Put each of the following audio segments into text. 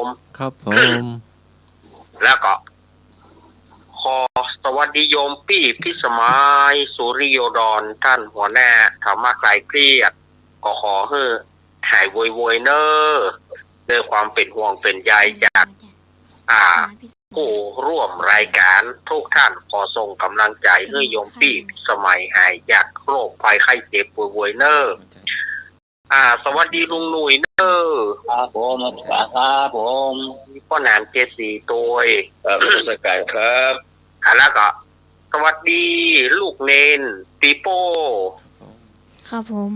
มครับผม แล้วก็ขอสวัสดีโยมพี่พิสมัยสุริโยดรท่านหัวหน้าธรรมะคลายเครียดก็ขอให้หายโวยเนอร์ด้วยความเป็นห่วงเป็นใยจากอ่าผู้ร่วมรายการทุกท่านขอส่งกำลังใจให้โยมพี่พิสมัยหายจากโรคภัยไข้เจ็บโวยเนอร์สวัสดีลุงหนุ่ยเนอร์ครับผมครับผมพ่อนานเจสีตัวราชการครับแล้วก็สวัสดีลูกเนนปีโป้ครับผม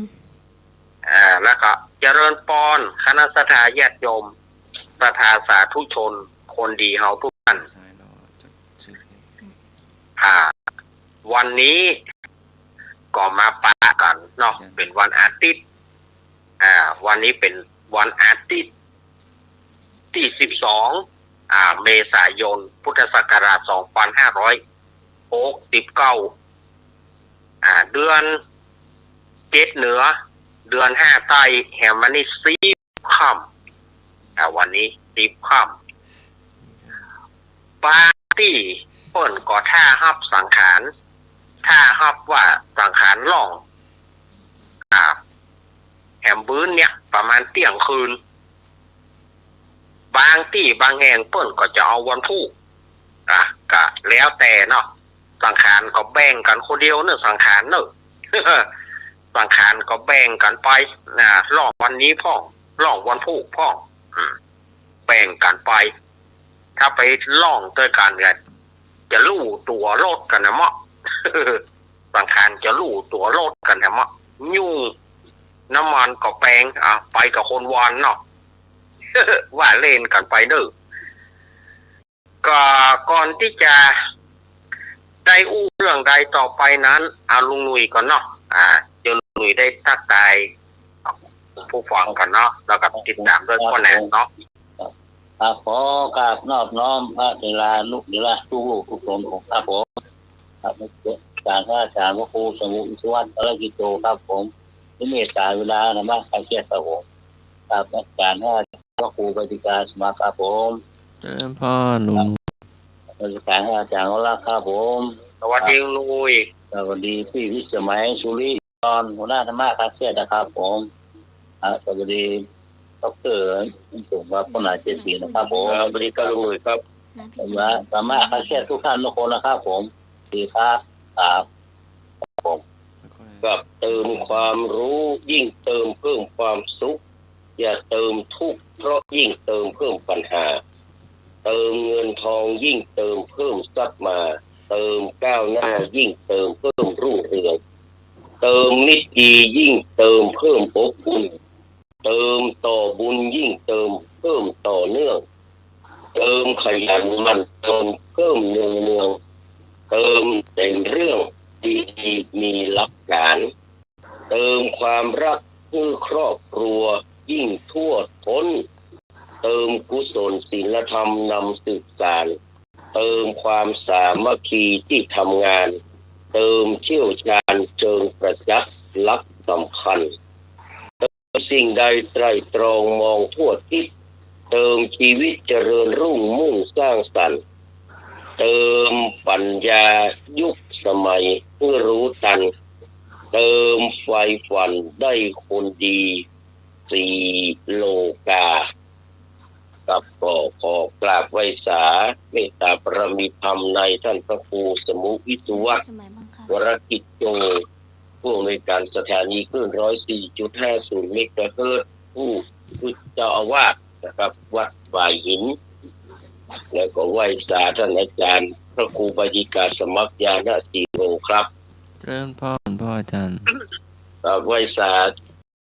แล้วก็เจริญปอนคณะสัตยาติโยมประธานสาธุชนคนดีเฮาทุกท่านวันนี้ก็มาปะกันเนาะเป็นวันอาทิตย์วันนี้เป็นวันอาทิตย์ที่12เมษายนพุทธศักราช2569เดือน7เหนือเดือน5ใต้แหมมันนี่10ค่ำวันนี้10ค่ำปาร์ตี้เปิ้นก็ท่าฮับสังขารท่าฮับว่าสังขารล่องแหมบื้นเนี่ยประมาณเที่ยงคืนบางที่บางแห่งเปิ้นก็จะเอาวันพุธก็แล้วแต่เนาะสังขารก็แบ่งกันคนเดียวเนอะสังขารเนอะ สังขารก็แบ่งกันไปล่องวันนี้พ่องล่องวันพุธพ่องแบ่งกันไปถ้าไปล่องด้วยกันเนี่ยจะลู่ตัวรถกันนะเมาะ สังขารจะลู่ตัวรถกันนะเมาะยุ่งน้ำมันก็แปลงไปกับคนวันเนาะ ว่าเล่นกันไปเด้อก็ก่อนที่จะได้อู้เรื่องใดต่อไปนั้นลุงหนุ่ยก่อนเนาะเดี๋ยวลุงหนุ่ยได้ทักทายผู้ฟังกันเนาะแล้วก็ติดตามด้วยข้อแนะเนาะขอกราบนอบน้อมพระเดลานุเดลาทุกลูกทุกคนของครับผมครับการข้าราชการพระครูสมุอิสวัตรกิโตครับผมที่เมตตาเวลาธรรมะใครเครียดครับผมครับการข้าราชการพระครูปฏิการสมาครับผมเจริญพ่อหนุ่มราชการข้าราชการของเราครับผมสวัสดีลุยสวัสดีพี่วิสมัยสุริตอนหัวหน้าธรรมะคลายเครียดนะครับผมสวัสดีดร.ผมว่าพ่อหนาเจสีนะครับผมสวัสดีครับลุงหนุ่ยครับว่าธรรมะคลายเครียดทุกท่านทุกคนนะครับผมดีครับครับผมกับเติมความรู้ยิ่งเติมเพิ่มความสุขอย่าเติมทุกข์เพราะยิ่งเติมเพิ่มปัญหาเติมเงินทองยิ่งเติมเพิ่มทรัพย์มาเติมก้าวหน้ายิ่งเติมเพิ่มรุ่งเรืองเติมมิตรดียิ่งเติมเพิ่มอบอุ่นเติมต่อบุญยิ่งเติมเพิ่มต่อเนื่องเติมขยันมันเติมเพิ่มเนืองเติมแต่เรื่องดีๆมีหลักการเติมความรักเพื่อครอบครัวยิ่งทั่วท้นเติมกุศลศีลธรรมนำสืบสานเติมความสามัคคีที่ทำงานเติมเชี่ยวชาญเชิงประจักษ์ลักสำคัญเติมสิ่งใดไตร่ตรองมองทั่วทิศเติมชีวิตเจริญรุ่งมุ่งสร้างสรรค์เติมปัญญายุคสมัยเพื่อรู้ทันเติมไฟฝันได้คนดีสี่โลกากับขอกราบไหว้สาเมตตาปรมิธรรมในท่านพระครูสมุวิสุวัตรวรกิจโจผู้อำนวยการสถานีคลื่น 104.50 เมกะเฮิรตซ์ผู้เจ้าอาวาสนะครับวัดฝ่ายหินแล้วก็ไหว้สาท่านอาจารย์พระครูปฏิการสมัครญาณสีโลครับเจริญพ่ออาจารย์ไหว้สา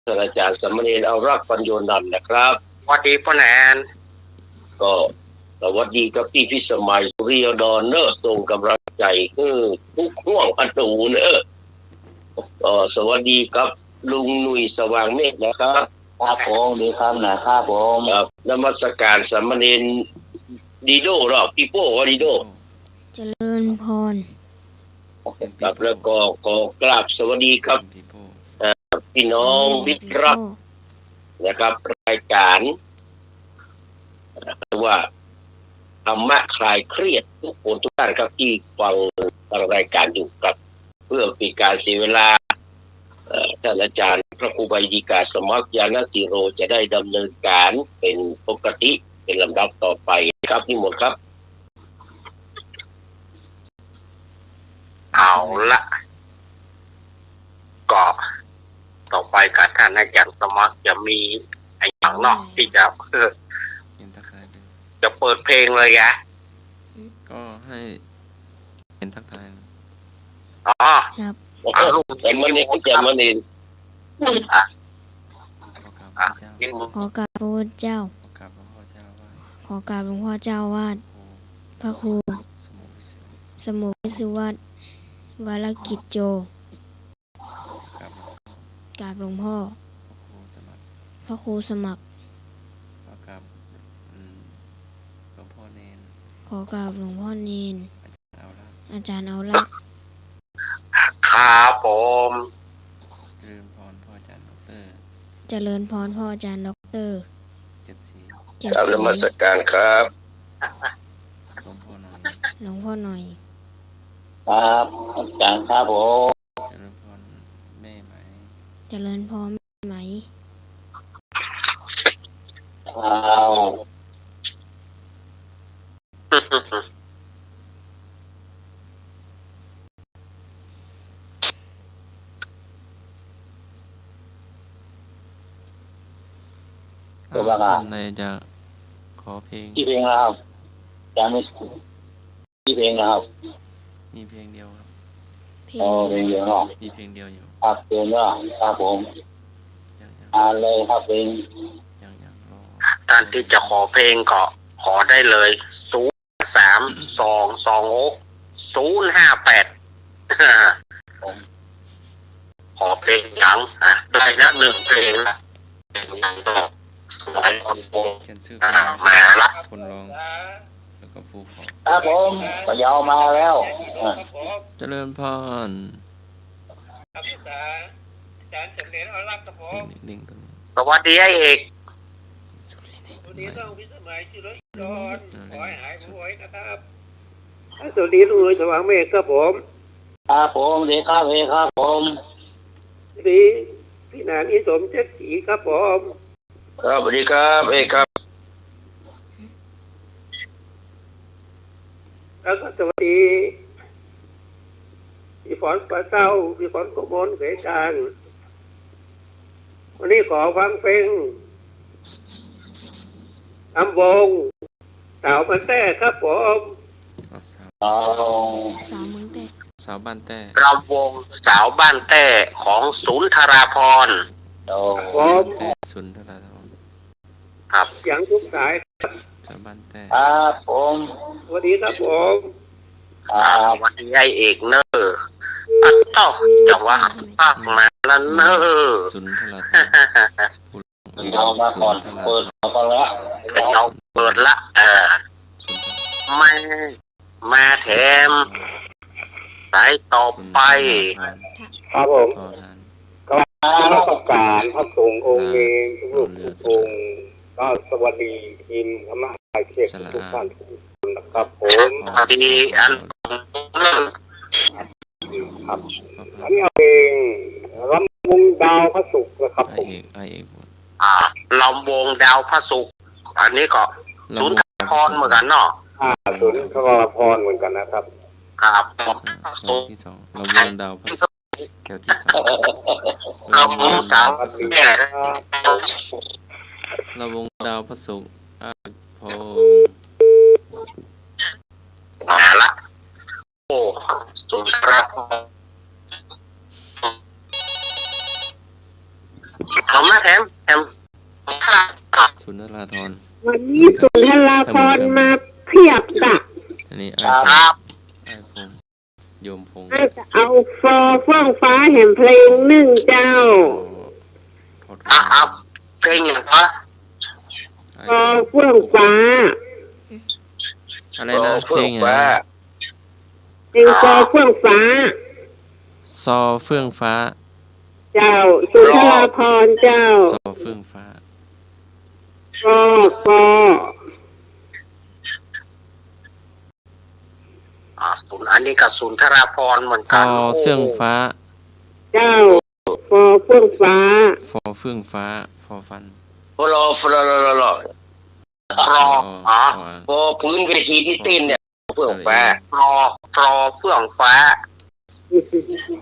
ท่านอาจารย์สมณีเอารักปัญโยนันท์นะครับสวัสดีพ่อแนนก็สวัสดีกับพี่พิสมัยสุริยดรเนอะส่งกำลังใจทุกห่วงอันตูเนอะสวัสดีครับลุงหนุ่ยสว่างเมฆนะครับครับผมดีครับนะครับผมครับนมัสการสามเณรดีโดหรอพี่โป้วะดีโดเจริญพรครับแล้วก็ขอกราบสวัสดีครับพี่น้องมิตรรักนะครับรายการ ว่าธรรมะคลายเครียดทุกคนทุกท่านครับที่ฟังรายการอยู่ครับเพื่อเป็นการเสียเวลาท่านอาจารย์พระครูใบดีกาสมัครยานติโรจะได้ดำเนินการเป็นปกติเป็นลำดับต่อไปครับนิมนต์ครับเอาละก็ต่อไปกับท่านอาจารย์สมัครจะมีไอ้อย่างนอกที่จะเห็นทักทายด้วย จะเปิดเพลงเลยอะ ก็ให้เห็นทักทาย อ๋อ ครับ แต่มันนี่จะมันนี่ ขอกราบพระเจ้าขอกราบพระพุทธเจ้า ขอกราบพระพ่อเจ้าว่า ขอกราบหลวงพ่อเจ้าวาด พระครู สมุวิสิทธิ์ สมุวิสุวัตวรกิจโจ กราบหลวงพ่อก ราบหลวงพ่อ พระครูสมัคร พระครูสมัคร ขอกราบหลวงพ่อเนน ขอกราบหลวงพ่อเนน เอาละ อาจารย์เอาละ ครับผม เจริญพรพ่ออาจารย์ดร เจริญพรพ่ออาจารย์ด็อกเตอร์ เจ็ดสี เจ็ด กราบน สี มัสการครับ หลวงพ่อหน่อย หลวงพ่อหน่อย ครับอาจารย์ครับผม เจริญพรแม่ไหม เจริญพรไหม เอา ท่านใดจะขอเพลง ที่เพลงนะครับอาจารย์ไม่ที่เพลงนะครับ มีเพลงเดียวครับ เพล โอ้เพลงเดียวเนาะ มีเพลงเดียวอยู่ ครับเพลงเนาะครับผม ยัง อ่านเลยครับเพลง รอ ท่านที่จะขอเพลงก็ขอได้เลย03226058ขอเพลงยังได้ละหนึ่งเพลงละยังต้องสมัยคนโบ เขียนชื่อเพลง มาละ คนร้องแล้วก็ผู้ขอ ครับผมก็ยาวมาแล้วอ่ะ เจริญพรนิ่งๆตรงนี้ สวัสดีไอ้เอก สุดเลย สวัสดีท่านพิสมัยชื่อรถจรขอให้หายป่วยนะครับสวัสดีทุกท่านสว่างเมฆครับผม ครับผมเด็กครับเด็กครับผม สวัสดีพี่นางอิสมเจ็ดสีครับผม ครับสวัสดีครับเอกครับ แล้วก็สวัสดีพี่ฝนปลาเต้าพี่ฝนกบลเสกางวันนี้ขอฟังเพลงอำวงสาวมันแท้ครับผม สาว เอา สาวเมืองแต่ สาวบ้านแต้ รำวงสาวบ้านแต้ของศูนย์ธราพร เอา สาวบ้านแต้สุนทรธร ครับ อย่างทุกสาย สาวบ้านแต้ ครับผม สวัสดีครับผม ครับ วันนี้ไอ้เอกเนอร์อัตโตจังหวะภาคมาแล้วเนอร์ สุนทรธรผู้ร้ เอา อง มา สุ ก่อน นทรธ เปิด ร มาก่อนแล้ว เราเปิดละสุนทร มาแถมสายต่อไป ครับผม ขอทาน ราชการพระสงฆ์องค์เองทุกรูปทุกองค์ก็สวัสดีทีมธรรมะไทยเขตทุกท่านทุกคนนะครับผม สวัสดีอัน ครับอันนี้เอาเองรำวงดาวพระศุกร์นะครับ ไอ ผม เอกบวช ลำวงดาวพระศุกร์อันนี้ก็ศูนย์ธราพรเหมือนกันเนาะ ศูนย์ทรพรเหมือนกันนะครับ ครับ แถวที่สองเราวงดาวพระศุกร์แถวที่สอง ลำวงสาวแม่ เราวงดาวพระศุกร์พง มาละโอ้ศูนย์ธราพรเอามาแถม สุนทราธร วันนี้สุนทราพรมาเพียบจ้ะ อันนี้ไอ ครับ พงโยมพง น่าจะเอาฟอเฟื่องฟ้าแห่งเพลงหนึ่งเจ้า พอ ครับเพลงอย่างไร ฟอเฟื่องฟ้า อะไรนะเพลงอ่ะ เพลงฟอเฟื่องฟ้า ซอเฟื่องฟ้า เจ้า สุนทราพรเจ้า ซอเฟื่องฟ้า ฟอ ศูนย์อันนี้กับศูนย์ธราพรเหมือน พ กั อน เสื่องฟ้า เจ้าฟอเฟื่องฟ้า ฟอเฟื่องฟ้า ฟอฟัน ฟลอฟลอลอลอลอ ฟรออ๋อ พอพื้นเวทีที่เต้นเนี่ยเพื่อแปร ฟรอเฟื่องฟ้า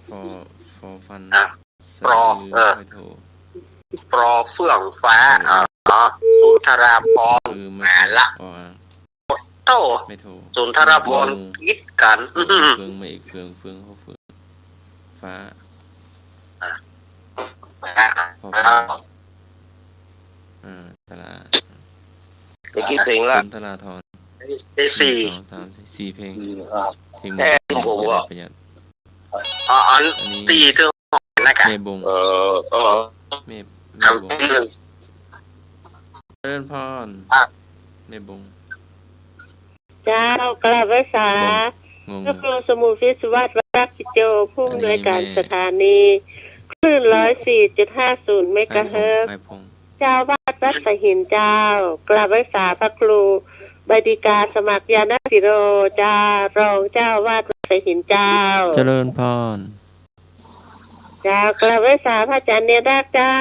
ฟอฟอฟัน อ่ะ ส ฟรอ ระไม่โท ฟรอเฟื่องฟ้าอ๋อศูนย์ธราพร คือไม่ แหมละ ออ่าง โต ไม่โท ศูนย์ธราพรคิดกัน เฟืองไม่อีกเฟืองเฟืองเขาเฟืองฟ้าฟอฟันตลา ไปคิดเพลงละ สุนทราธร ได้ หนึ่ สี่ งสองสามสี่เพลงเพลง แค่ผมว่า ประหยัด อ๋ออัน อันนี้ สี่ถึงหกนะครับ เมบง เออ เมบ ครับ งเจริญพรเมบง เจ้ากราบไหว้สาง ง พระครูสมุทรวิศวัตรรักกิจโจผู้อำนวยการสถานีคลื่น104.50 เม ไอ้ กะ พ เฮิ ง รตซ์ ไอ้พง เจ้าวาดวัดสหินเจ้ากราบไหว้สาพระครูบดิกาสมัครยานสิโรเจ้ารองเจ้าวาดวัดสหินเจ้า เจริญพร เจ้ากราบไหว้สาพระอาจารย์เนรรักเจ้า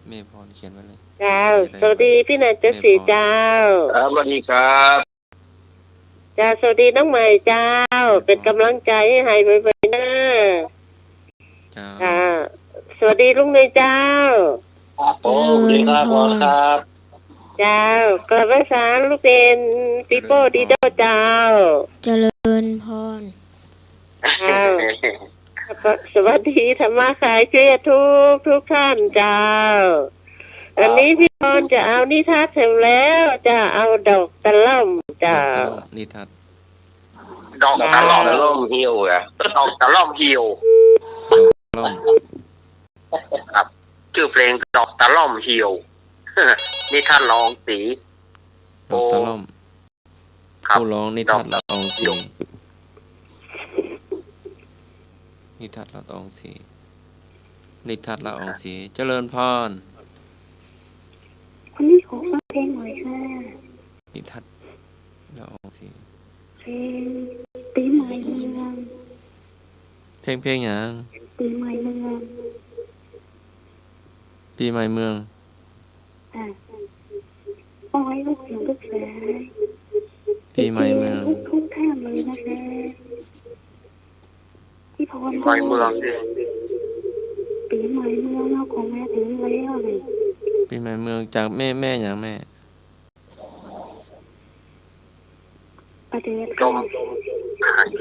เมพรเขียนไว้เลย เจ้าสวัสดีพี่นันทศรีเจ้า ครับสวัสดีครับ เจ้าสวัสดีน้องใหม่เจ้า เป็นกำลังใจให้ไปๆนะ เจ้า จ้าสวัสดีลุงเนยเจ้า ครับผมดีครับผมครับ เจ้ากลับมาสารลูกเป็นปิโป้ดีโดเจ้า เจริญพร เจ้าสวัสดีธรรมะขายเกลียทุกท่านเจ้า อันนี้พี่พรจะเอานิทานเสร็จแล้วจะเอาดอกตะล่อมเจ้า นิทัศน์ ดอกตะล่อม ล่มเหี่ยวอ่ะ ดอกตะล่อมเหี่ยว ล่อม ครับชื่อเพลงดอกตะล่อมเหี่ยว นี่ท่านรองสี ดอกตะล่อม ครับ ผู้ร้องนิทัศน์ละอองศรี ดอก นิทัศน์ละอองศรีนิทัศน์ละอองศรีเจริญพร วันนี้ขอฟังเพลงหน่อยค่ะ นิทัศน์ละอองศรี เพลงปีใหม่เมือง เพลงหยัง ปีใหม่เมือง ปีใหม่เมือง อ่ะเอาไว้ลูกเสียงลูกสาย ปีใหม่เมือง ทุกท่านเลยนะคะพี่พร ปีใหม่เมือง ปีใหม่เมืองเราคงมาถึงแล้วเลย ปีใหม่เมืองจากแม่อย่างแม่ ประเดี๋ยว ยม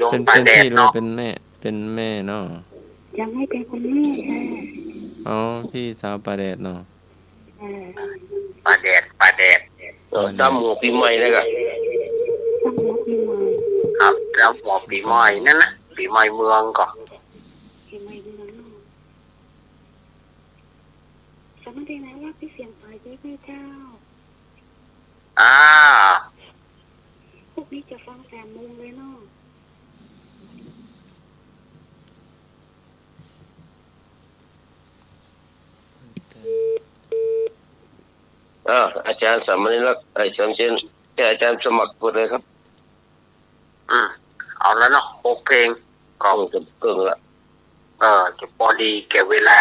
ยม เป็น ปลาแดด พี่หรือ เนาะ เป็นแม่เนาะ ยังไม่เป็นคนแม่ค่ะ อ๋อพี่สาวปลาแดดเนาะ อ่า ปลาแดด จำหมูปีใหม่เลยกัน ต้องรับปีใหม่ ครับ แล้วบอกปีใหม่นั่นนะปีใหม่เมืองก่อน ปีใหม่เมืองเนาะสมัครได้แล้วว่าพี่เสียงสายด้วยแม่เจ้า อ่า พวกนี้จะฟัง3 โมงเลยเนาะ อาจารย์สามนิรักษ์ไอ้สามเชนแค่อาจารย์สมัครหมดเลยครับ เอาแล้วเนาะ6 เพลง กล้องจะเกินละ จะพอดีแก่เวลา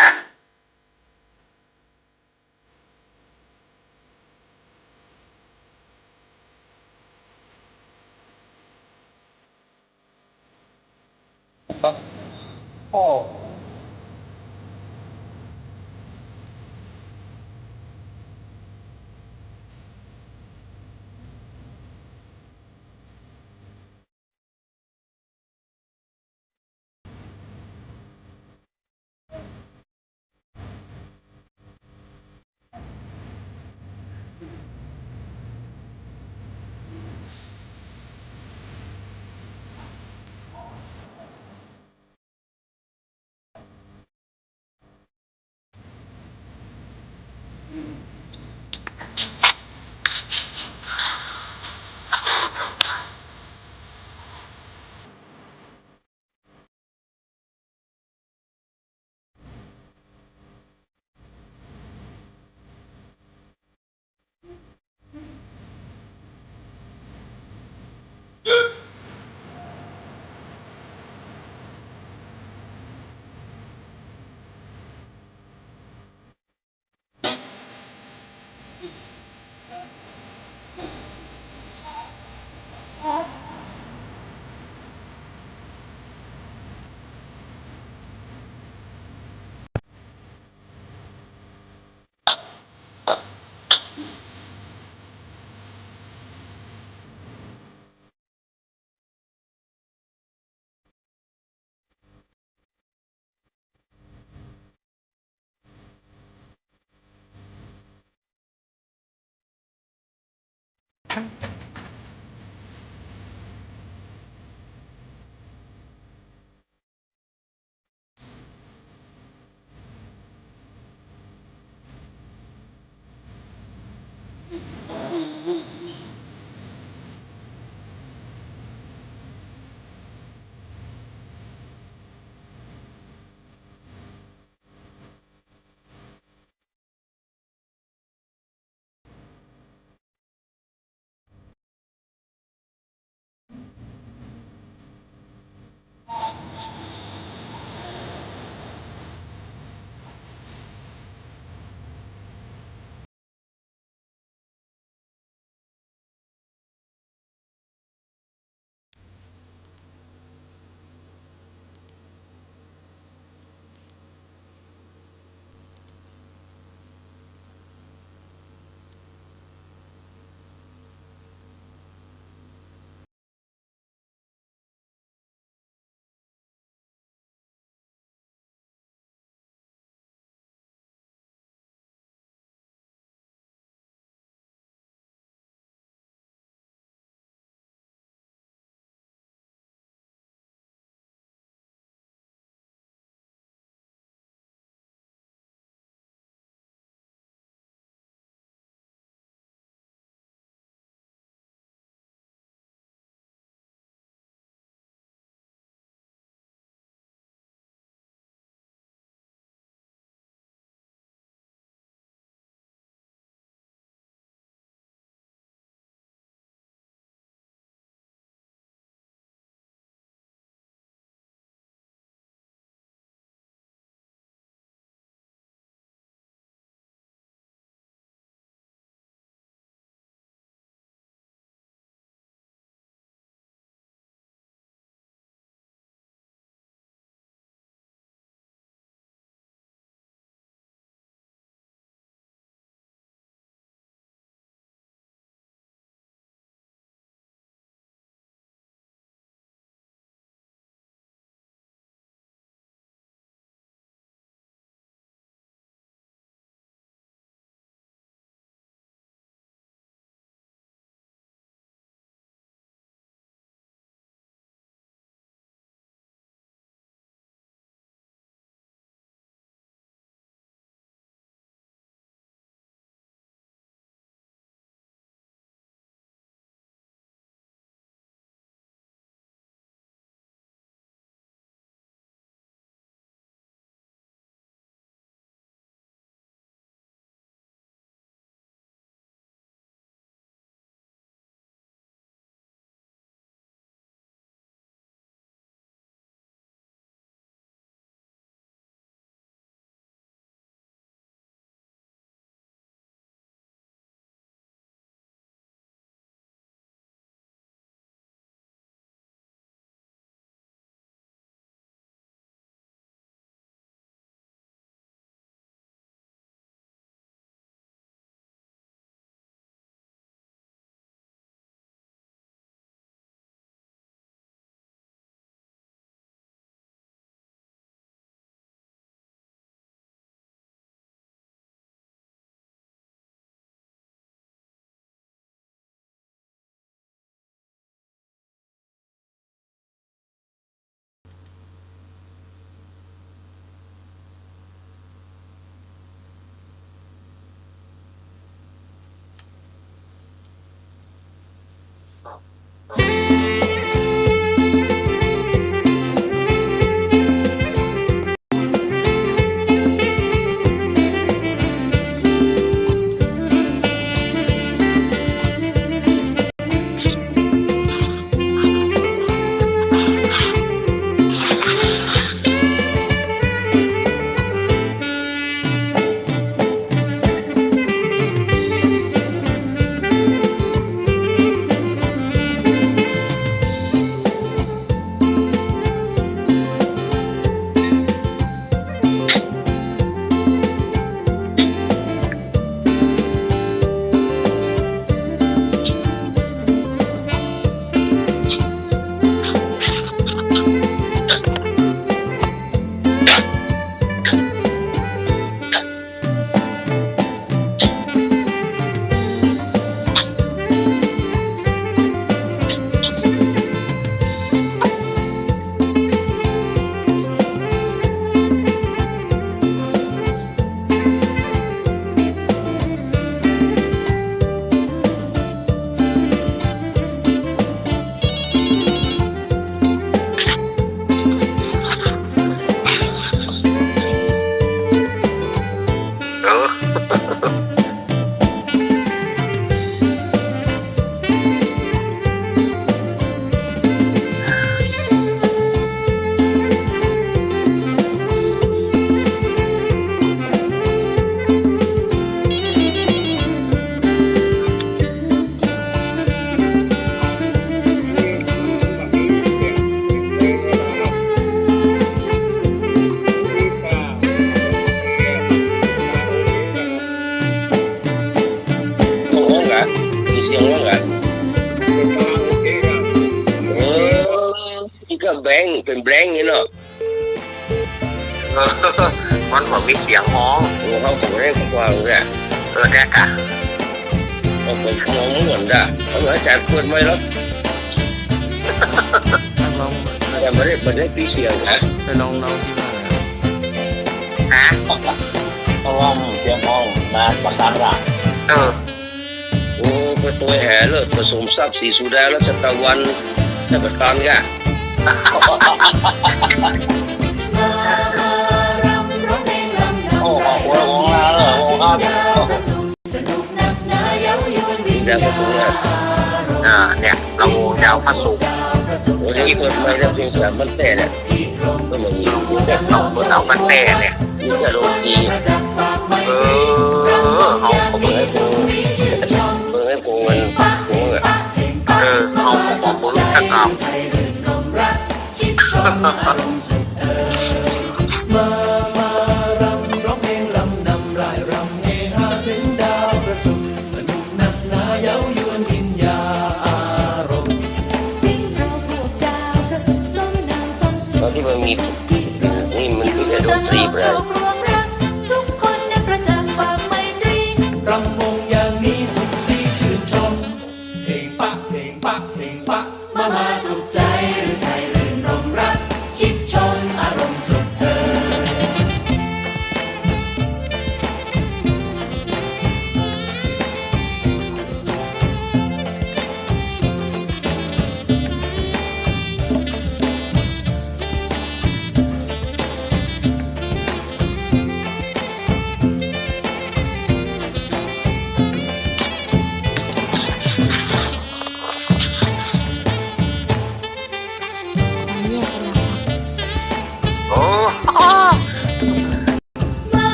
ข สียงร้องอ่ะนี่ก็แบงเป็นแบงนี่เนาะ มันบอกมีเสียงฮ้อง เขาผมได้ฟังเนี่ย แน่กะ เขาผมมองเหมือนได้เขาอาจารย์เปิดไม่แล้ว ลอง แต่ไม่ได้ปีเสียงนะ ไปลองที่ว่าอะไร ฮะห้องเสียงห้องมาประกันละโอ้ประตูแห่เลยผสมทรัพย์สีสุดาแล้วตะวันจะประกันกะโอ้โหวงลาเลยวงครับ เดี๋ยวประตูเนี่ย เนี่ยเรายาวพระสุก โอ้ยเปิดไม่ได้เพียงแต่มันแต่เนี่ยก็มันมี เราเปิดเอากันแต่เนี่ย มีแต่โรตี เอาผมเลย เปิดให้ผมมันผมอ่ะ เอาผมรู้จักกับตอนที่มันมีนี่มันคือแต่ดนตรีไปแล้ว ทุกคนในประจักษ์ความไมตรีรำวงอย่างนี้สุขสีชื่นชมเพลงปะเพลงปะเพลงปะมาสุขใจหรือไทยรื่นรมรักชิดชมอารมณ์สุข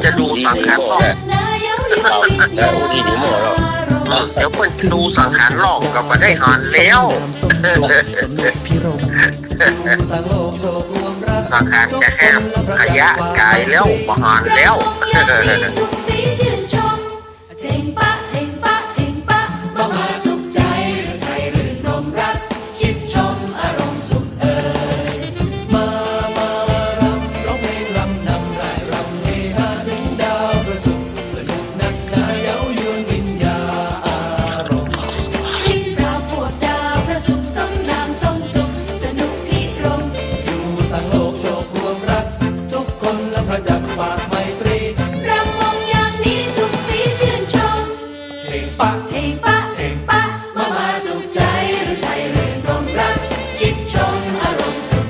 จะดูสังขารหลอกแล้วโอ้ดีถึงหมดแล้ว เดี๋ยวคนดูสังขารหลอกก็มาได้หอนแล้วสังขารจะแคบขยะกายแล้วมาหอนแล้วสุขสีชื่นชมเพลงปะเพลงปะเพลงปะมาสุขใจหรือไทยรื่นรมรักชิดชมอารมณ์สุขมารำร้องเพลงรำนำร่ายรำเฮฮาถึงดาวประสุขสนุกนักหนาเย้ายวนวิญญาอารมณ์ที่เราปวดดาวประสุขสมนามสมสุขสนุกพิรมอยู่ทั้งโลกโชครวมรักทุกคนและพระจักรฝากไมตรีรำวงอย่างนี้สุขสีชื่นชมเพลงปะเพลงปะเพลงปะมาสุขใจหรือไทยรื่นรมรักชิดชมอารมณ์สุข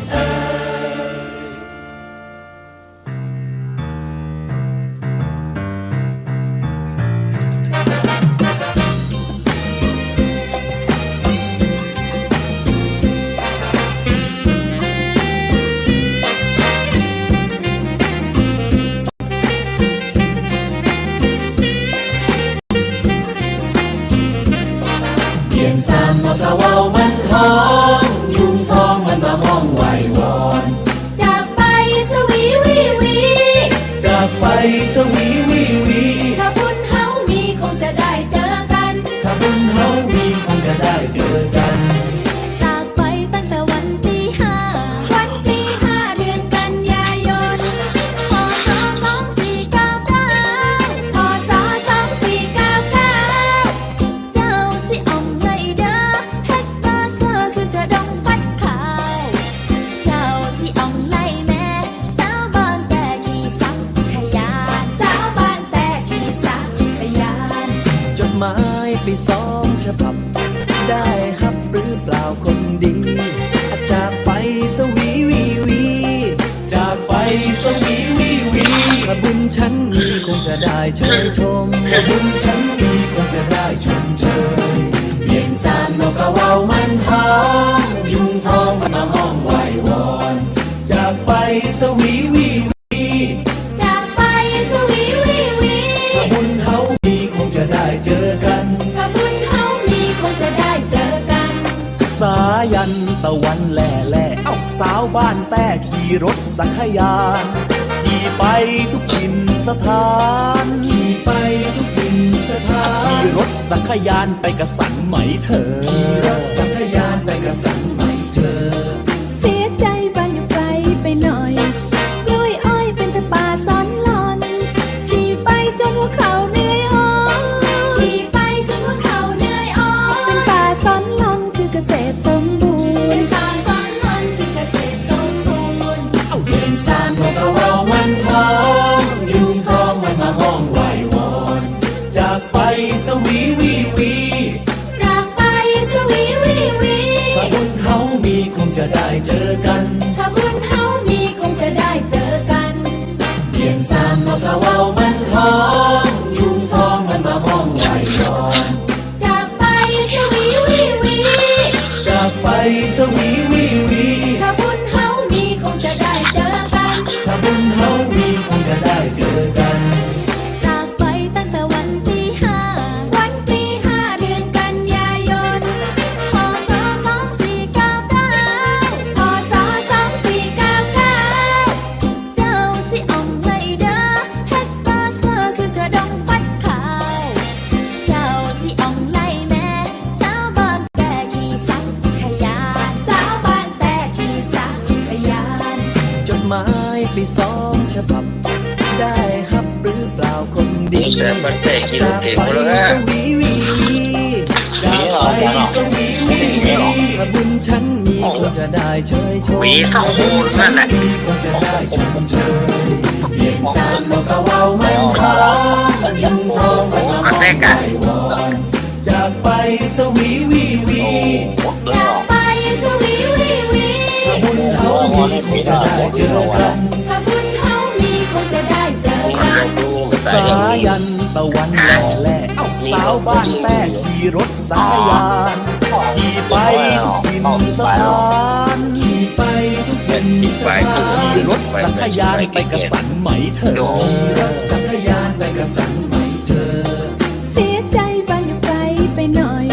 เทียนสามนกกระว่าวมันฮ้องยุงทองมันมามองไหววอนจากไปสวีวีวีจากไปสวีวีวีถ้าบุญเฮามีคงจะได้เจอกันถ้าบุญเฮามีคงจะได้เจอกันจากไปตั้งแต่วันที่5วันที่5เดือนกันยายนพ.ศ. 2499พ.ศ. 2499เจ้าสิอ่องไงเด้อเฮ็ดตาเซอคือกระดองฟัดขาวเจ้าสิอ่องไล่แม่สาวบ้านแต่ขี่สังขยานสาวบ้านแต่ขี่สังขยาน จดหมายไป2 ฉบับได้ฮับหรือเปล่าคนดีจากไปสวีวีวีจากไปสวีวีวี ถ้าบุญฉันมีคงจะได้เชยชม ถ้าบุญฉันมีคงจะได้ชมเชยเพียงสามนกกระว่าวมันฮ้องยุงทองมันมาห้องไหววอนจากไปสวีวีวี จากไปสวีวีวี ถ้าบุญเฮามีคงจะได้เจอกัน ถ้าบุญเฮามีคงจะได้เจอกัน สายันตะวันแล่แล่สาวบ้านแต่ขี่รถสังขยานขี่ไปทุกทิน สถานขี่ไปทุกถิ่นสถานขี่รถสังขยานไปกระสันไหมเธอขี่รถสังขยานไปกระสันไหมเธอเสียใจบ้านอยู่ไกลไปหน่อยกล้วยอ้อยเป็นแต่ป่าซ้อนลอนขี่ไปจนหัวเข่าเหนื่อยอ่อนขี่ไปจนหัวเข่าเหนื่อยอ่อนเป็นป่าซ้อนลอนคือเกษตรสมบูรณ์เป็นป่าซ้อนลอนคือเกษตรสมบูรณ์เอาเดินสานพวกเรามันทองยุงทองมันมาห้องไหววอนจากไปสวีวีวีจากไปสวีวีวีถ้าบุญเฮามีคงจะได้เจอกันถ้าบุญเฮามีคงจะได้เจอกันเดียนสามนกกระเว้ามันทองยุงทองมันมาห้องไหววอนจากไปสวีวีวีจากไปสวีวีวีถ้าบุญเฮามีคงจะได้เจอกันถ้าบุญเฮามีคงจะได้เจอกันจากไปตั้งแต่วันที่5วันที่5เดือนกันยายนพ.ศ. 2499พ.ศ. 2499เจ้าสิอ่องไลเดอร์เฮ็ดตาเซอคือกระดองฟัดขาวเจ้าสิอ่องไลแม่สาวบ้านแต่ขี่สักขยานสาวบ้านแต่ขี่สักขยานจดหมายไป2 ฉบับได้ฮับหรือเปล่าคนดีจากไปสวีวีวีจากไปสวีวีวีถ้าบุญฉันมีคงจะได้เชยชมถ้าบุญฉันมีคงจะได้ชมเชยเรียนสามนกกระเว้ามันทองยุงทองมันมาห้องไหววอนจากไปสวีวีวีจากไปสวีวีวีถ้าบุญเฮามีคงจะได้เจอกันถ้าบุญเฮามีคงจะได้เจอกันสายันตะวันแหล่แหล่เอ้าสาวบ้านแป้ขี่รถสังขยานขี่ไปทุกถิ่นสถานขี่ไปทุกถิ่นสถานขี่รถสังขยานไปกระสันไหมเธอขี่รถสังขยานไปกระสันไหมเธอเสียใจบ้านอยู่ไกลไปหน่อย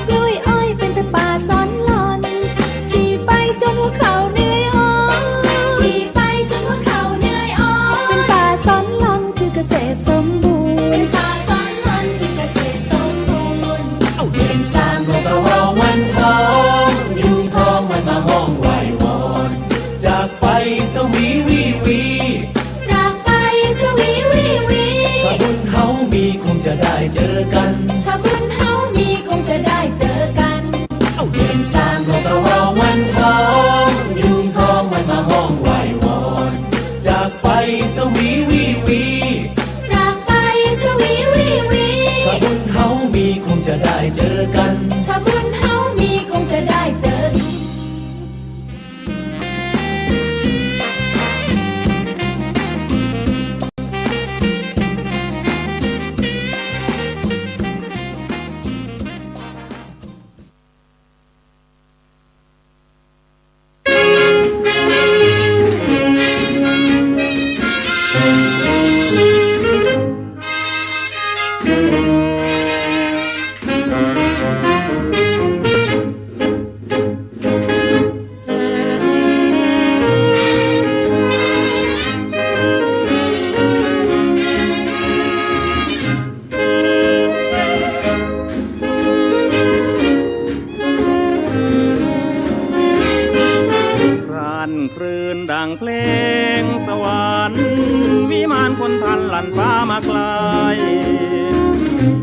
กล้วยอ้อยเป็นแต่ป่าซ้อนลอนขี่ไปจนหัวเข่าเหนื่อยอ่อนขี่ไปจนหัวเข่าเหนื่อยอ่อนเป็นป่าซ้อนลอนคือเกษตรสมบูรณ์เป็นป่าซ้อนลอนคือเกษตรสมบูรณ์เอาเดินสามนกกระเว้ามันทองยุงทองมันมาห้องไหววอนจากไปสวีวีวีจากไปสวีวีวีถ้าบุญเฮามีคงจะได้เจอกันถ้าบุญเฮามีคงจะได้เจอกันเอาเดินสามนกกระเว้ามันทองยุงทองมันมาห้องไหววอนจากไปสวีวีวีจากไปสวีวีวีถ้าบุญเฮามีคงจะได้เจอกันถ้าบุญเฮามีคงจะได้เจอกันคลื่นดังเพลงสวรรค์วิมานคนทันลั่นฟ้ามาไกล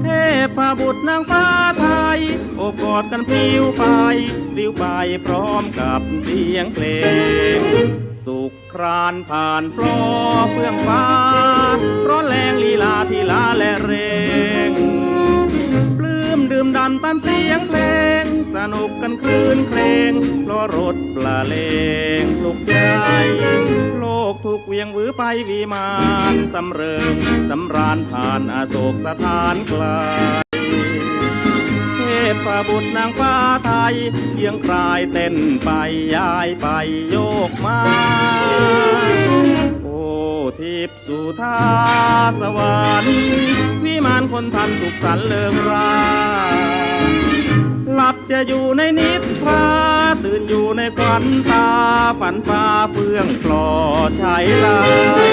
เทพบุตรนางฟ้าไทยโอบกอดกันพลิ้วไปพร้อมกับเสียงเพลงสุขครานผ่านฟลอเฟื่องฟ้าร้อนแรงลีลาที่ลาและเรงปลื้มดื่มด่ำตามเสียงเพลงสนุกกันคลื่นเพลงเพราะรถปลาเลงปลุกใจโลกถูกเวียงวือไปวิมานสำเริงสำราญผ่านอโศกสถานไกลเทพบุตรนางฟ้าไทยเพียงคลายเต้นไปย้ายไปโยกมาโอ้ทิพย์สุธาสวรรค์วิมานคนทันสุขสันต์เลิงราหลับจะอยู่ในนิทราตื่นอยู่ในควันตาฝันฟ้าเฟื่องฟลอใช้ลาย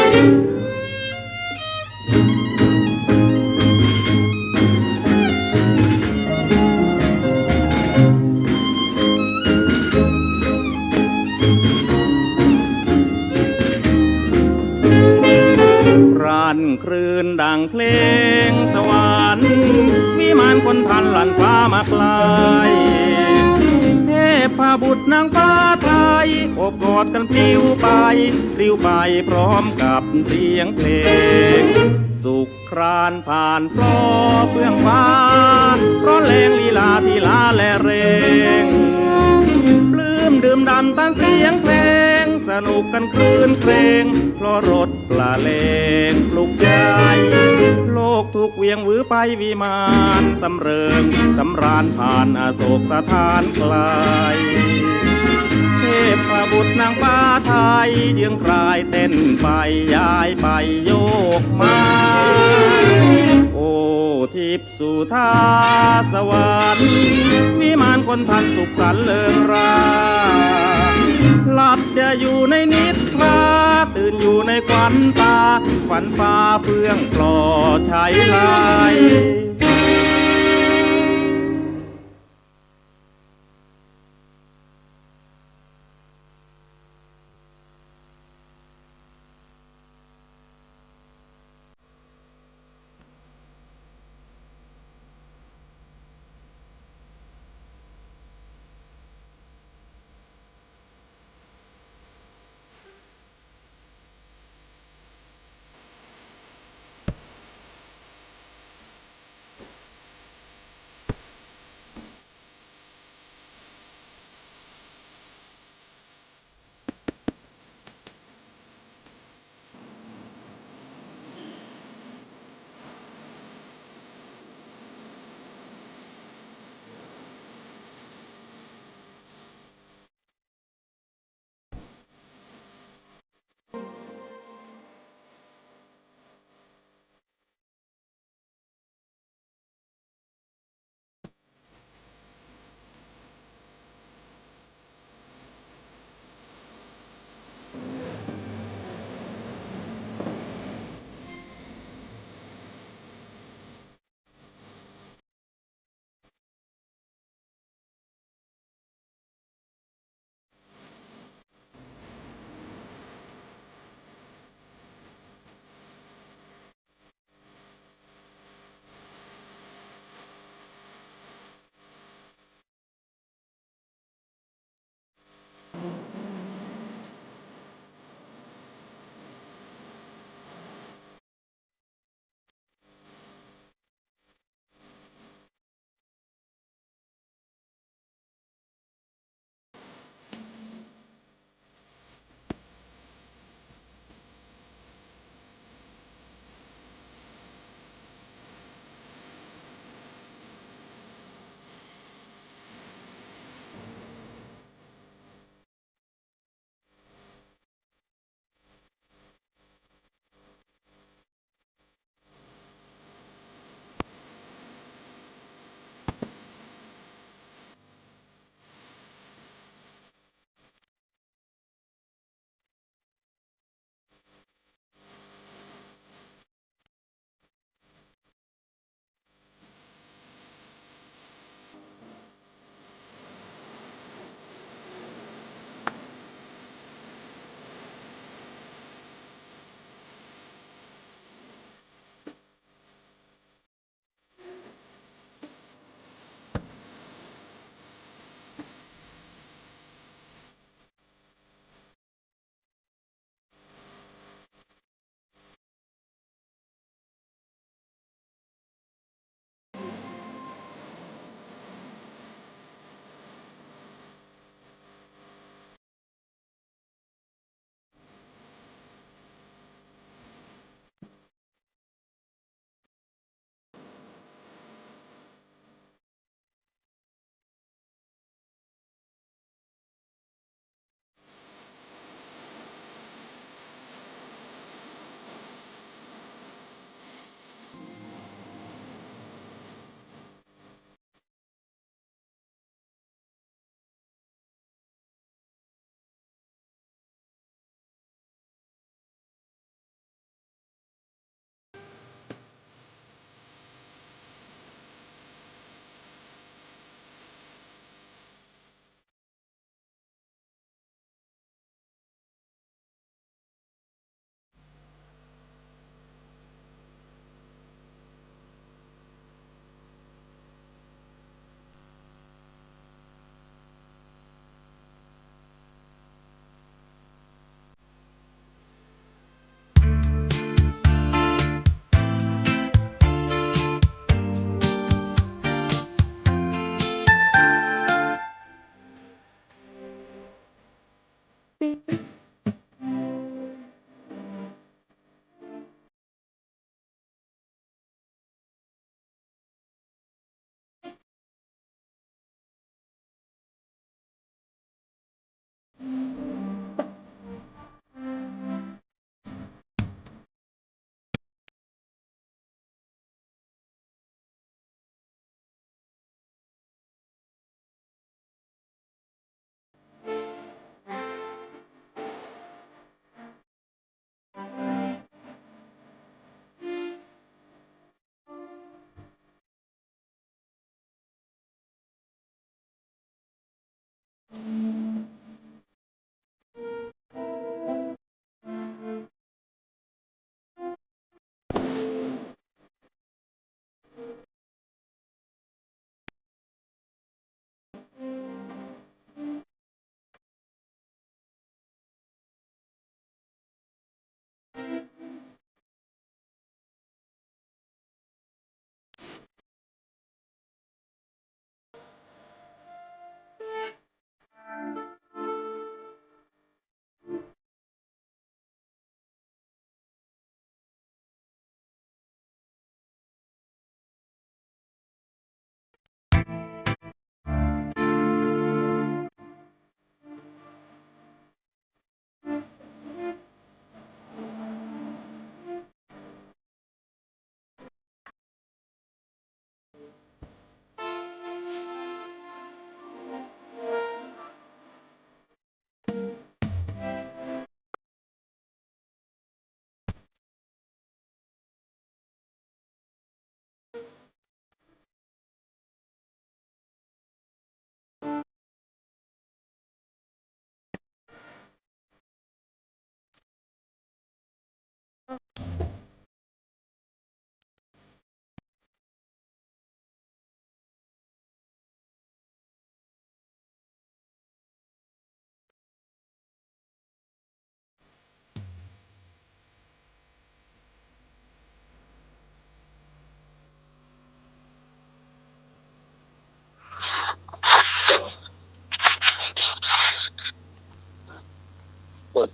คลื่นดังเพลงสวรรค์วิมานคนทันหลั่นฟ้ามาไกลเทพบุตรนางฟ้าไทยโอบกอดกันพลิ้วไปพร้อมกับเสียงเพลงสุขครานผ่านฟลอเฟื่องฟ้าร้อนแรงลีลาที่ลาและเรงปลื้มดื่มดำตามเสียงเพลงสนุกกันคลื่นเพลงเพราะรถปลาเลงปลุกใจโลกทุกเวียงหวือไปวิมานสำเริงสำราญผ่านอโศกสถานไกลเทพบุตรนางฟ้าไทยเยืองกรายเต้นไปย้ายไปโยกมาโอ้ทิพย์สุธาสวรรค์วิมานคนทันสุขสันต์เลิงราหลับจะอยู่ในนิทราตื่นอยู่ในควันตาฝันฟ้าเฟื่องปลอใช้ลาย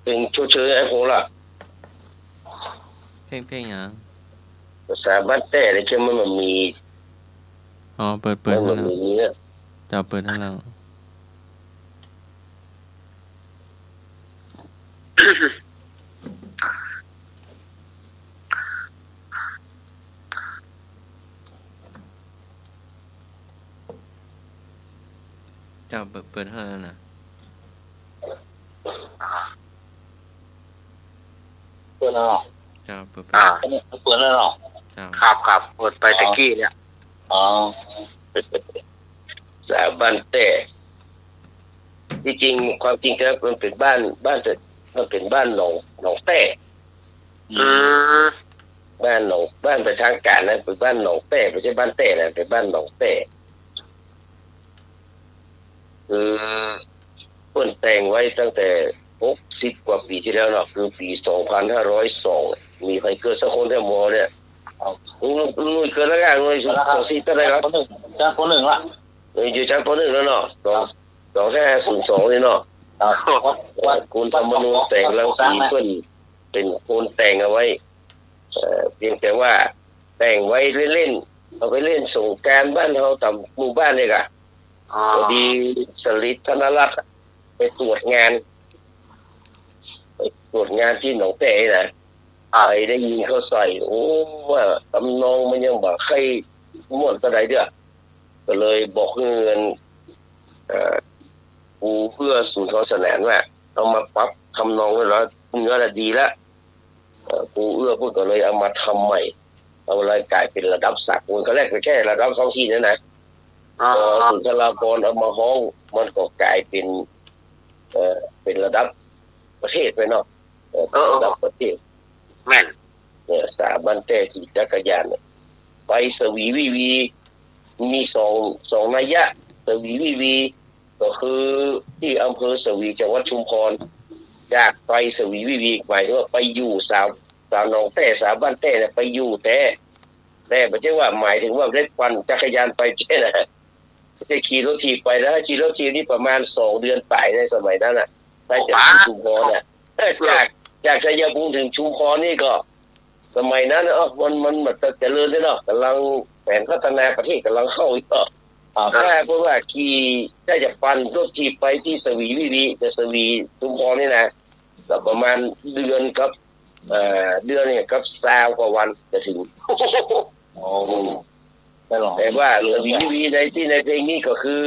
เพลงชดเชยไอ้โหล่ะ เพลงหยัง ภาษาบ้านแต่เลยแค่มันมี อ๋อเปิด มัน ให้แล้ว มีเนี่ย จะเปิดให้แล้วจะเปิดให้แล้วนะ เปิดแล้วเนาะ จะเปิด อันนี้เปิดแล้วเนาะ จะ ครับเปิดไปตะกี้เนี่ย อ๋อ ภาษาบ้านแต่ที่จริงความจริงแล้วมันเป็นบ้านแต่มันเป็นบ้านหนองแต่บ้านเป็นทางการนะเป็นบ้านหนองแต่ไม่ใช่บ้านแต่นะเป็นบ้านหนองแต่คือเพิ่นแต่งไว้ตั้งแต่60 กว่าปีที่แล้วเนาะคือปี 2502มีใครเกิดสักคนแถวมอเนี่ยลุงเกิดแล้วกันลุง24ตั้งแต่ครับ คนหนึ่งละ อยู่ชั้นป .1 แล้วเนาะ2502นี่เนาะคุณธรรมนูญแต่งรังสีเพิ่นเป็นคนแต่งเอาไว้เพียงแต่ว่าแต่งไว้เล่นๆเอาไปเล่นสงกรานต์บ้านเฮาตามหมู่บ้านนี่ก็พอดีสลิดธนรัตน์ไปตรวจงานที่หนองแต่นะไปได้ยินเขาใส่โอ้ว่าตำนองมันยังบ่ใครม่วนปานใดเด้อก็เลยบอกเงินกูเพื่อศูนย์ทอแสนนว่าเอามาปรับทำนองไว้แล้วเนื้อละดีแล้วกูเอื้อพูดก็เลยเอามาทำใหม่เอาเลยกลายเป็นระดับสากลก็แรกแค่ระดับท้องถิ่นนั่นนะพอสุนทรภรณ์เอามาฮ้องมันก็กลายเป็นระดับประเทศไปเนาะระดับประเทศแม่นเนี่ยสาบันแต่ขี่จักรยานไปสวีวีมีสองนัยยะสวีวีก็คือที่อำเภอสวีจังหวัดชุมพรจากไปสวีวีหมายถึงว่าไปอยู่สาวหนองแต่สาวบ้านแต่เนี่ยไปอยู่แต่ไม่ใช่ว่าหมายถึงว่าเล่นปั่นจักรยานไปใช่ไหมไม่ใช่ขี่รถถีบไปแล้วขี่รถถีบนี่ประมาณ2 เดือนป่ายในสมัยนั้นน่ะได้จากชุมพรเนี่ยจากชัยภูมิถึงชุมพรนี่ก็สมัยนั้นมันแบบเจริญเลยเนาะกำลังแผนพัฒนาประเทศกำลังเข้าอีกต่อถ้าเพราะว่าขี่ถ้าจะปั่นรถถีบไปที่สวีวีจะสวีชุมพรนี่นะก็ประมาณเดือนเนี่ยกับ20 กว่าวันจะถึงแต่ว่าสวีวีในเพลงนี้ก็คือ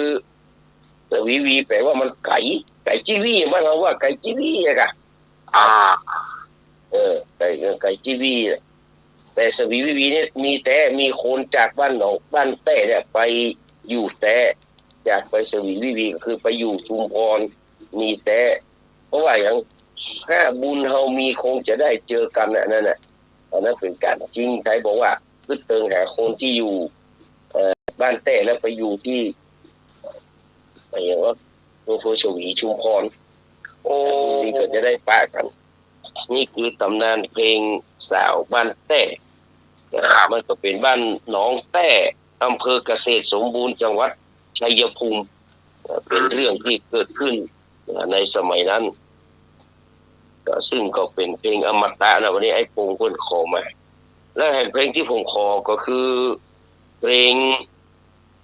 สวีวีแปลว่ามันไก่จีวีมันเราว่าไก่จีวีอะค่ะไก่จีวีแต่สวีวีเนี่ยมีคนจากบ้านแต่เนี่ยไปอยู่แต่จากไปสวีวีก็คือไปอยู่ชุมพรมีแต่เพราะว่าอย่างถ้าบุญเฮามีคงจะได้เจอกันนั่นน่ะอันนั้นเป็นการจริงใครบอกว่าคือเติงหาคนที่อยู่บ้านแต่แล้วไปอยู่ที่อะไรอย่างว่าอำเภอสวีชุมพรนี่ก็จะได้ปะกันนี่คือตำนานเพลงสาวบ้านแต่มันก็เป็นบ้านหนองแต่อำเภอเกษตรสมบูรณ์จังหวัดชัยภูมิเป็นเรื่องที่เกิดขึ้นในสมัยนั้นก็ซึ่งก็เป็นเพลงอมตะนะวันนี้ไอ้พงษ์เพิ่นขอมาและเพลงที่ผมขอก็คือเพลง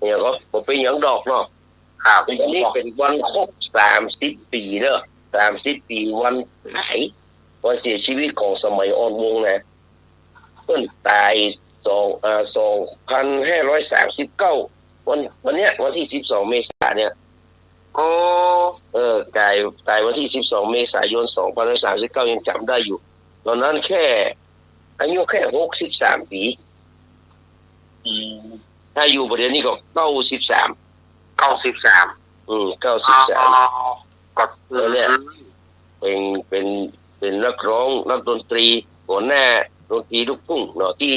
เนี่ยก็เป็นหยังดอกเนาะเพลงนี้เป็นวันครบ30 ปีเนอะ30 ปีวันหายวันเสียชีวิตของสมัยอ่อนวงนะเพิ่นตาย2539วันเนี้ยวันที่12 เมษายนเนี่ยตายวันที่12 เมษายน 2539ยังจำได้อยู่ตอนนั้นอายุแค่63 ปีถ้าอยู่ประเดี๋ยวนี้ก็93ก็เนี่ยเป็นนักร้องนักดนตรีหัวหน้าดนตรีลูกทุ่งเนาะที่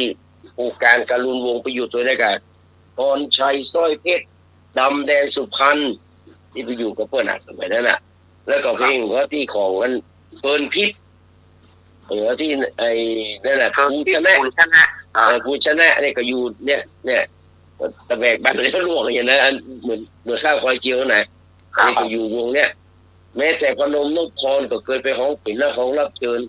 ผู้การการุณวงศ์ไปอยู่ตัวได้กันพรชัยสร้อยเพชรดำแดงสุพรรณที่ไปอยู่กับเพื่อนสมัยนั้นน่ะแล้วก็เพลงว่าที่ของมันเฟิร์นพิษที่ไอ้นั่นแหละผู้ชนะเนี่ยก็อยู่เนี่ยตะแบกบ้านเลยล่วงอย่างนั้นเหมือนข้าวควายเจียวนะนี่ก็อยู่วงเนี่ย แม้แต่พนมนพพรก็เคยไปห้องปิ่นนักห้องรับเชิญ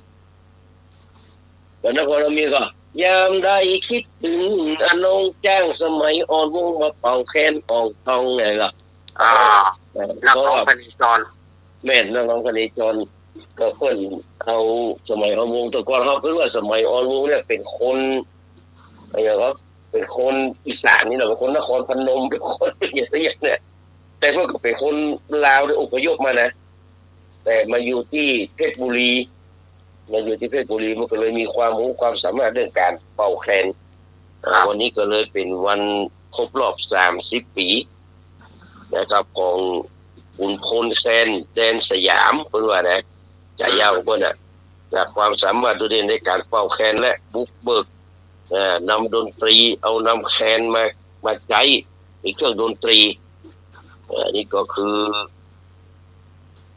วันนครเรามีก็ยามใดคิดถึงอนงจ้างสมัยอ่อนวงมาเป่าแค้นอ่องทองไงล่ะนักร้องพเนจรแม่นนักร้องพเนจรก็เพิ่นเอาสมัยอ่อนวงแต่ก่อนเขาเพิ่นว่าสมัยอ่อนวงเนี่ยเป็นคนอะไรอย่างเงี้ยเป็นคนอีสานนี่แหละเป็นคนนครพนมเป็นคนอย่างเงี้ยเนี่ยแต่เพิ่นก็เป็นคนลาวได้อพยพมานะแต่มาอยู่ที่เพชรบุรีมันก็เลยมีความรู้ความสามารถเรื่องการเป่าแคนวันนี้ก็เลยเป็นวันครบรอบ30 ปีนะครับของขุนพลแคนแดนสยามเพิ่นว่านะฉายาของเพิ่นน่ะจากความสามารถโดดเด่นในการเป่าแคนและบุกเบิกนำดนตรีเอานำแคนมาใช้ในเครื่องดนตรีนี่ก็คือ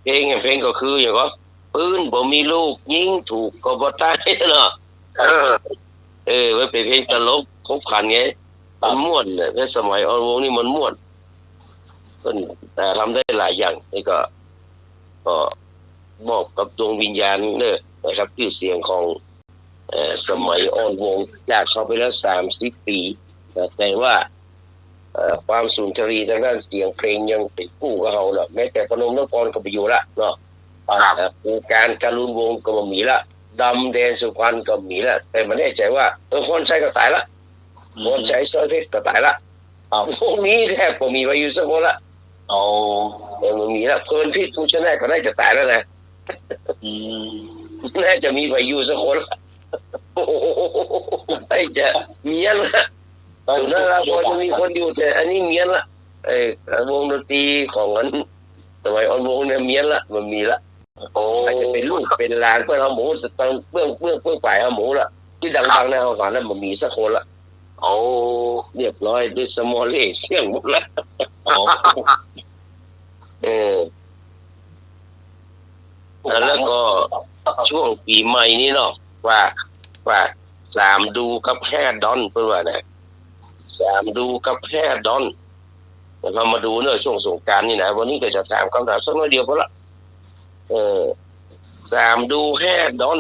เพลงก็คืออย่างว่าปืนบ่มีลูกยิงถูกก็บ่ตายเนาะมันเป็นเพลงตลกครบครันไงมันม่วนเนี่ยในสมัยอ่อนวงนี่มันม่วนเพิ่นทำได้หลายอย่างนี่ก็มอบกับดวงวิญญาณเด้อนะครับชื่อเสียงของสมัยอ่อนวงจากเขาไปแล้ว30 ปีแต่ว่าความสุนทรีทางด้านเสียงเพลงยังเป็นคู่กับเขาเนาะแม้แต่พนมนพพรก็ไปอยู่ละเนาะการการุณวงศ์ก็มีละดำแดนสุพรรณก็มีละแต่มันแน่ใจว่าคนใช้ก็ตายละคนใช้สร้อยเพชรก็ตายละพวกนี้แทบก็มีไว้อยู่สักคนละมันมีละเพลินพิษผู้ชนะก็น่าจะตายแล้วนะน่าจะมีไว้อยู่สักคนละน่าจะเมียนละตอนนั้นเราพอจะมีคนอยู่แต่อันนี้เมียนละวงดนตรีของนั้นสมัยอ่อนวงเนี่ยเมียนละมันมีละอาจจะเป็นลูกเป็นหลานเพื่อนเอาหมูตอนเบื้องฝ่ายเอาหมูละที่ดังๆในเอาหารนั้นมันมีสักคนละเรียบร้อยด้วยสมอลเล่เสี่ยงหมดละแล้วก็ช่วงปีใหม่นี้เนาะว่า3 ดูกับ5 ดอนเพื่อนว่านะ3 ดูกับ5 ดอนเรามาดูเนอะช่วงสงกรานต์นี่นะวันนี้ก็จะถามคำถามสักหน่อยเดียวพอละ3 ดู 5 ดอน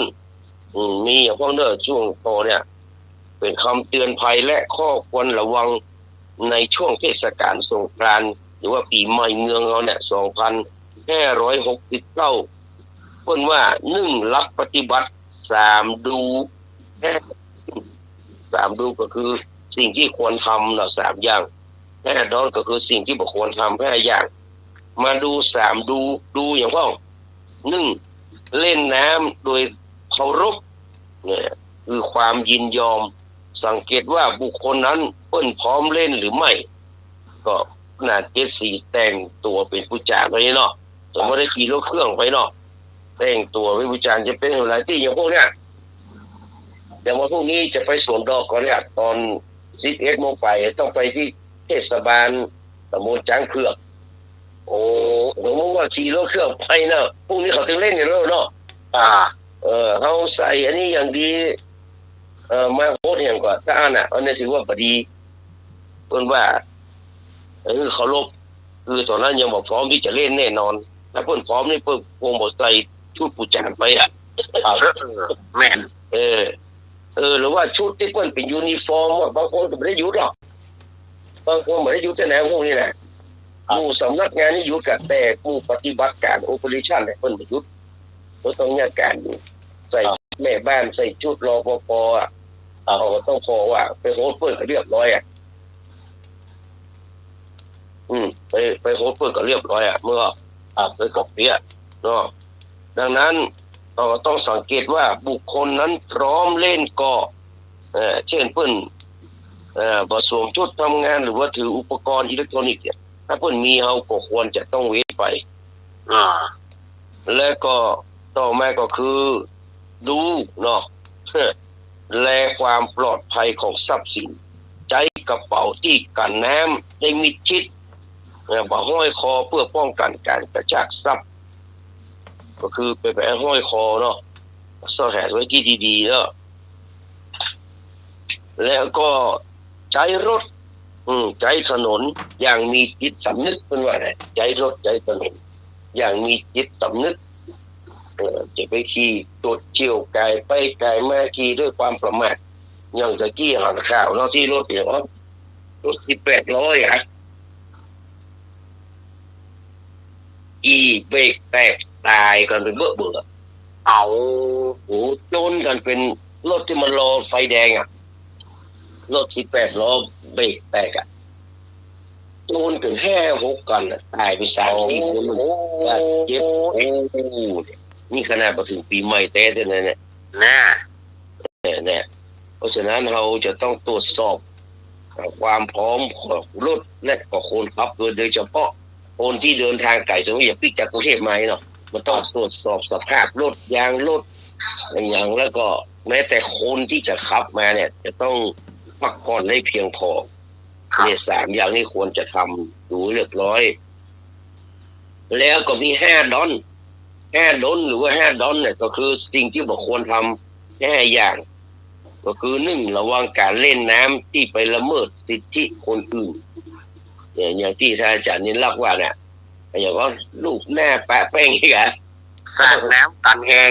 มีอย่างพวกเนอะช่วงโตเนี่ยเป็นคำเตือนภัยและข้อควรระวังในช่วงเทศกาลสงกรานต์หรือว่าปีใหม่เมืองเราเนี่ย2569เพิ่นว่า1ลักปฏิบัติ3 ดู3 ดูก็คือสิ่งที่ควรทำเนาะ3 อย่าง5 ดอนก็คือสิ่งที่บ่ควรทำ5 อย่างมาดู3 ดูอย่างพ่อ1เล่นน้ำโดยเคารพเนี่ยคือความยินยอมสังเกตว่าบุคคลนั้นเพิ่นพร้อมเล่นหรือไม่ก็น่าจะแต่งตัวเป็นผู้จาไปเนาะสมมติได้ขี่รถเครื่องไปเนาะแต่งตัวเป็นผู้จาจะเป็นอะไรที่อย่างพวกเนี้ยแต่ว่าพวกนี้จะไปสวนดอกก็เนี่ยตอน11 โมงไปต้องไปที่เทศบาลตำบลจ้างเผือกสมมติว่าขี่รถเครื่องไปเนาะพวกนี้เขาถึงเล่นกันแล้วเนาะเขาใส่อันนี้อย่างดีมาโคตรอย่างกว่าถ้าอันนี้ถือว่าพอดีเพิ่นว่าเขาลบคือตอนนั้นยังบอกพร้อมที่จะเล่นแน่นอนถ้าเพิ่นพร้อมนี่เพิ่นคงบอกใส่ชุดผู้จานไปแม่นหรือว่าชุดที่เพิ่นเป็นยูนิฟอร์มว่าบางคนก็ไม่ได้ยุดหรอกบางคนไม่ได้ยุดแต่ไหนพวกนี้แหละผู้สำนักงานนี่ยุดกับแต่ผู้ปฏิบัติการโอเปอเรชั่นเนี่ยเพิ่นไม่ยุดก็ต้องแยกการอยู่ใส่แม่บ้านใส่ชุดรปภต้องพอว่าไปโฮสต์เปิดก็เรียบร้อยไปโฮสต์เปิดก็เรียบร้อยเมื่อไปกบเปี้ยเนาะดังนั้นเราต้องสังเกตว่าบุคคลนั้นพร้อมเล่นก็เช่นเพิ่นผสวมชุดทำงานหรือว่าถืออุปกรณ์อิเล็กทรอนิกส์เนี่ยถ้าเพิ่นมีเฮาก็ควรจะต้องเว้นไปและก็ต่อมาก็คือดูเนาะแลความปลอดภัยของทรัพย์สินใจกระเป๋าที่กันน้ำได้มิดชิดบ่ห้อยคอเพื่อป้องกันการกระชากทรัพย์ก็คือไปห้อยคอเนาะซ่อนแหนไว้ที่ดีๆเนาะแล้วก็ใช้รถใช้ถนนอย่างมีจิตสำนึกเป็นว่าไงใช้รถใช้ถนน อย่างมีจิตสำนึกจะไปขี่ตัวเจียวไก่ไปไก่มาขี่ด้วยความประมาทอย่างตะกี้หันข่าวเนาะที่รถอย่างรถ1800เบรกแตกตายกันเป็นเบื่อเอาโหโจนกันเป็นรถที่มันรอไฟแดงรถ18เบรกแตกโจนกัน5-6กันตายไป3-4คนเจ็บนี่ขนาดมาถึงปีใหม่แต่เท่านั้นเนี่ยเพราะฉะนั้นเราจะต้องตรวจสอบความพร้อมของรถและก็คนขับโดยเฉพาะคนที่เดินทางไกลสมมติอย่างพี่จากกรุงเทพมาเนาะมันต้องตรวจสอบสภาพรถยางรถอย่างแล้วก็แม้แต่คนที่จะขับมาเนี่ยจะต้องพักผ่อนให้เพียงพอเนี่ย3อย่างนี้ควรจะทำดูเรียบร้อยแล้วก็มี5 ดอนหรือว่า5 ดอนเนี่ยก็คือสิ่งที่บอกควรทำ5 อย่างก็คือ1ระวังการเล่นน้ำที่ไปละเมิดสิทธิคนอื่นอย่างที่ท่านอาจารย์นิรักษ์ว่าเนี่ยอย่างว่าลูกหน้าปะแป้งนี่กะสาดน้ำกันแหง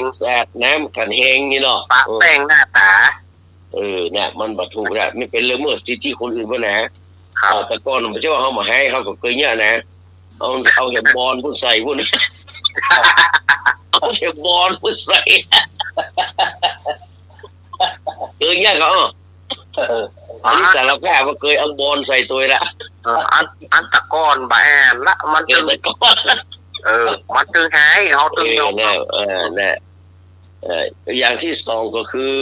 นี่เนาะปะแป้งหน้าตาเนี่ยมันบัถูกแล้วไม่เป็นละเมิดสิทธิคนอื่นป่ะนะแต่ก่อนมันจะว่าเขามาให้เขาก็เคยเนี่ยนะเอาเห็บบอลพุ่งใส่พุ่งเอาเห็บบอลพุ่งใส่เนี่ยเขาอันนี้สารภาพว่าเคยเอาบอลใส่ตัวละอันตะก้อนแบนละมันตึงมันตึงหายเขาตึงยกเนี่ยอย่างที่2ก็คือ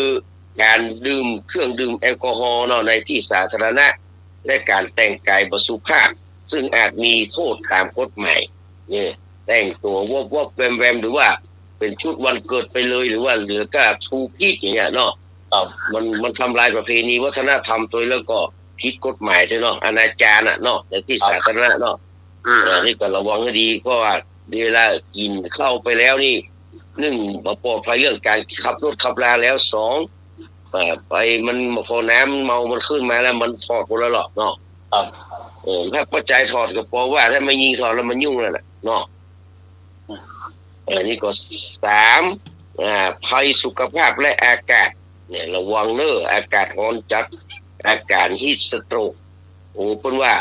การดื่มเครื่องดื่มแอลกอฮอล์เนาะในที่สาธารณะและการแต่งกายบ่สุภาพซึ่งอาจมีโทษตามกฎหมายนี่แต่งตัววบแวมหรือว่าเป็นชุดวันเกิดไปเลยหรือว่าเหลือก็ทูพีกอย่างเงี้ยเนาะมันทำลายประเพณีวัฒนธรรมตัวแล้วก็ผิดกฎหมายใช่เนาะอนาจารเนาะในที่สาธารณะเนาะนี่ก็ระวังให้ดีเพราะว่าเวลากินเข้าไปแล้วนี่1ปลอดภัยเรื่องการขับรถขับราแล้ว2ไปมันพอน้ำเมามันขึ้นมาแล้วมันถอดหมดแล้วหรอกเนาะถ้าปัจจัยถอดก็เพราะว่าถ้าไม่ยิงถอดแล้วมันยุ่งแล้วนะเนาะนี่ก็3ภัยสุขภาพและอากาศเนี่ยระวังอากาศร้อนจัดอากาศฮีทสโตรกเป็นว่า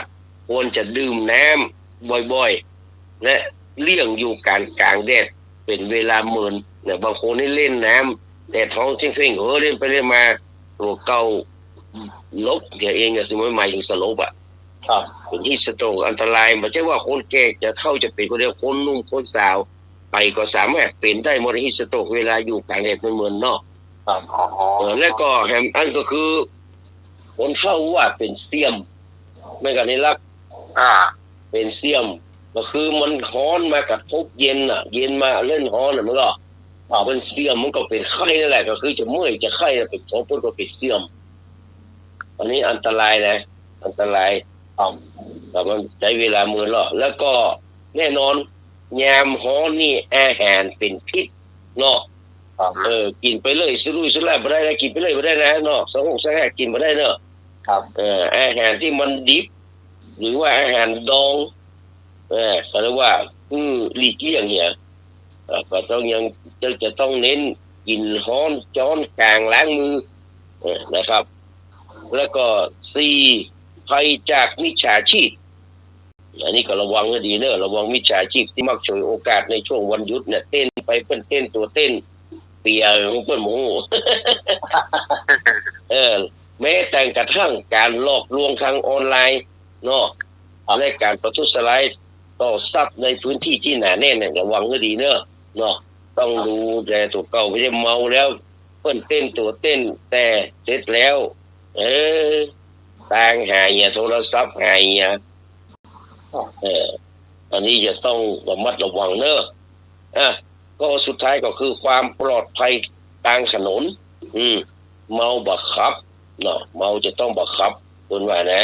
ควรจะดื่มน้ำบ่อยๆและเลี่ยงอยู่การกลางแดดเป็นเวลาเมินเนี่ยบางคนนี่เล่นน้ำแต่ท้องเฟ้งเล่นไปเล่นมาตัวเก่าลบเดี๋ยวเองอะสิไม่หมายถึงสลบเป็นฮีทสโตรกอันตรายไม่ใช่ว่าคนแก่จะเข้าจะเป็นคนเดียวคนนุ่มคนสาวไปก็สามารถเป็นได้หมดฮีทสโตรกเวลาอยู่กลางแดดเมินเนาะแล้วก็แฮมอันก็คือคนเข้าว่าเป็นเสียมไม่กันนี่รักเป็นเสียมก็คือมันฮ้อนมากระทบเย็นมาเล่นฮ้อนมันก็เป็นเสียมมันก็เป็นไข้นั่นแหละก็คือจะเมื่อยจะไข้เป็นสองคนก็เป็นเสียมอันนี้อันตรายนะอันตรายแต่มันใช้เวลามือแล้วก็แน่นอนยามฮ้อนนี่อาหารเป็นพิษเนาะกินไปเลยสุรุ่ยสุร่ายไม่ได้นะกินไปเลยไม่ได้นะเนาะ2-6-5กินไม่ได้เนาะอาหารที่มันดิบหรือว่าอาหารดองก็เรียกว่าหลีกเลี่ยงเนี่ยก็ต้องยังจะต้องเน้นกินฮ้อนจ้อนกลางล้างมือนะครับ แล้วก็4ภัยจากมิจฉาชีพอันนี้ก็ระวังให้ดีเนอะระวังมิจฉาชีพที่มักฉวยโอกาสในช่วงวันหยุดเนี่ยเต้นไปเป็นเต้นตัวเต้นเปียเปิ้นหมูแม้แต่กระทั่งการหลอกลวงทางออนไลน์เนาะและการประทุษร้ายต่อทรัพย์ในพื้นที่ที่หนาแน่นเนี่ยระวังให้ดีเนอะเนาะต้องดูแลตัวเก่าไม่ใช่เมาแล้วเปิ้นเต้นตัวเต้นแต่เสร็จแล้วต่างหายโทรศัพท์หายอันนี้จะต้องระมัดระวังเนอะก็สุดท้ายก็คือความปลอดภัยทางถนนเมาบังคับเนาะเมาจะต้องบังคับคนว่านะ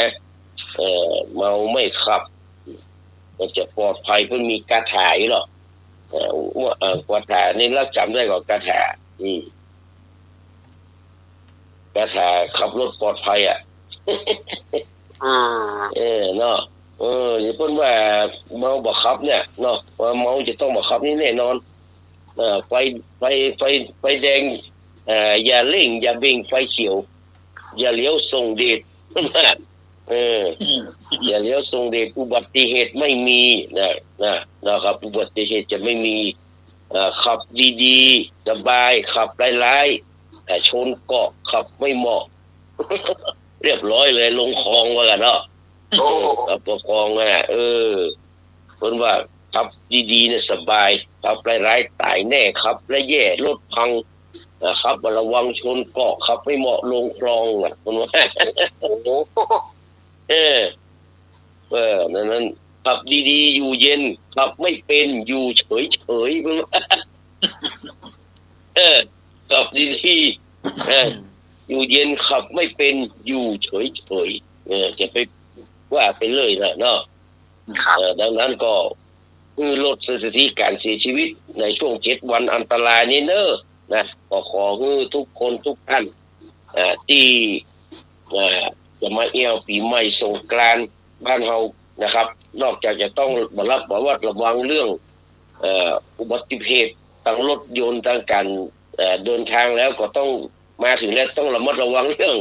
เมาไม่ขับมันจะปลอดภัยเพิ่งมีกระถายหรอกกระถานี่เราจำได้ก่อนกระถากระถาขับรถปลอดภัยเนาะ อย่าเพิ่นว่าเมาบังคับเนี่ยเนาะว่าเมาจะต้องบังคับนี่แน่นอนไฟไฟแดงอย่าเร่งอย่าเบ่งไฟเขียวอย่าเลี้ยวส่งเดชอย่าเลี้ยวส่งเดชอุบัติเหตุไม่มีนะครับอุบัติเหตุจะไม่มีขับดีๆสบายขับไร้ๆชนเกาะขับไม่เหมาะ เรียบร้อยเลยลงคลองว่ากันเนาะขับคลองนะเพิ่นว่าขับดีๆเนี่ยสบายขับไร้ๆตายแน่ขับและแย่รถพังครับระวังชนเกาะขับไม่เหมาะลงคลองอ่ะเพิ่นว่าโอ้โหนั้นขับดีๆอยู่เย็นขับไม่เป็นอยู่เฉยๆเพิ่นว่าขับดีๆอยู่เย็นขับไม่เป็นอยู่เฉยๆจะไปว่าไปเลยนะเนาะดังนั้นก็ลดสถิติการเสียชีวิตในช่วง7 วันอันตรายนี้นะก็ขอให้ทุกคนทุกท่านที่จะมาเอี่ยวปีใหม่สงกรานต์บ้านเฮานะครับนอกจากจะต้องระวังเรื่องอุบัติเหตุทางรถยนต์ทางการเดินทางแล้วก็ต้องมาถึงแล้วต้องระมัดระวังเรื่อง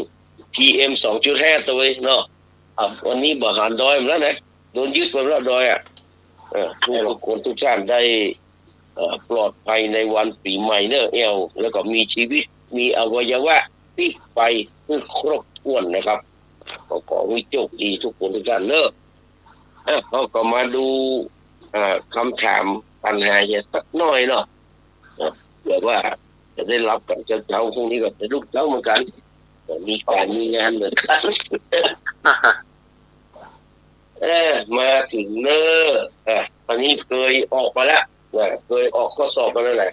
PM 2.5 ตัวเนาะวันนี้บ่หารดอยมาแล้วนะโดนยึดไปแล้วดอยทุกคนทุกท่านได้ปลอดภัยในวันปีใหม่แล้วก็มีชีวิตมีอวัยวะที่ไปคือครบถ้วนนะครับขอให้โชคดีทุกคนทุกท่านเขาก็มาดูคำถามปัญหาสักหน่อยเนาะเผื่อว่าจะได้รับกันเจ้าพรุ่งนี้ก็จะลูกเจ้าเหมือนกันมีการมีงานเหมือนกันมาถึงตอนนี้เคยออกมาแล้วเคยออกข้อสอบมาแล้วแหละ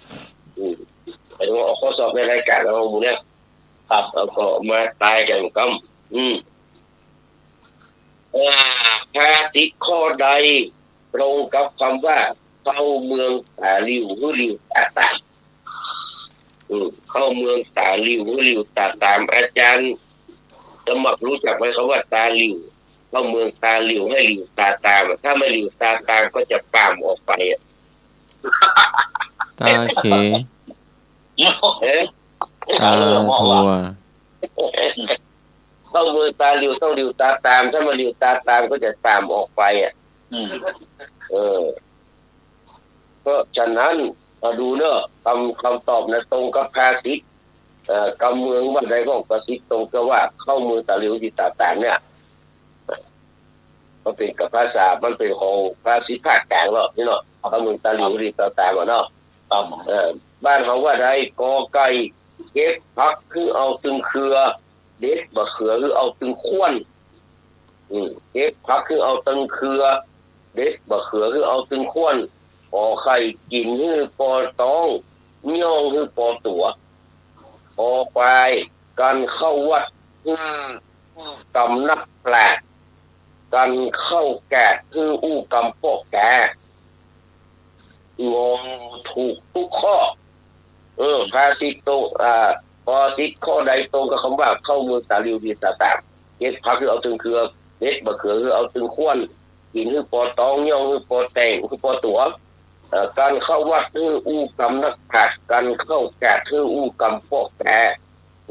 ไปดูออกข้อสอบในรายการเราหมู่เนี่ยครับแล้วก็มาตายกันกันภาษิตข้อใดตรงกับคำว่าเข้าเมืองตาหลิวหรือหลิวตาตามเข้าเมืองตาหลิวหรือหลิวตาตามอาจารย์สมัครรู้จักไหมคำว่าตาหลิวเข้าเมืองตาหลิวให้หลิวตาตามถ้าไม่หลิวตาตามก็จะป่ามออกไปตาเขตาทัวต้องมือตาหลิวต้องหลิวตาตามถ้ามาหลิวตาตามก็จะตามออกไปก็ฉะนั้นมาดูเนอะคำตอบนะตรงกับภาษิตกำเมืองว่าใดของภาษิตตรงกับว่าเข้ามือตาหลิวที่ตาตามเนี่ยมันเป็นกับภาษามันเป็นของภาษิตภาคกลางเนาะนี่เนาะเข้ามือตาหลิวที่ตาตามเนาะบ้านเขาว่าใดกอไก่เก็บพักคือเอาตึงเครือเด็ดบะเขือคือเอาตึงข้วนเก็บพักคือเอาตึงเครือเด็ดบะเขือคือเอาตึงข้วนปอไข่กินคือปอตองย่องคือปอตัวปอควายกันเข้าวัดคือกำนักแปลกกันเข้าแกะคืออู้กำปอกแกงงถูกทุกข้อภาษิตตรงพอติดข้อใดตรงกับคำว่าเข้าเมืองตาหลิวที่ตาตามเก็บพักคือเอาตึงเครือเด็ดบะเขือคือเอาตึงข้วนกินคือปอตองย่องคือปอแตงคือปอตัวการเข้าวัดคืออู้กำนักผัดการเข้าแกะคืออู้กำปอกแก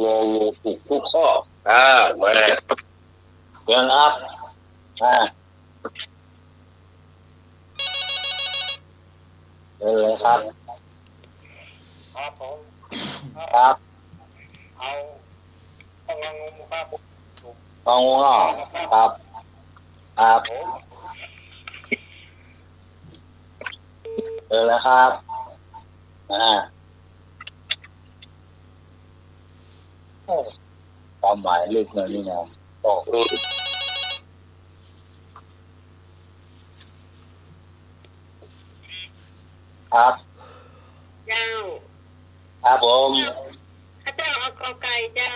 งงถูกทุกข้อมาเดี๋ยวครับเลยครับครับผมครับเอาต้องงงครับ งงเนาะครับเลยครับความหมายลึกเลยนี่นะครับเจ้าครับผม ข้าเจ้าเอากอไก่เจ้า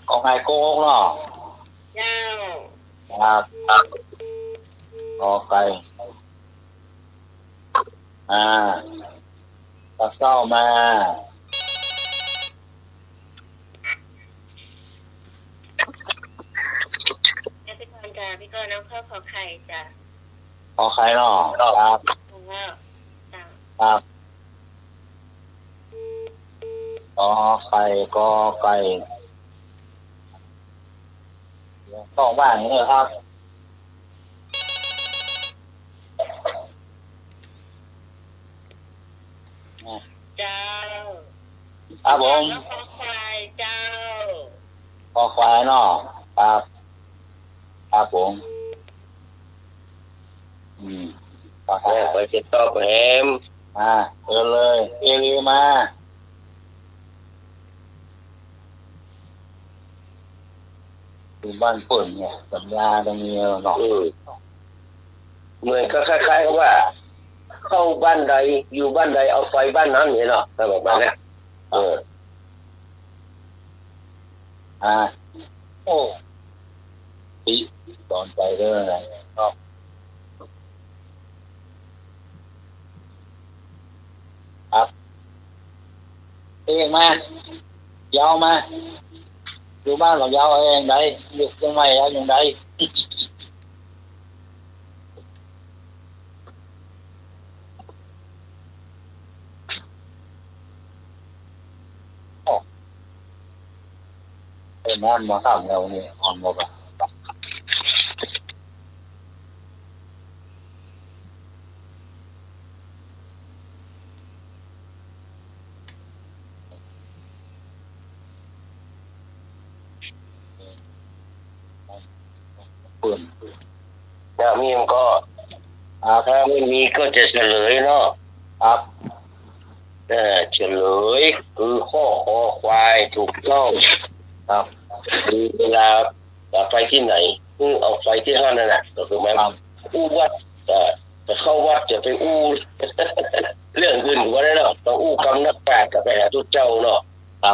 ของไก่โกงเนาะเจ้าครับกอไก่ก็เข้ามาเป็นทางก จ้ะพี่ก็น้ำข้าวขอไข่จ้ะ ขอใครเนาะครับ ถูกแล้วจ้ะ ครับขอไข่ก็ไก่ต้องบ้านนี้เลยครับเจ้า ครับผม แล้วขอควายเจ้า ขอควายเนาะครับครับผมขอควาย ไปจะตอบแหม มาเชิญเลยเอลีมาอยู่บ้านฝุ่นเนี่ยสัญญาตรงนี้เนาะ เหมือนก็คล้ายๆกับว่า เข้าบ้านใดอยู่บ้านใดเอาไฟบ้านนั้นเนี่ยเนาะแต่แบบนั้นโอ้ปีสอนใจเรื่องอะไรครับครับเองมายาวมาอยู่บ้านเรายาวเองไดอยู่ยังไงแล้วยังไงเป็นน้ำมาข้ามเราเนี่ยอ่อนหมดอ่ะปืน ถ้ามีมันก็ถ้าไม่มีก็จะเฉลยเนาะ ครับ เฉลยคือข้อคอควายถูกต้อง ครับ คือเวลาไปที่ไหนเอาไฟที่ห้านั่นแหละก็คือหมายความอู้วัดจะเข้าวัดจะไปอู้ เรื่องอื่นก็ได้เนาะต้องอู้กำนักแปดกับไปหาทุกเจ้าเนาะ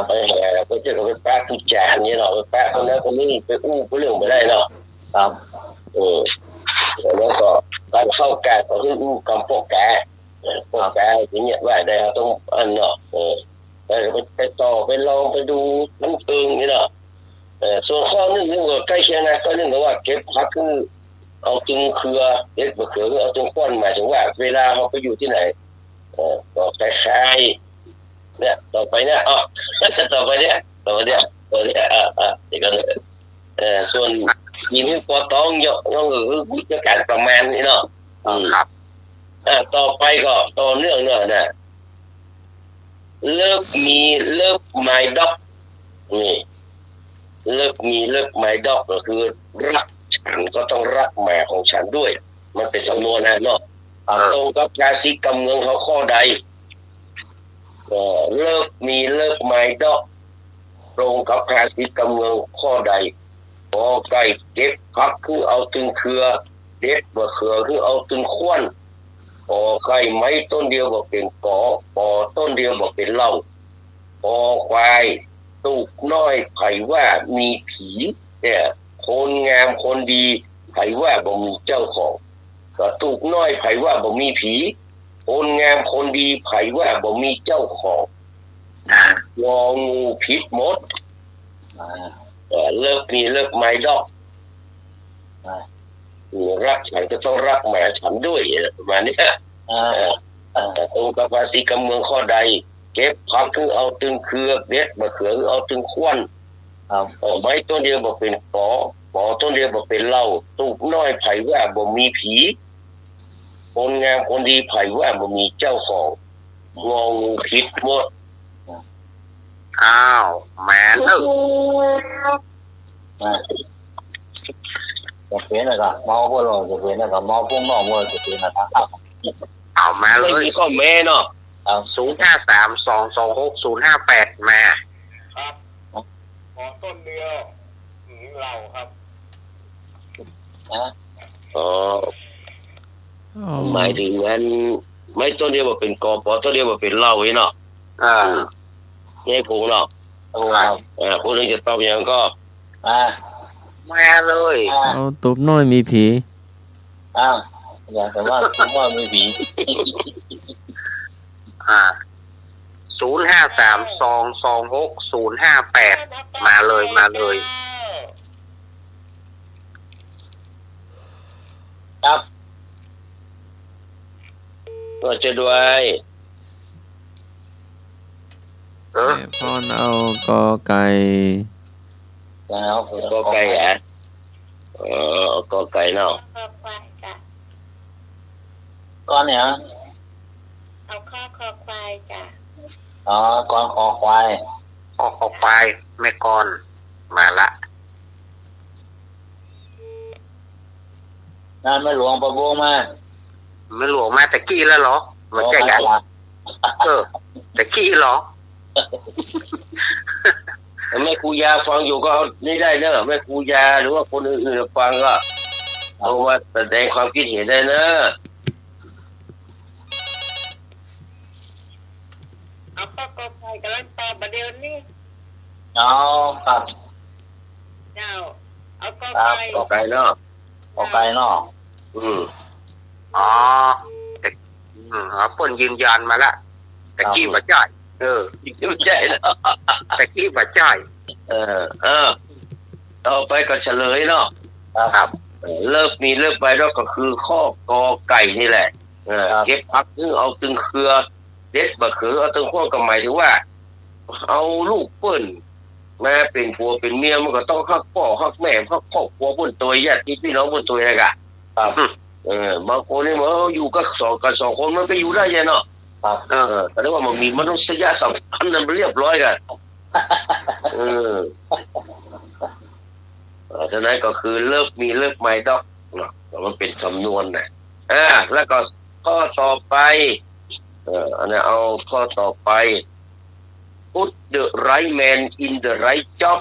ไปแห่ไปเจอกับไปแปะทุกแจนนี่เนาะไปแปะคนนั้นคนนี้ไปอู้เรื่องไปได้เนาะ ครับ แล้วก็การเข้าแก่ก็คืออู้กำพวกแก่พวกแก่อย่างเงี้ยว่าได้ต้องอันเนาะไปต่อไปลองไปดูน้ำเอิงนี่เนาะส่วนข้อนึงก็ใกล้เคียงนะก็นึงก็ว่าเก็บพักคือเอาตึงเครือเก็บมะเขือเอาตึงก้อนหมายถึงว่าเวลาเราไปอยู่ที่ไหนก็คล้ายๆเนี่ยต่อไปเนี่ยต่อไปเนี่ยเดี๋ยวกันส่วนยินที่ปอต้องเยอะก็คือวิธีการประมาณนี้เนาะครับต่อไปก็ต่อเนื่องเนาะนะเลิกมีเลิกไม้ดอกนี่เลิกมีเลิกไม้ดอกก็คือรักฉันก็ต้องรักแม่ของฉันด้วยมันเป็นสำนวนนะเนาะตรงกับภาษีกำเมืองเขาข้อใดเลิกมีเลิกไม้ดอกตรงกับภาษีกำเมืองข้อใดพอไก่เก็บพักคือเอาตึงเครือเด็ดมะเขือคือเอาตึงขวัญพอไก่ไม้ต้นเดียวบอกเป็นกอพอต้นเดียวบอกเป็นเหล้าพอควายตูกน้อยไผว่ามีผีเนี่ยคนงามคนดีไผว่าบ่มีเจ้าของก็ตูกน้อยไผว่าบ่มีผีคนงามคนดีไผว่าบ่มีเจ้าของงองูผิดหมดเลิกมีเลิกไม้ดอกรักฉันก็ต้องรักแม่ฉันด้วยประมาณนี้แต่ตรงกับภาษีกำเมืองข้อใดเก็บพักคือเอาตึงเครือเด็ดมะเขือคือเอาตึงขวัญไม้ต้นเดียวบอกเป็นปอต้นเดียวบอกเป็นเหล้าตูกน้อยไผว่าบ่มีผีคนงามคนดีไผว่าบ่มีเจ้าของงองูผิดหมดอ้าวแม่นจะเป็นอะไรกันเมาพวกเราจะเป็นอะไรกันเมาพวกน้องพวกจะเป็นอะไรครับเอามาเลยไม่มีข้อแม่เนาะ053226058มาครับขอต้นเดียวเราครับหมายถึงงั้นไม่ต้นเดียวว่าเป็นกอปอต้นเดียวว่าเป็นเหล้าไว้เนาะนี่คงเนาะพวกนี้จะตอบอย่างก็มาเลยเอาตุบน้อยมีผีอยากแต่ว่าผมว่ามีผี053226058มาเลย มา มาเลย มา มาเลย มา มาเลย มา มาเลย มา มาเลย มา มาเลย ก็จะด้วยแม่พรเอากอไก่ แล้ว ก็ไก่อ่ะก็ไก่เนาะ คอควายจ้ะ ก้อนเนี่ย เอาข้อคอควายจ้ะ อ๋อก้อนคอควายคอควายแม่ก้อนมาละงานไม่หลวงประโบมาไม่หลวงมาแต่กี้แล้วเหรอมันใจกันแต่กี้เหรอ แม่ครูยาฟังอยู่ก็เอานี่ได้เนอะแม่ครูยาหรือว่าคนอื่นๆฟังก็เอามาแสดงความคิดเห็นได้เนอะ เอาข้อคอควายกับลันตอประเดี๋ยวนี้ เอาครับ เจ้าเอาข้อ ค ค รับ วาย ก็ไก่เนาะ คอควายเนาะ อ๋อแต่เปิ้นยืนยันมาละแต่กี้บ่จ่ายไม่ใช่เนาะ แต่กี้บ่จ่าย ต่อไปก็เฉลยเนาะ ครับ เลิกไปแล้วก็คือข้อกอไก่นี่แหละเก็บพักนึงเอาตึงเครือเด็ดบะเขือเอาตึงข้อก็หมายถึงว่า เอาลูกเปิ้นมาเป็นผัวเป็นเมียมันก็ต้องฮักพ่อฮักแม่ฮักครอบครัวบนตัวญาติพี่น้องบนตัวอะไรกันบางคนนี่มันอยู่กับสองคนมันไปอยู่ได้ยังเนาะแต่ว่ามันมีมนุษยสัมพันธ์นั้นเรียบร้อยกันฉะนั้นก็คือเลิกไม่ดอกเนาะมันเป็นสำนวนนะแล้วก็ข้อต่อไปอันนี้เอาข้อต่อไป put the right man in the right job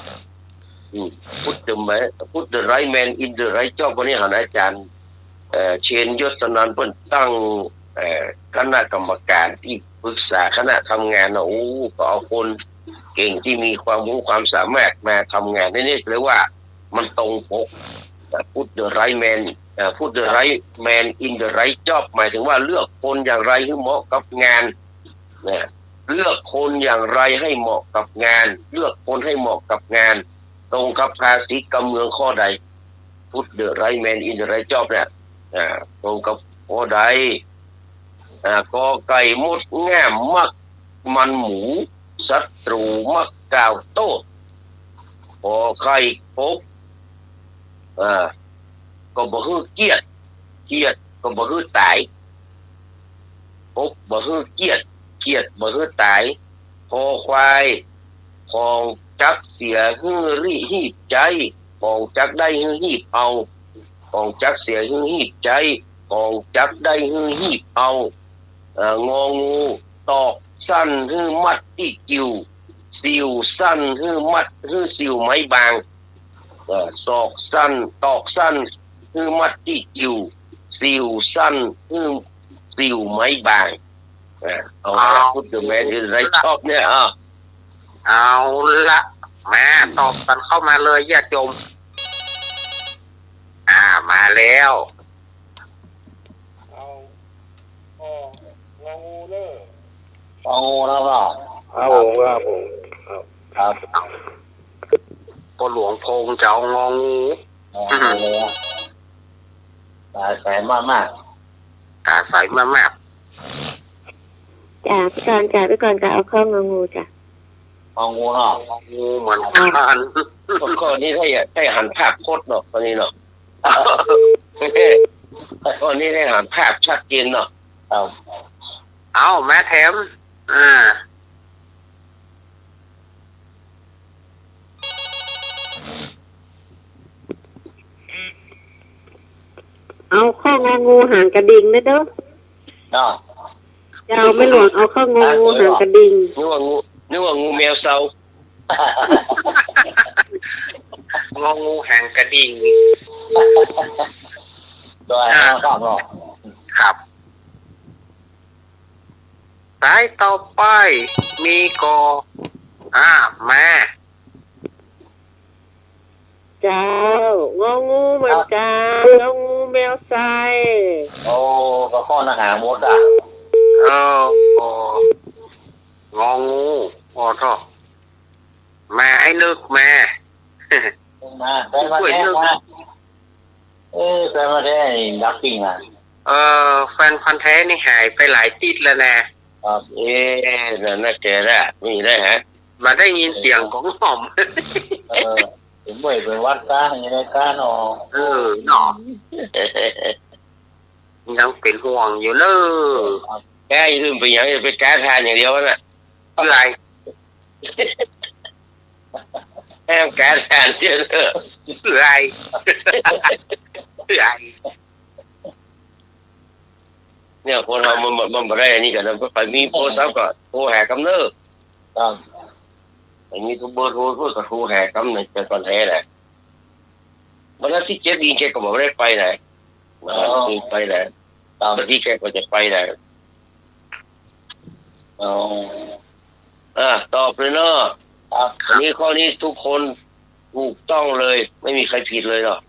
put the right man in the right job วันนี้อาจารย์เชนยศนันท์เพิ่นตั้งคณะกรรมการที่ปรึกษาคณะทำงานนะก็เอาคนเก่งที่มีความรู้ความสามารถมาทำงานนี่เรียกว่ามันตรงปก put the right man put the right man in the right job หมายถึงว่าเลือกคนอย่างไรให้เหมาะกับงานนะเลือกคนอย่างไรให้เหมาะกับงานเลือกคนให้เหมาะกับงานตรงกับภาษีกำเมืองข้อใด put the right man in the right job เนี่ยตรงกับข้อใดกอไก่มดแง่มักมันหมูศัตรูมักกล่าวโต้ขอไข่พบก็บ่ฮือเกียดก็บ่ฮือตายพบบ่ฮือเกียดบ่ฮือตายคอควายของจักเสียฮือรีหีบใจของจักได้ฮือหีบเอาของจักเสียฮือหีบใจของจักได้ฮือหีบเอางองูตอกสั้นฮือมัดที่กิ่วสิวสั้นฮือมัดฮือสิวไม้บางศอกสั้นตอกสั้นฮือมัดที่กิ่วสิวสั้นฮือสิวไม้บางเอาพูดถึงแม่ที่ไรชอบเนี่ยเอาละแม่ตอบกันเข้ามาเลยญาติโยมมาแล้วงองูแล้วเปล่าครับผมครับพอหลวงพงจะเอางองูตาใสมากมากจ้าพี่กรจะเอาข้ององูจ้ะงองูเนาะงูเหมือนกันข้อนี้ให้หันภาพโคตรเนาะตอนนี้เนาะข้อนี้ให้หันภาพชัดเจนเนาะเอาแม่แถมเอาข้ององูหางกระดิ่งนะเด้อจะเอาไม่หลวงเอาข้ององูหางกระดิ่งนึกว่างูแมวเซาง องูหางกระดิ่งด้วยครับสายต่อไปมีกแม่ เจ้างองูเหมือนกันงองูแมวไซก็ข้ออาหารมดงองูท่อแม่ไอ้นึกแม่มาได้มาแท้มาได้มาได้ดักปิ้ง แฟนพันธุ์แท้นี่หายไปหลายติดแล้วนะครับนั่นน่าแกได้มีได้ฮะมาได้ยินเสียงของหม่อมถึงบ่อยเป็นวัดก้าอย่างไรก้าหนอหนอยังเป็นห่วงอยู่เนอะแกลืมไปอย่างไปแก้ทานอย่างเดียวน่ะอะไรแค่แก้ทานเยอะเลยอะไรเนี่ยคนเรามันไม่ได้นี่กันนะไปมีโพสต์แล้วก็โทรแห่กำเนิดมีทุกเบอร์โทรก็โทรแห่กำเนิดเป็นคนแท้แหละวันนั้นที่เจ๊ดีแกก็บอกไม่ได้ไปไหนไปไหนตามที่แกก็จะไปไหนตอบเลยเนาะอันนี้ข้อนี้ทุกคนถูกต้องเลยไม่มีใครผิดเลยเนาะ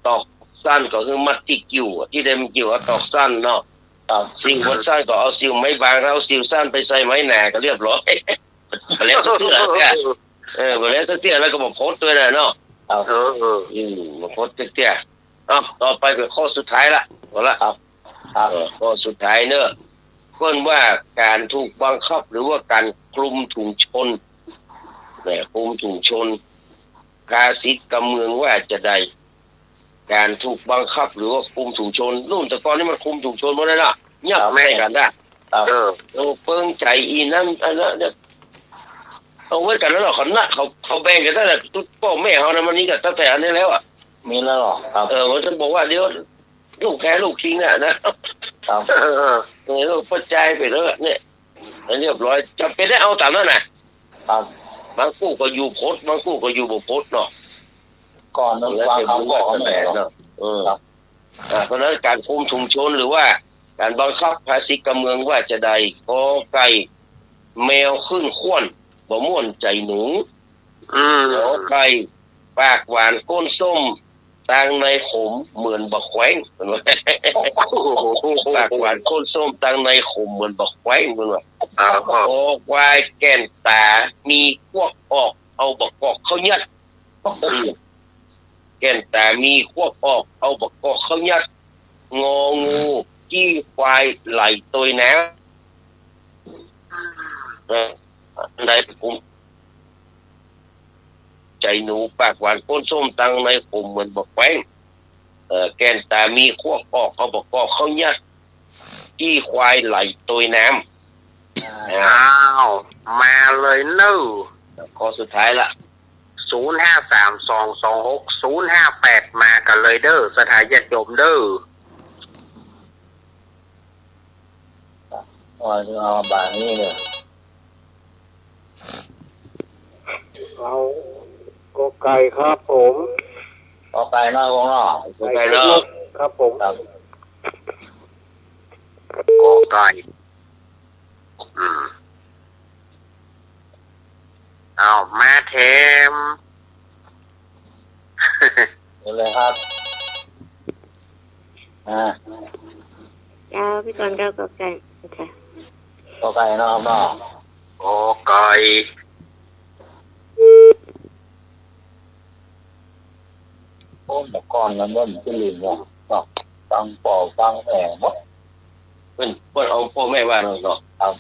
ตอกสั้นก็คือมัดที่กิ่วที่เดิมกิ่วตอกสั้นเนาะสิ่งบนสั้นก็เอาสิ่งไม้บางแล้วเอาสิ่งสั้นไปใส่ไม้แหน่ก็เรียบร้อยแล้วสักเตี้ยแล้วสักเตี้ยแล้วก็มาโพสตัวเลยเนาะมาโพสเตี้ยต่อไปเป็นข้อสุดท้ายละข้อสุดท้ายเนอะเพิ่นว่าการถูกบังคับหรือว่าการคลุมถุงชนคลุมถุงชนภาษิตกำเมืองว่าจะใดการถูกบังคับหรือว่าคลุมถุงชนนู่นแต่ก่อนนี้มันคลุมถุงชนหมดเลยนะเนี่ยแม่กันได้เราเพิ่งใจอีนั่นอันนั้นเนี่ยเอาไว้กันแล้วเขาเขาแบ่งกันตั้งแต่ตุ๊ดพ่อแม่เขานะมันนี้กันตั้งแต่อันนี้แล้วอ่ะมีแล้วหรอมันจะบอกว่าเดี๋ยวลูกแพ้ลูกทิ้งนะครับลูกปัจจัยไปแล้วเนี่ยเรียบร้อยจะเป็นได้เอาตามนั้นนะครับบางคู่ก็อยู่โพสบางคู่ก็อยู่บ่โพสเนาะก่อนนั้นวางเขาบอกเขาไม่เนาะเพราะนั้นการคุมถุงชนหรือว่าการบังคับภาษีกำเมืองว่าจะใดกอไก่แมวขึ้นข้วนบ่ม่วนใจหนูขอไก่ปากหวานก้นส้มตังในขมเหมือนบะแขวงปากหวานก้นส้มตังในขมเหมือนบะแขวงโอ้ควายแก่นตามีพวกออกเอาบะกอกเขายัดแก่นตามีควบออกเอาบะกอกเขายัดงองูจี้ควายไหลตัวน้ำได้ผมใจหนูปากหวานก้นส้มตังในผมเหมือนบอกแป้งแก่นตามีควบออกเอาบะกอกเขายัดจี้ควายไหลตัวน้ำมาเลยเนอะข้อสุดท้ายละ053226058มากันเลยเด้อสถานญาติโยมเด้อเอาบางนี้เลยเอาก็ไก่ครับผมก็ไก่นอกของนอกไก่นอกครับผมก็ไก่เอามาเทมเลยครับพี่กรณ์ก็ไก่ค่ะก็ไก่นอกก็ไก่โอ้แต่ก่อนมันที่ลืมเนาะฟังปอฟังแหมดเป็นเอาพ่อแม่ว่าเราเนาะครับ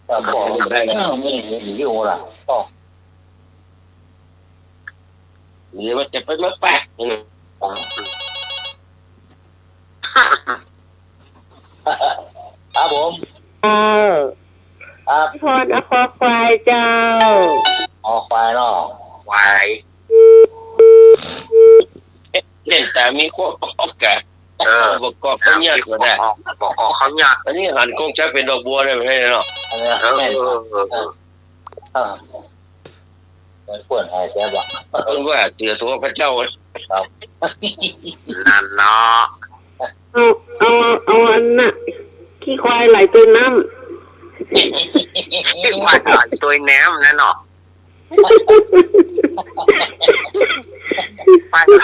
แต่บอกได้ไม่อยู่ล่ะก็หรือว่าจะไปมาแปะครับผมพี่พรคอควายเจ้าควายเนาะควายเล่นแต่มีควบออกกันบอกกอกเขาหยาดก็ได้บอกเขาหยาดอันนี้หันคงจะเป็นดอกบัวได้ไหมเนาะปวดหายใจบ้างเพิ่งว่าเสือตัวพระเจ้าครับนั่นเนาะเอาอันน่ะขี้ควายไหลตัวน้ำขี้ควายไหลตัวน้ำนั่นเนาะ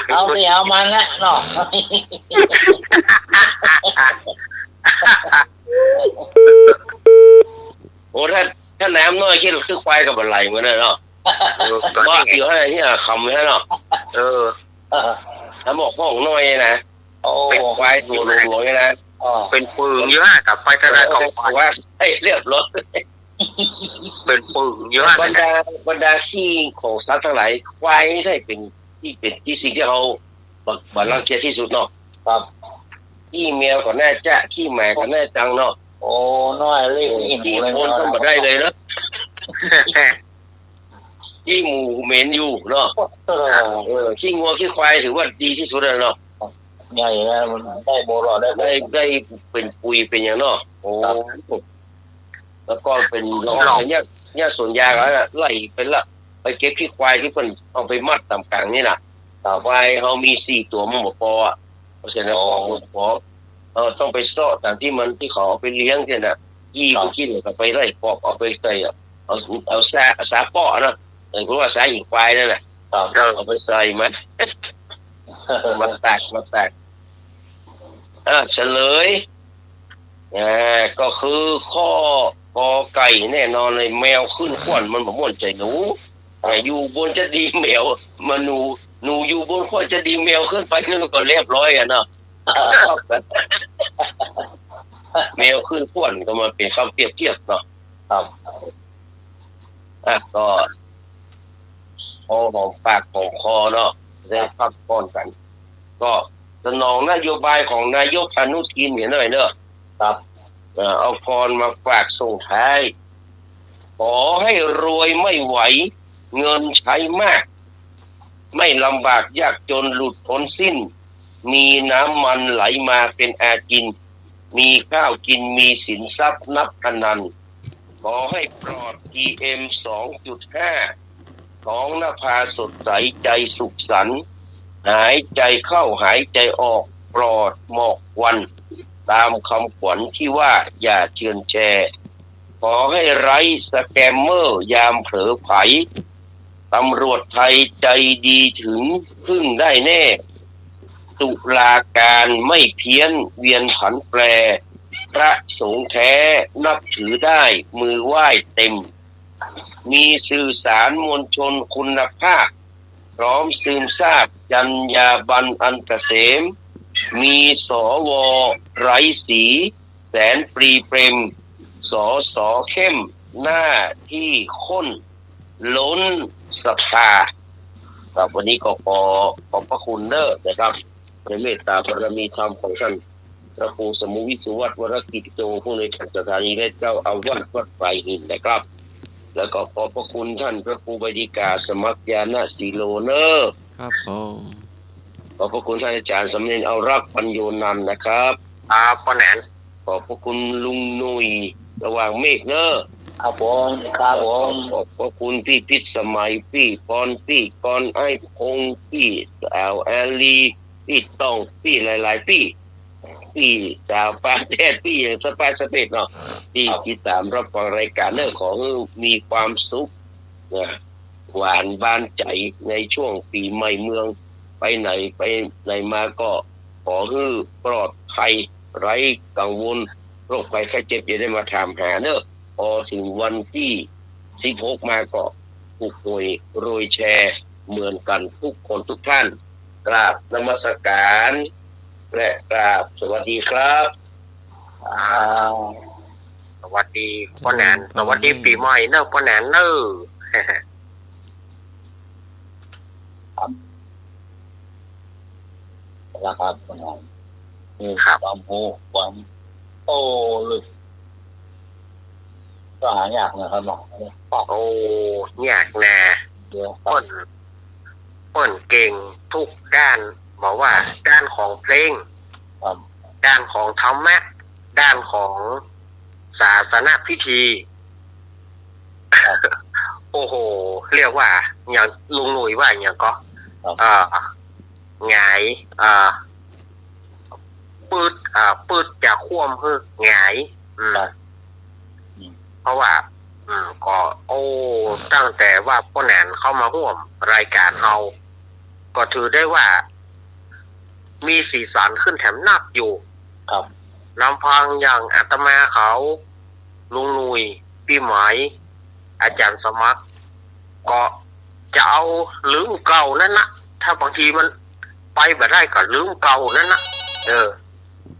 เอาไม่เอามันละเนาะโอ้ถ้าน้ำน้อยคิดคือควายกับอะไรเหมือนกันเนาะบ้าเกี่ยวให้ที่คำให้เนาะถ้าบอกห้องน้อยนะโอ้ เป็นควายตัวหลงๆนะ เป็นปืนเยอะกับไปทะเลของ ว่าเรียบร้อย เป็นปืนเยอะ บรรดาขี้ของสัตว์ทั้งหลายควายใช่เป็นที่สิ่งที่เขาบังรังเกียจที่สุดเนาะ ครับ ขี้แมวก็น่าจะขี้หมาก็น่าจังเนาะ โอ้น้อยเลย ขี้คนก็มาได้เลยเนาะขี้หมูเหม็นอยู่เนาะขี้งัวขี้ควายถือว่าดีที่สุดแล้วเนาะ ใหญ่นะมันได้โบรอได้ ได้เป็นปุยเป็นอย่างเนาะโอ้แล้วก็เป็นน้องเนี่ยส่วนยางแล้วไล่เป็นละไปเก็บขี้ควายที่เพิ่นเอาไปมัดตามกลางนี่น่ะควายเขามี4ตัวมันบ่พออ่ะเพราะฉะนั้นพอต้องไปซ่อตามที่มันที่เขาเอาไปเลี้ยงเนี่ยน่ะยี่ไปกินก็ไปไล่ปอกเอาไปใส่เอาสาป้อนะเพราะว่าสาหิ่งควายนั่นแหละเอาไปใส่มันมาแตกเฉลยก็คือข้อกอไก่แน่นอนเลยแมวขึ้นขวัญมันบ่ม่วนใจหนูอยู่บนจะดีแมวมาหนูอยู่บนขวัญจะดีแมวขึ้นไปนั่นก็เรียบร้อยอ่ะเนาะแมวขึ้นขวัญก็มาเป็นคำเปรียบเทียบเนาะครับก็พอหอมปากหอมคอเนาะได้พักผ่อนกันก็สนองนโยบายของนายกอนุทินเนี่ยหน่อยเนอะครับเอาพรมาฝากส่งท้ายขอให้รวยไม่ไหวเงินใช้มากไม่ลำบากยากจนหลุดพ้นสิ้นมีน้ำมันไหลมาเป็นอาจินมีข้าวกินมีสินทรัพย์นับพนันขอให้ปลอด PM 2.5 ของนภาสดใสใจสุขสันต์หายใจเข้าหายใจออกปลอดหมอกวันตามคำขวัญที่ว่าอย่าเชื่อแชร์ขอให้ไร้สแกมเมอร์ยามเผลอไผตำรวจไทยใจดีถึงพึ่งได้แน่ตุลาการไม่เพี้ยนเวียนผันแปรพระสงฆ์แท้นับถือได้มือไหว้เต็มมีสื่อสารมวลชนคุณภาพพร้อมซึมซาบจรรยาบรรณอันเกษมมีสวไร้สีแสนปรีเปรมสเข้มหน้าที่ข้นล้นศรัทธาครับวันนี้ก็ขอบพระคุณเด้อนะครับในเมตตาบารมีธรรมของท่านพระครูสมุวิสุวัฒน์วรกิจโตผู้ในการสถานีและเจ้าอาวาสวัดไผ่หินนะครับแล้วก็ขอบพระคุณท่านพระครูบดิกาสมัครยานะสีโลเนอร์ครับผมขอบพระคุณท่านอาจารย์สำเนียงเอารักปัญโยนันท์นะครับป้าแหนนขอบพระคุณลุงนุยระหว่างเมฆเนอร์ครับผมครับผมขอบพระคุณพี่พิษสมัยพี่ปอนพี่กรไอ้พงพี่แอลลีพี่ต้องพี่หลายๆพี่สาวปาเทศพี่อย่างสปาสเปดเนาะที่ติดตามรับฟังรายการเรื่องของมีความสุขหวานบ้านใจในช่วงปีใหม่เมืองไปไหนมาก็ขอให้ปลอดภัยไร้กังวลโรคภัยไข้เจ็บอย่าได้มาถามหาเนอะพอถึงวันที่16มาก็ถูกหวยโรยแชร์เหมือนกันทุกคนทุกท่านกราบนมัสการและกราบสวัสดีครับสวัสดีป้าแหนนสวัสดีปีใหม่เนอะป้าแหนนเนอะครับป้าแหนนมีความโหความโอ้ลึกก็หายากนะครับหมอโอ้ยากนะป้นเก่งทุกด้านบอกว่าด้านของเพลงด้านของธรรมะด้านของศาสนพิธีโอ้โหเรียกว่าอย่างลุงหนุ่ยว่าอย่างก็หงายปืดจะคว่ำคือหงายเพราะว่าก็ตั้งแต่ว่าป้าแหนนเข้ามาร่วมรายการเราก็ถือได้ว่ามีสีสันขึ้นแถมนักอยู่ครับลำพังอย่างอาตมาเขาลุงนุยพี่หมายอาจารย์สมัครก็จะเอาลืมเก่านั่นนะถ้าบางทีมันไปแบบได้ก็ลืมเก่านั่นนะ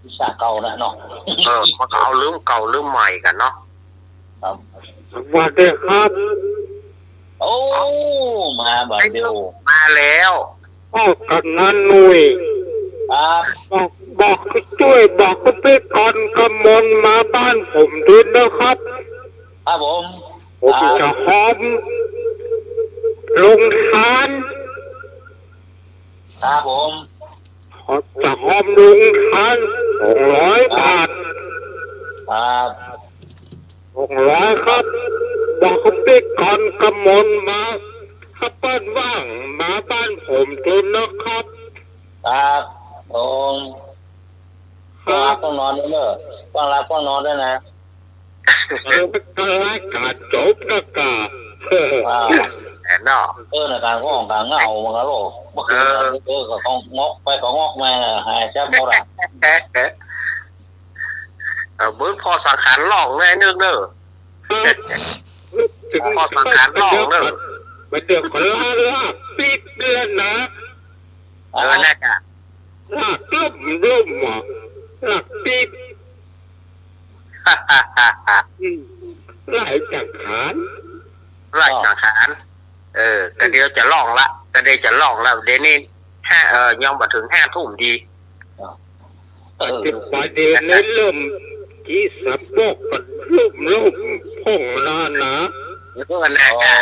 วิชาเก่านะเนาะ มันก็เอาลืมเก่าลืมใหม่กันเนาะ ครับ สวัสดีครับ โอ้มาแบบเดียว มาแล้ว พ่อกันนันนุย ครับ บอกให้ช่วยบอกให้ไปก่อนกำมลมาบ้านผมด้วยนะครับ ครับผม ผมจะหอมลงทาน ครับผม จะหอมลงทาน600 บาท ครับ 600ครับบอกให้ไปก่อนกำมลมาถ้าบ้านว่างมาบ้านผมด้วยนะครับ ครับผมต้องนอนด้วยเนอะต้องรับต้องนอนด้วยนะ เป็นรายการจบนะครับ แอนเนาะ ในการก็ของการเงามันก็โลกเมื่อคืนก็ของงอกไปของงอกมาหายจับหมดอ่ะ เบิ้งพอสังขารหลอกแน่นึงเด้อ ถึง พอสังขารหลอกเด้อ มันเดือดคนลากปิดแล้วนะ แน่จ้ะ ลากล่มอ่ะลากปิดไล่จังขาน ไล่สังขารแต่เดี๋ยวจะล่องละแต่เดี๋ยวจะล่องแล้วเดี๋ยวนี้ยังมาถึง5 ทุ่มดี ติดประเด็นในเริ่มที่สะโพกกันล่มพ่องลานะ แน่จ้ะ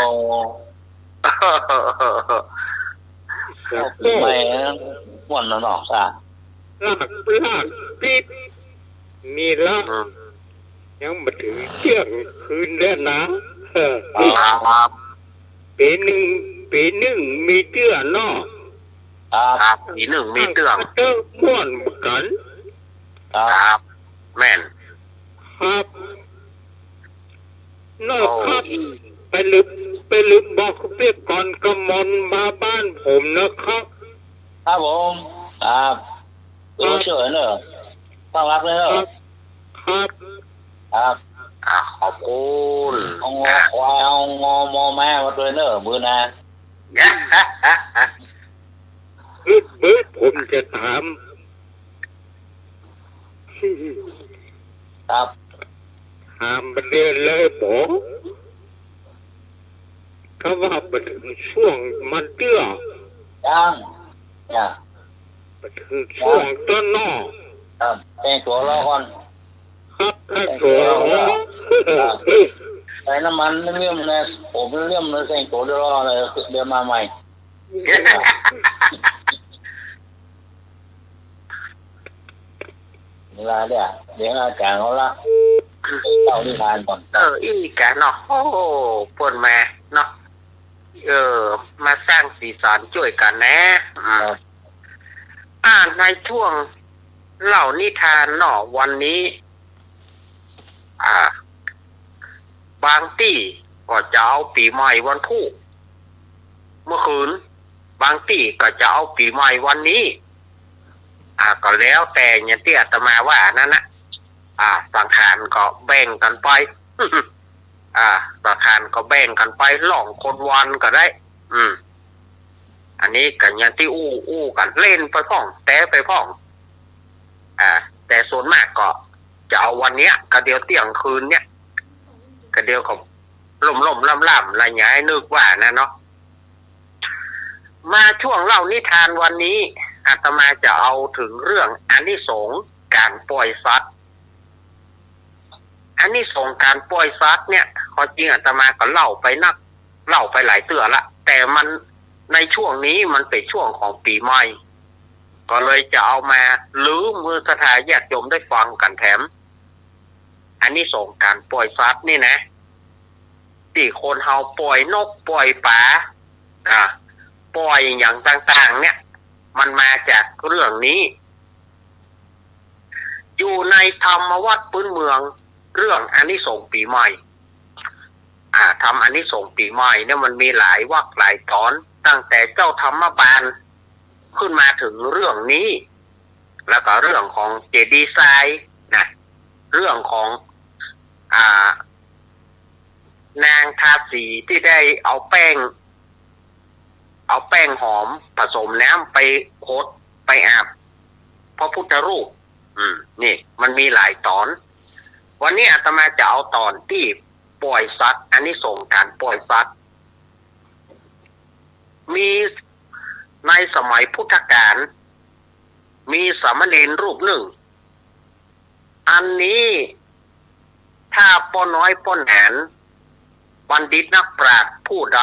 สะโพก ไม่ม่วนนะเนาะซ่า ลากปิดนี่ละยังมาถึงเที่ยงคืนแล้วนะปีหนึ่งมีเตื้อเนาะ ครับอีหนึ่งมีเตื้อง เตื้อม่วนเหมือนกัน ครับ แม่น ครับนอกครับไปลืมบอกเพื่อนก่อนกำมลมาบ้านผมนะครับ ครับผมครับดูเฉยเนอะต้องรับเลยเนอะ ครับ ครับ ขอบคุณ เอางอควายเอางอมอแม่มาด้วยเนอะมือนา ผมจะถาม ครับ ถามประเด็นเลยบอกเขาว่าไปถึงช่วงมันเตื้อ ยังเนี่ย ไปถึงช่วงต้นนอก ครับแต่งตัวรอก่อน ครับถ้าตัวใส่น้ำมันเลี่ยมเลยผมเลี่ยมเลยแต่งตัวรอเลยเดี๋ยวมาใหม่เวลาเดี๋ยวอาจารย์เขาละเจ้านิทานก่อน อีกะเนาะโอ้ปนมาเนาะมาสร้างสีสันช่วยกันนะในช่วงเล่านิทานเนาะวันนี้บางที่ก็จะเอาปีใหม่วันพุธเมื่อคืนบางที่ก็จะเอาปีใหม่วันนี้ก็แล้วแต่อย่างที่อาตมาว่านั่นนะสังขารก็แบ่งกันไป สังขารก็แบ่งกันไปหลองคนวันก็ได้อันนี้กันอย่างที่อู้กันเล่นไปพ่องแต่ไปพ่องแต่ส่วนมากก็จะเอาวันเนี้ยก็เดียวเที่ยงคืนเนี้ยก็เดียวก็ล่มล่ำอะไรอย่างนี้นึกว่านะเนาะมาช่วงเล่านิทานวันนี้อาตมาจะเอาถึงเรื่องอานิสงส์การปล่อยสัตว์อานิสงส์การปล่อยสัตว์เนี่ยความจริงอาตมาก็เล่าไปหลายเตือละแต่มันในช่วงนี้มันเป็นช่วงของปีใหม่ก็เลยจะเอามาลื้อมือสถาญาติโยมได้ฟังกันแถมอานิสงส์การปล่อยสัตว์นี่นะที่คนเฮาปล่อยนกปล่อยปลาปล่อยอย่างต่างๆเนี่ยมันมาจากเรื่องนี้อยู่ในธรรมวัตรพื้นเมืองเรื่องอานิสงส์ปีใหม่ทำอานิสงส์ปีใหม่เนี่ยมันมีหลายวรรคหลายตอนตั้งแต่เจ้าธรรมบาลขึ้นมาถึงเรื่องนี้แล้วก็เรื่องของเจดีย์ทรายนะเรื่องของนางทาสีที่ได้เอาแป้งหอมผสมน้ำไปโคดไปอาบ พระพุทธรูปนี่มันมีหลายตอนวันนี้อาตมาจะเอาตอนที่ปล่อยสัตว์อันนี้ส่งการปล่อยสัตว์มีในสมัยพุทธกาลมีสามเณรรูปหนึ่งอันนี้ถ้าป้อน้อยป้อแหนบัณฑิตนักปราชญ์ผู้ใด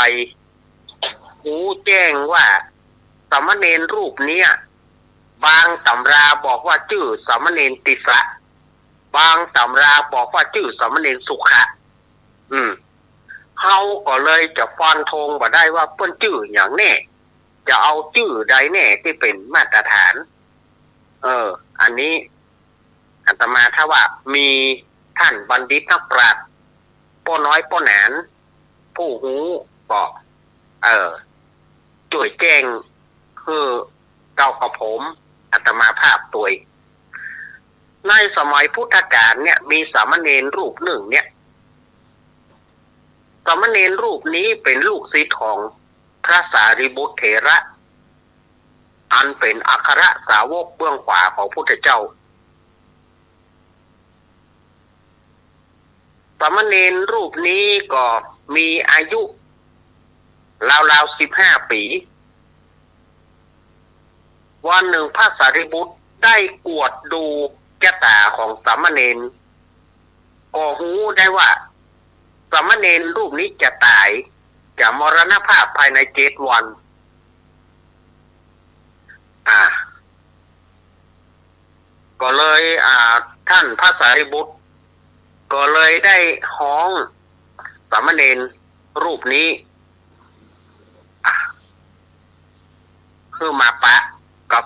หูแจ้งว่าสามเณรรูปนี้บางตำราบอกว่าชื่อสามเณรติสะบางตำราบอกว่าชื่อสามเณรสุขะเฮาก็เลยจะฟันธงบ่ได้ว่าเปิ้นชื่ออย่างแน่จะเอาชื่อใดแน่ที่เป็นมาตรฐานอันนี้อาตมาถ้าว่ามีท่านบัณฑิตนักปราชญ์ป้อน้อยป้อแหนผู้หูก็ช่วยแจ้งคือเก่ากับผมอาตมาภาพตัวในสมัยพุทธกาลเนี่ยมีสามเณรรูปหนึ่งเนี่ยสามเณรรูปนี้เป็นลูกศิษย์ของพระสารีบุตรเถระอันเป็นอัครสาวกเบื้องขวาของพุทธเจ้าสามเณรรูปนี้ก็มีอายุราวๆ15 ปีวันหนึ่งพระสารีบุตรได้กวดดูแก้วตาของสามเณรก็หูได้ว่าสามเณรรูปนี้จะตายจะมรณภาพภายใน7 วันก็เลยท่านพระสารีบุตรก็เลยได้ฮ้องสามเณรรูปนี้คือมาปะกับ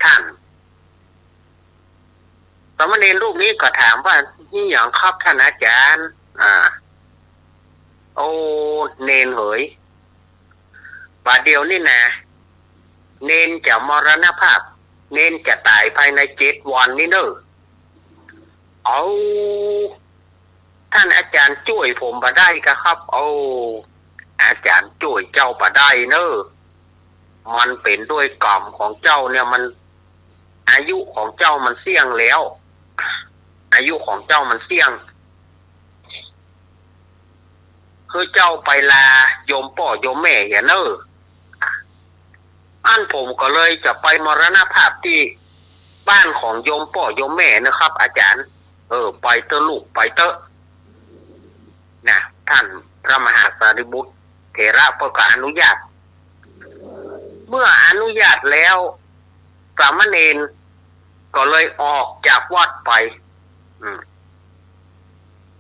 ท่านสามเณรรูปนี้ก็ถามว่านี่อย่างครับท่านอาจารย์โอ้เนนเหยบาดเดียวนี่นะเนนจะมรณภาพเนนจะตายภายใน7 วันนี่เนอะเอาท่านอาจารย์ช่วยผมมาได้ครับโอ้อาจารย์ช่วยเจ้ามาได้เนอะมันเป็นด้วยกรรมของเจ้าเนี่ยมันอายุของเจ้ามันเสี่ยงแล้วอายุของเจ้ามันเสี่ยงคือเจ้าไปลาโยมพ่อโยมแม่อย่าเนอะอันผมก็เลยจะไปมรณภาพที่บ้านของโยมพ่อโยมแม่นะครับอาจารย์ไปเตอะลูกไปเตอะนะท่านพระมหาสารีบุตรเถระประกาศอนุญาตเมื่ออนุญาตแล้วสามเณรก็เลยออกจากวัดไป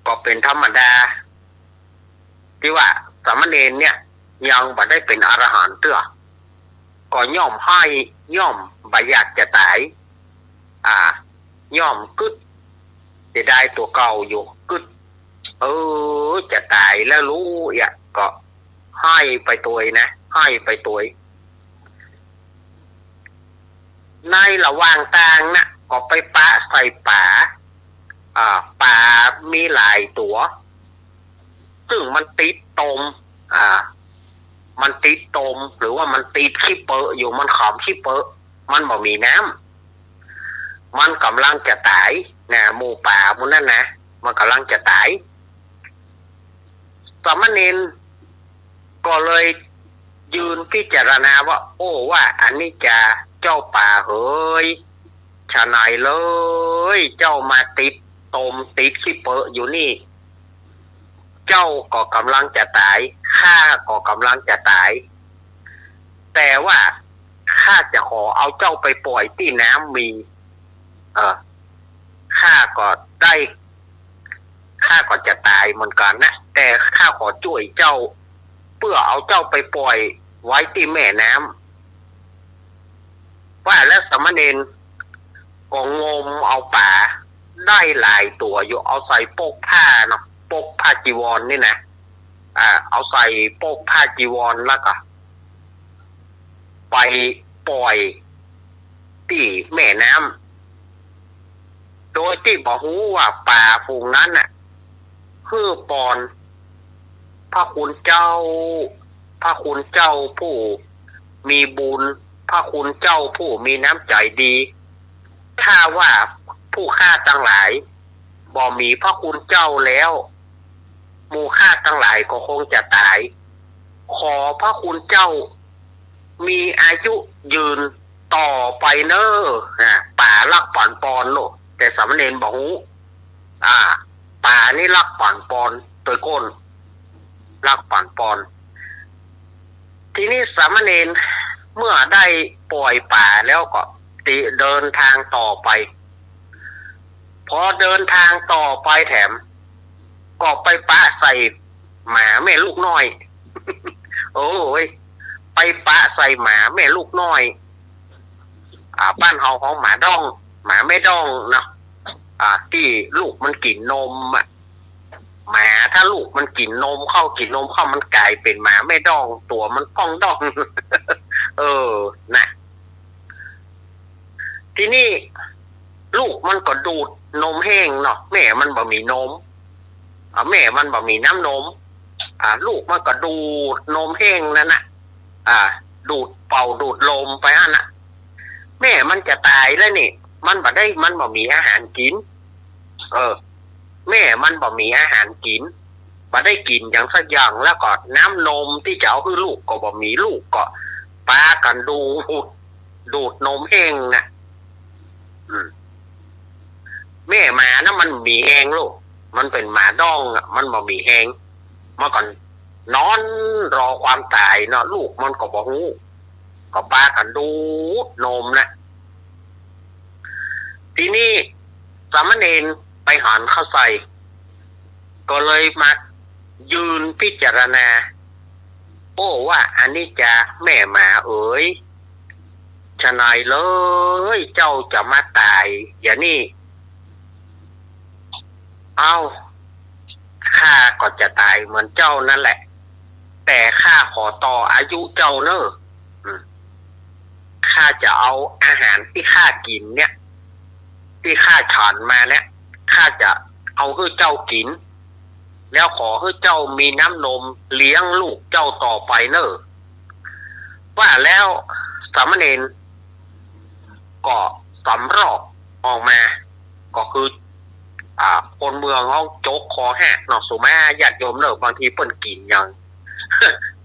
ก็เป็นธรรมดาที่ว่าสามเณรเนี่ยยังบ่ได้เป็นอรหันต์เตื้อก็ย่อมให้ย่อมบ่อยากจะตายย่อมกึดจะได้ตัวเก่าอยู่กึดจะตายแล้วรู้ก็ให้ไปตัวนะให้ไปตัวในระหว่างทางนะก็ไปปะใส่ป่าป่ามีหลายตัวซึ่งมันติดตมมันติดตมหรือว่ามันติดขี้เปอะอยู่มันขอมขี้เปอะมันบ่มีน้ำมันกำลังจะตายนะหมู่ป่าพวกนั้นนะมันกำลังจะตายสามเณรก็เลยยืนพิจารณาว่าโอ้ว่าอันนี้จะเจ้าป่าเฮ้ยฉะไหนเลยเจ้ามาติดตมติดขี้เปอะอยู่นี่เจ้าก็กำลังจะตายข้าก็กำลังจะตายแต่ว่าข้าจะขอเอาเจ้าไปปล่อยที่น้ำมีข้าก็ได้ข้าก็จะตายเหมือนกันนะแต่ข้าขอช่วยเจ้าเพื่อเอาเจ้าไปปล่อยไว้ที่แม่น้ำว่าแล้วสามเณรก็งมเอาป่าได้หลายตัวอยู่เอาใส่ปกผ้าเนาะปกผ้าจีวรนี่นะเอาใส่ปกผ้าจีวรแล้วก็ไปปล่อยที่แม่น้ำโดยที่บอกฮู้ว่าป่าฝูงนั้นน่ะคือปอนพระคุณเจ้าผู้มีบุญพระคุณเจ้าผู้มีน้ำใจดี ถ้าว่าผู้ฆ่าทั้งหลายบ่มีพระคุณเจ้าแล้วหมู่ฆ่าทั้งหลายก็คงจะตาย ขอพระคุณเจ้ามีอายุยืนต่อไปเนอะป่าลักป่อนปอนโลกแต่สามเณรบอกหูป่านี่ลักป่อนปอนตัวก้นลักป่อนปอนทีนี้สามเณรเมื่อได้ปล่อยป่าแล้วก็เดินทางต่อไปพอเดินทางต่อไปแถมก็ไปปะใส่หมาแม่ลูกน้อย โอ้ยไปปะใส่หมาแม่ลูกน้อยบ้านเฮาของหมาด้องหมาไม่ด้องนะที่ลูกมันกินนมหมาถ้าลูกมันกินนมเข้ามันกลายเป็นหมาไม่ด้องตัวมันป้องด้อง นะทีนี้ลูกมันก็ดูดนมแห้งเนาะแม่มันบ่มีนมแม่มันบ่มีน้ำนมลูกมันก็ดูดนมแห้งนั่นน่ะดูดเป่าดูดลมไปน่ะแม่มันจะตายแล้วนี่มันบ่มีอาหารกินแม่มันบ่มีอาหารกินบ่ได้กินอย่างสักอย่างแล้วก็น้ำนมที่จะเอาให้ลูกก็บ่มีลูกก็ปากันดูดนมแห้งน่ะแม่หมานะมันมีแห้งลูกมันเป็นหมาด้องมันบ่มีแห้งเมื่อก่อนนอนรอความตายเนาะลูกมันก็บ่ฮู้ก็ปากันดูดนมนะทีนี้สามเณรไปหันเข้าใส่ก็เลยมายืนพิจารณาว่าอันนี้จะแม่หมาเอ๋ยฉะนั้นเลยเจ้าจะมาตายอย่างนี้ข้าก็จะตายเหมือนเจ้านั่นแหละแต่ข้าขอต่ออายุเจ้าเนอะข้าจะเอาอาหารที่ข้ากินเนี่ยที่ข้าฉันมาเนี่ยข้าจะเอาให้เจ้ากินแล้วขอให้เจ้ามีน้ำนมเลี้ยงลูกเจ้าต่อไปเนอะว่าแล้วสามเณรก็สำรอกออกมาก็คือคนเมืองเขาโจกคอแหกเนาะสุมาญาติโยมเนอะบางทีเปิ้นกินอย่าง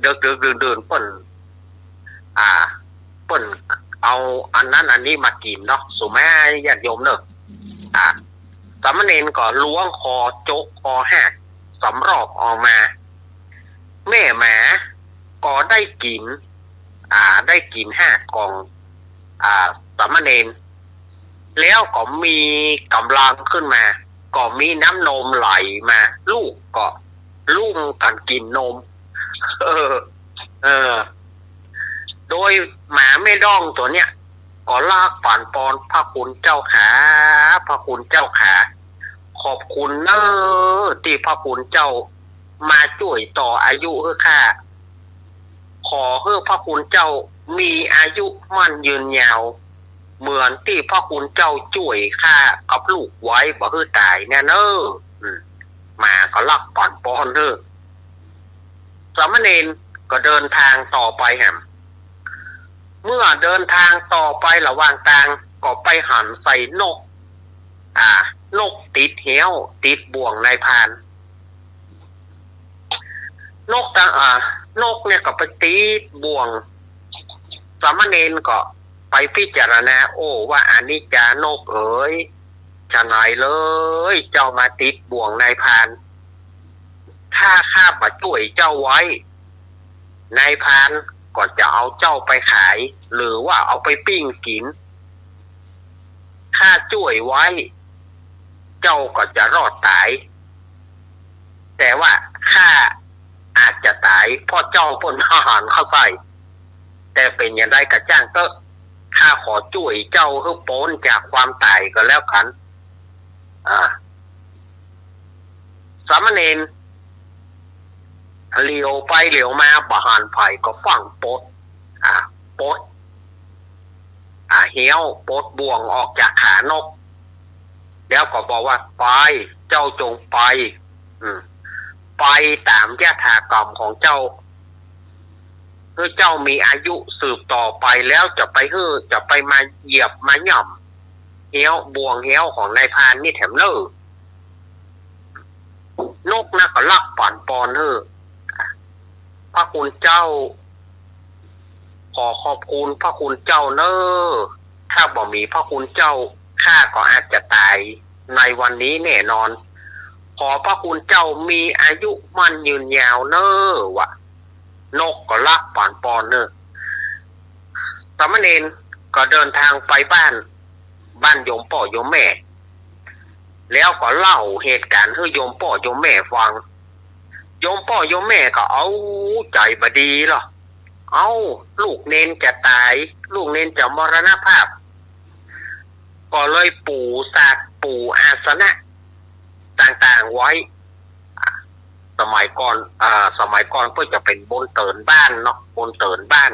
เดินเปิ้นเปิ้นเอาอันนั้นอันนี้มากินเนาะสุมาญาติโยมเนอะสามเณรก็ล้วงคอโจกคอแหกสำรอกออกมาแม่หมาก็ได้กิน5 กล่องสามเณรแล้วก็มีกำลังขึ้นมาก็มีน้ำนมไหลมาลูกก็ลุ่มกันกินนมโดยหมาไม่ด้องตัวเนี้ยก็ลากป่านปอนพระคุณเจ้าขาพระคุณเจ้าขาขอบคุณเนอะที่พระคุณเจ้ามาช่วยต่ออายุให้ข้าขอให้พระคุณเจ้ามีอายุมั่นยืนยาวเหมือนที่พระคุณเจ้าช่วยข้ากับลูกไว้บ่ให้ตายแน่เนอะหมาก็ลักป่านปอนเนอะสามเณรก็เดินทางต่อไปเมื่อเดินทางต่อไประหว่างทางก็ไปหันใส่นกติดเหวติดบ่วงนายพรานนกเนี่ยก็ไปติดบ่วงสามเณรก็ไปพิจารณาว่าอันนี้จานกเอ๋ยจะไหนเลยเจ้ามาติดบ่วงนายพรานถ้าข้ามาช่วยเจ้าไว้นายพรานก็จะเอาเจ้าไปขายหรือว่าเอาไปปิ้งกินข้าช่วยไว้เจ้าก็จะรอดตายแต่ว่าข้าอาจจะตายเพราะเจ้าพลทหารเข้าไปแต่เป็นอย่างไรก็จ้างเตอะข้าขอช่วยเจ้าให้พ้นจากความตายก็แล้วกันสามเณรเหลียวไปเหลียวมาบาหานไผ่ก็ฟังปดเหี้ยวปดบ่วงออกจากขานกแล้วก็บอกว่าไปเจ้าจงไปไปตามยถากรรมของเจ้าเพื่อเจ้ามีอายุสืบต่อไปแล้วจะไปมาเหยียบมาหย่ เหี้ยวบ่วงเหี้ยวของนายพรานนี่แถมเนอนกนะก็ลักป่อนปอนพระคุณเจ้าขอขอบคุณพระคุณเจ้าเนอถ้าบ่มีพระคุณเจ้าข้าก็อาจจะตายในวันนี้แน่นอนขอพระคุณเจ้ามีอายุมั่นยืนยาวเนอวะนกก็ลักป่อนปอนเนอสามเณรก็เดินทางไปบ้านโยมพ่อโยมแม่แล้วก็เล่าเหตุการณ์ให้โยมพ่อโยมแม่ฟังโยมพ่อโยมแม่ก็เอาใจบดีหรอเอาลูกเนนจะตายลูกเนนจะมรณภาพก็เลยปู่ศาสตร์ปู่อาสนะต่างๆไว้สมัยก่อนเพื่อจะเป็นบนเตินบ้านเนาะบนเตินบ้าน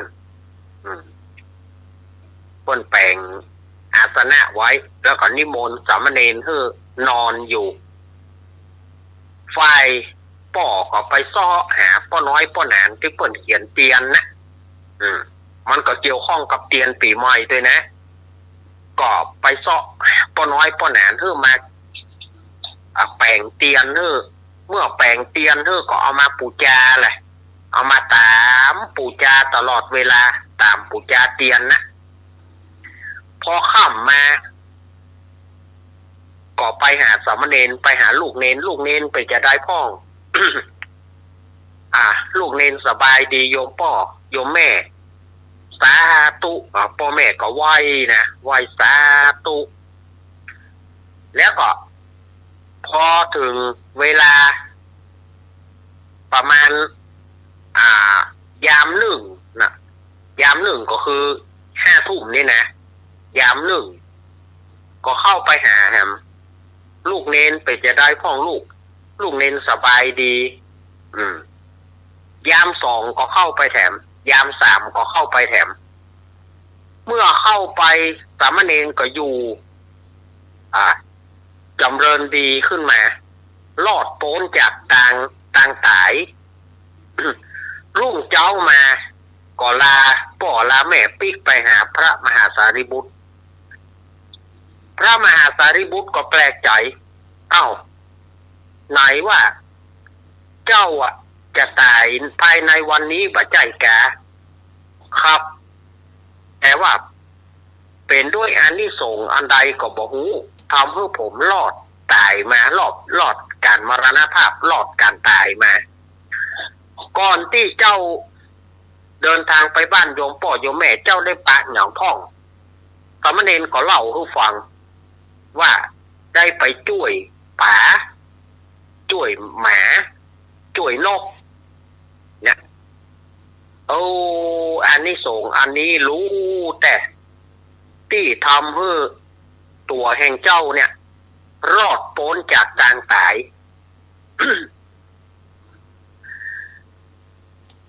เพิ่นแปลงอาสนะไว้แล้วก็นิมนต์สามเณรให้นอนอยู่ฝ่ายป่อก็ไปซ้อหาป้อน้อยป้อหนานที่เพิ่นเขียนเตียนนะมันก็เกี่ยวข้องกับเตียนปีใหม่ด้วยนะก็ไปซ้อป้อน้อยป้อหนานให้มาแปลงเตียนให้เมื่อแปลงเตียนให้ก็เอามาปูจาแหละเอามาตามปูจาตลอดเวลาตามปูจาเตียนนะพอค่ำมาก็ไปหาสามเณรไปหาลูกเนนไปจะได้พ่อง ลูกเนนสบายดีโยมพ่อโยมแม่สาธุพ่อแม่ก็ไหว้นะไหว้สาธุแล้วก็พอถึงเวลาประมาณยามหนึ่งนะยามหนึ่งก็คือ5 ทุ่มนี่นะยามหนึ่งก็เข้าไปหาแฮมลูกเนนไปจะได้พ่องลูกเนนสบายดียาม 2ก็เข้าไปแถมยาม 3ก็เข้าไปแถมเมื่อเข้าไปสามเณรก็อยู่จำเริญดีขึ้นมาลอดโป้นจากต่างตาย รุ่งเจ้ามาก็ลาป่อลาแม่ปิกไปหาพระมหาสารีบุตรพระมหาสารีบุตรก็แปลกใจไหนว่าเจ้าจะตายภายในวันนี้บ่ใจแกครับแต่ว่าเป็นด้วยอานิสงส์อันใดก็บ่ฮู้ทำให้ผมรอดตายมารอดการมรณภาพรอดการตายมาก่อนที่เจ้าเดินทางไปบ้านโยมพ่อโยมแม่เจ้าได้ปะหยองพ่องสามเณรก็เล่าให้ฟังว่าได้ไปช่วยป๋าช่วยหมาช่วยนกเนี่ยอันนี้ส่งอันนี้รู้แต่ที่ทำให้ตัวแห่งเจ้าเนี่ยรอดพ้นจากการตาย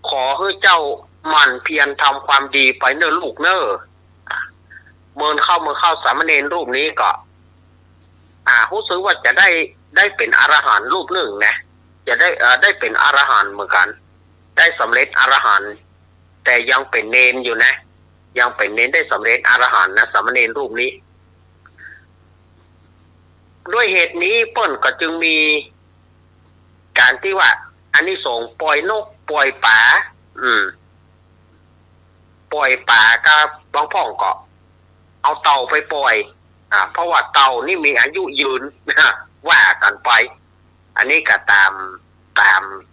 ขอให้เจ้ามันเพียรทำความดีไปเนอลูกเนอเมื่อเข้าสามเณรรูปนี้ก็รู้สึกว่าจะได้เป็นอรหันต์รูปหนึ่งนะจะได้เป็นอรหันต์เหมือนกันได้สำเร็จอรหันต์แต่ยังเป็นเนนอยู่นะยังเป็นเนนได้สำเร็จอรหันต์นะสามเณรรูปนี้ด้วยเหตุนี้เปิ้นก็จึงมีการที่ว่าอานิสงส์ปล่อยนกปล่อยป่าปล่อยป่ากับบางพ่องก็เอาเต่าไปปล่อยเพราะว่าเต่านี่มีอายุยืนว่ากันไปอันนี้ก็ตาม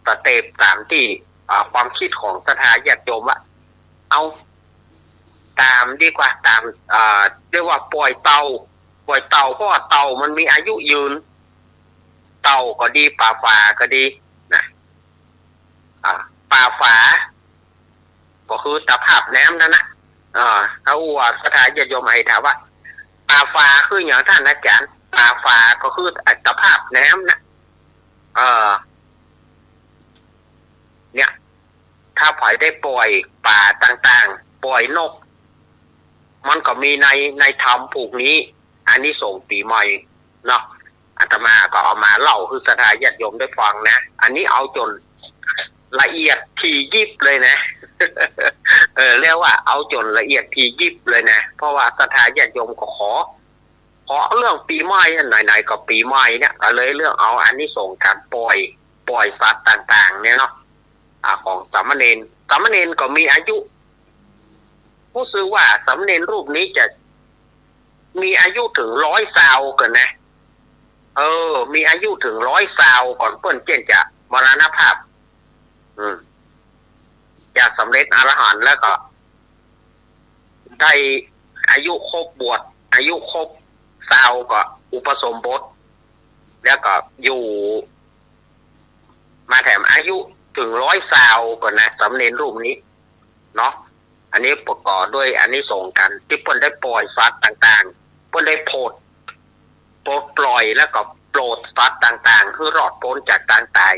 สเต็ปตามที่ความคิดของศรัทธาญาติโยมว่าเอาตามดีกว่าตามเรียกว่าปล่อยเต่าเพราะว่าเต่ามันมีอายุยืนเต่าก็ดีป่าฝาก็ดีนะป่าฝาก็คือตะภาพน้ำนั่นนะเขาว่าศรัทธาญาติโยมให้ถามว่าป่าฝาคืออย่างท่านอาจารย์ป่าฝาก็คือตะภาพน้ำนะเนี่ยถ้าปล่อยได้ปล่อยป่าต่างๆปล่อยนกมันก็มีในธรรมผูกนี้อันนี้ส่งปีใหม่เนาะอาตมาก็เอามาเล่าคือศรัทธาญาติโยมได้ฟังนะอันนี้เอาจนละเอียดถี่ยิบเลยนะ เรียกว่าเอาจนละเอียดถี่ยิบเลยนะเพราะว่าศรัทธาญาติโยมก็ขอ เพราะเรื่องปีใหม่ไหนๆก็ปีใหม่เนี่ยก็เลยเรื่องเอาอันนี้ส่งการปล่อยสัตว์ต่างๆเนี่ยเนาะของสามเณรก็มีอายุผู้ซื้อว่าสามเณรรูปนี้จะมีอายุถึง100 ซาวกันนะมีอายุถึง100 ซาวก่อนเปิ้นเจนจะมรณภาพจะสำเร็จอรหันต์แล้วก็ได้อายุครบบวชอายุครบซาวก็อุปสมบทแล้วก็อยู่มาแถมอายุถึง100 ซาวก่อนนะสำเร็จรูปนี้เนาะอันนี้ประกอบด้วยอันนี้ส่งกันที่เปิ้นได้ปล่อยสัตว์ต่างๆเปิ้นได้ปลดปล่อยแล้วก็โปรดสัตว์ต่างๆเพื่อรอดพ้นจากการตาย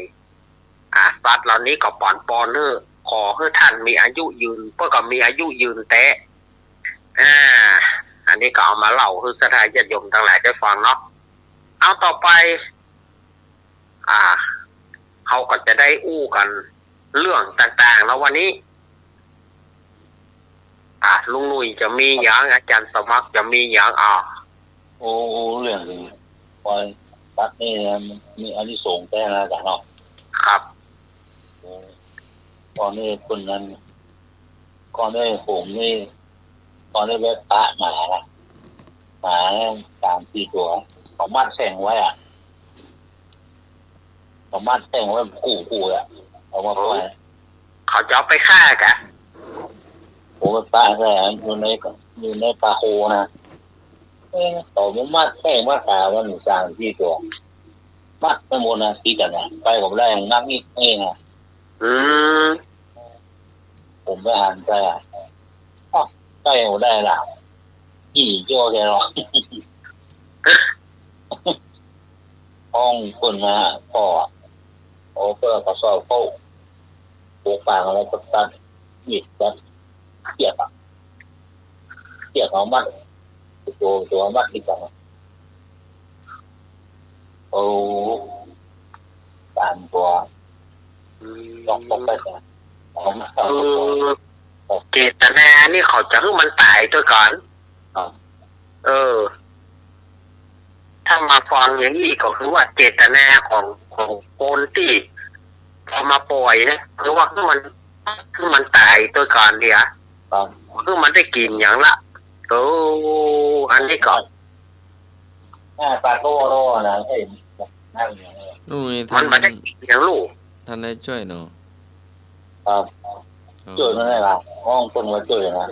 สัตว์เหล่านี้ก็ปอนเนอร์ขอให้ท่านมีอายุยืนเพื่อก็มีอายุยืนแต่อันนี้ก็เอามาเล่าคือสถานญาติโยมทั้งหลายได้ฟังเนาะเอาต่อไปเขาก็จะได้อู้กันเรื่องต่างๆแล้ววันนี้ลุงหนุ่ยจะมีอย่างอาจารย์สมัครจะมีอย่างโอ้เรื่องนี้ปล่อยสัตว์นี่มีอานิสงส์แต่ละกันเนาะครับตอนนี้คนนั้นก่อนได้ผมนี่ตอนได้แวะปะหมา3-4 ตัวเขามัดแสงไว้เขามัดแสงไว้คู่เอามาปล่อยเขาจะเอาไปฆ่ากะผมไปปะแสงอยู่ในปลาโคนะเขามัดแสงว่าขาว่า3-4 ตัวมัดไปหมดนะที่กันนะไปผมได้นักนี่เองผมไปอ่านไปใกล้ผมได้ละโจ้แกหรอห้องคนมาพ่อเพื่อเขาสอบเข้าโปกปางอะไรก็ตัดหยิบตัดเกี่ยเขามัดตัวมัดดีกว่าการตัวลองตกไปก่อนเจตนานี่เขาจะให้มันตายตัวก่อนถ้ามาฟังอย่างนี้ก็คือว่าเจตนาของคนที่เอามาปล่อยนะคือว่าคือมันตายตัวก่อนเดียวคือมันได้กินอย่างละอันนี้ก่อนปลาโต้นะเห็นนั่งอย่างนี้มันได้กินอย่างลูกท่านได้ช่วยเนาะช่วยไม่ได้ละห้องคนมาช่วยนะ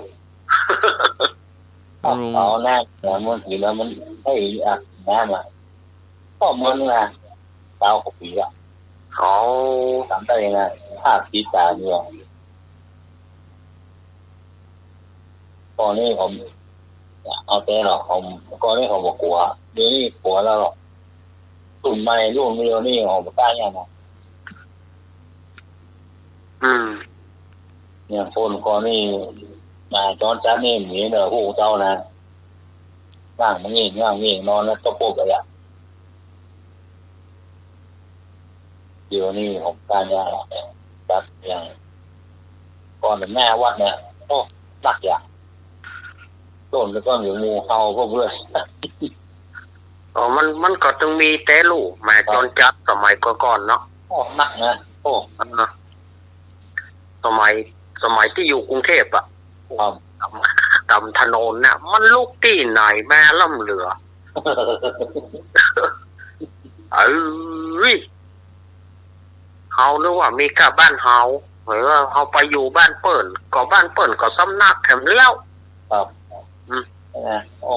เอาหน้ามันสีแล้วมันให้น้ำก็มันนะ9 ปีละทำได้ยังไงภาพสีตาเนี่ยตอนนี้ผมเอาแต่หรอกผมก่อนนี้ผมบอกกลัวเดี๋ยวนี้กลัวแล้วหรอกตุ่มใหม่รุ่นเดียวนี่ผมกล้าอย่างนะเนี่ยคนก่อนนี่มาจอนจ้านี่หนีเนอะผู้เจ้านะนั่งมันนี่นอนแล้วก็ปลุกเลยเดี๋ยวนี้ผมการยาจัดอย่างก่อนเป็นแม่วัดเนี่ยตักอย่างต้นแล้วก็อยู่งูเห่าพวกเพื่อนมันก็ต้องมีแต่ลูกแม่จอนจัดสมัยก่อนเนาะนักนะสมัยที่อยู่กรุงเทพตำถนนน่ะมันลูกที่ไหนแม่ล่ำเหลือเฮานึกว่ามีกับบ้านเฮาหรือว่าเฮาไปอยู่บ้านเปิ้นก็สำนักแถมแล้ว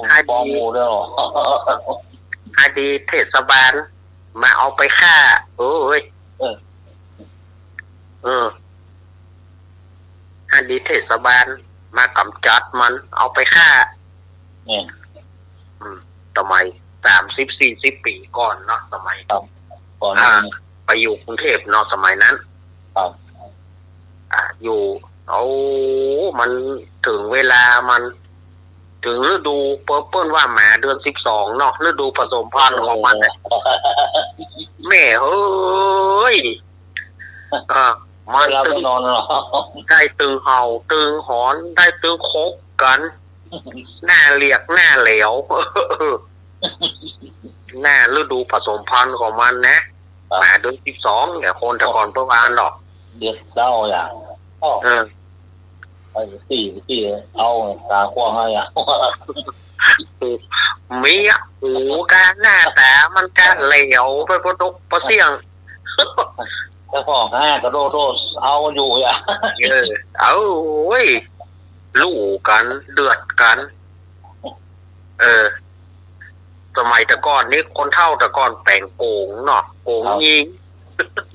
ให้บองงูด้วยหรอให้ดีเทศบาลมาเอาไปฆ่าให้ดีเทศบาลมากำจัดมันเอาไปฆ่าสมัย30-40 ปีก่อนเนาะสมัยก่อนไปอยู่กรุงเทพเนาะสมัยนั้นอยู่มันถึงเวลามันถึงฤดูเปิ้ลว่าหมาเดือน12เนาะฤดูผสมพันธุ์ของมันแม่เฮ้ยมันตึงนอนได้ตึงเห่าตึงหอนได้ตึงคบกันหน้าเหลียกหน้าเหลว หน้าฤดูผสมพันธุ์ของมันนะหมาเดือน12เนี่ยคนแต่ก่อนประมาณหรอก เดือดเศร้าอย่างไปสี่เอาตาขวางให้อ่ะ มีหูการหน้าแต่มันการเหลวไปประดกประเสียง เจ้าของ5กระโดดเอาอยู่อ่ะ เอาเว้ยลู่กันเดือดกันสมัยแต่ก่อนนี้คนเฒ่าแต่ก่อนแปลงโกงเนาะโกงยิง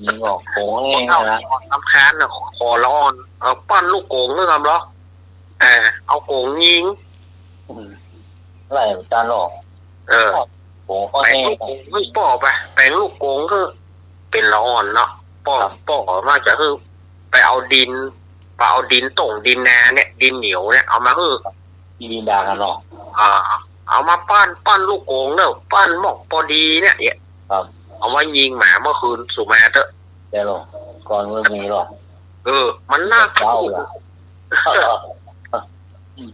ยิงออกโกง ค เอน ง เฒ่า นะ ทำค้านนะคอร้อนเอาปั้นลูกโกงด้วยครับเหรอเอาโกงยิง อะไรจานหรอกโกงข้อ แปลง แห้ง ลูกโกงไม่ป่อไปแปลงลูกโกงคือเป็นละอ่อนเนาะป่อมากจะคือไปเอาดินต่งดินนาเนี่ยดินเหนียวเนี่ยเอามาคือ ดินดากันหรอก เอามาปั้นลูกโกงเนี่ยปั้นหมอกพอดีเนี่ยเอาไว้ยิงหมาเมื่อคืนสุมาเถอะ แต่หรอกก่อนไม่มีหรอก มันน่า เจ้าล่ะ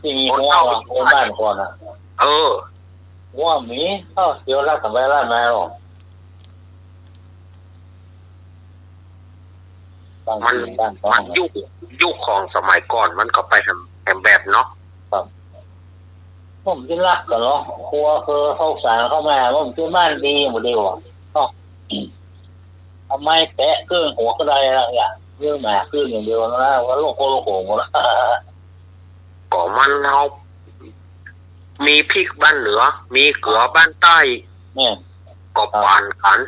ที่มีหัวคนบ้านคนอ่ะหัวมีเดี๋ยวรักกับแม่ร้านแม่หรอกมันยุคของสมัยก่อนมันก็ไปแหมแบบเนาะผมจะรักกันเนาะครัวคือเข้าสารเข้ามาผมจะบ้านดีหมดเดียวอ่ะทำไมแตะเครื่องหัวก็ได้ละอย่างเรื่องหมาเครื่องอย่างเดียวนะว่าโลกโกงหมดละก็มันเอามีพริกบ้านเหนือมีเกลือบ้านใต้เนี่ยก็ปานกัน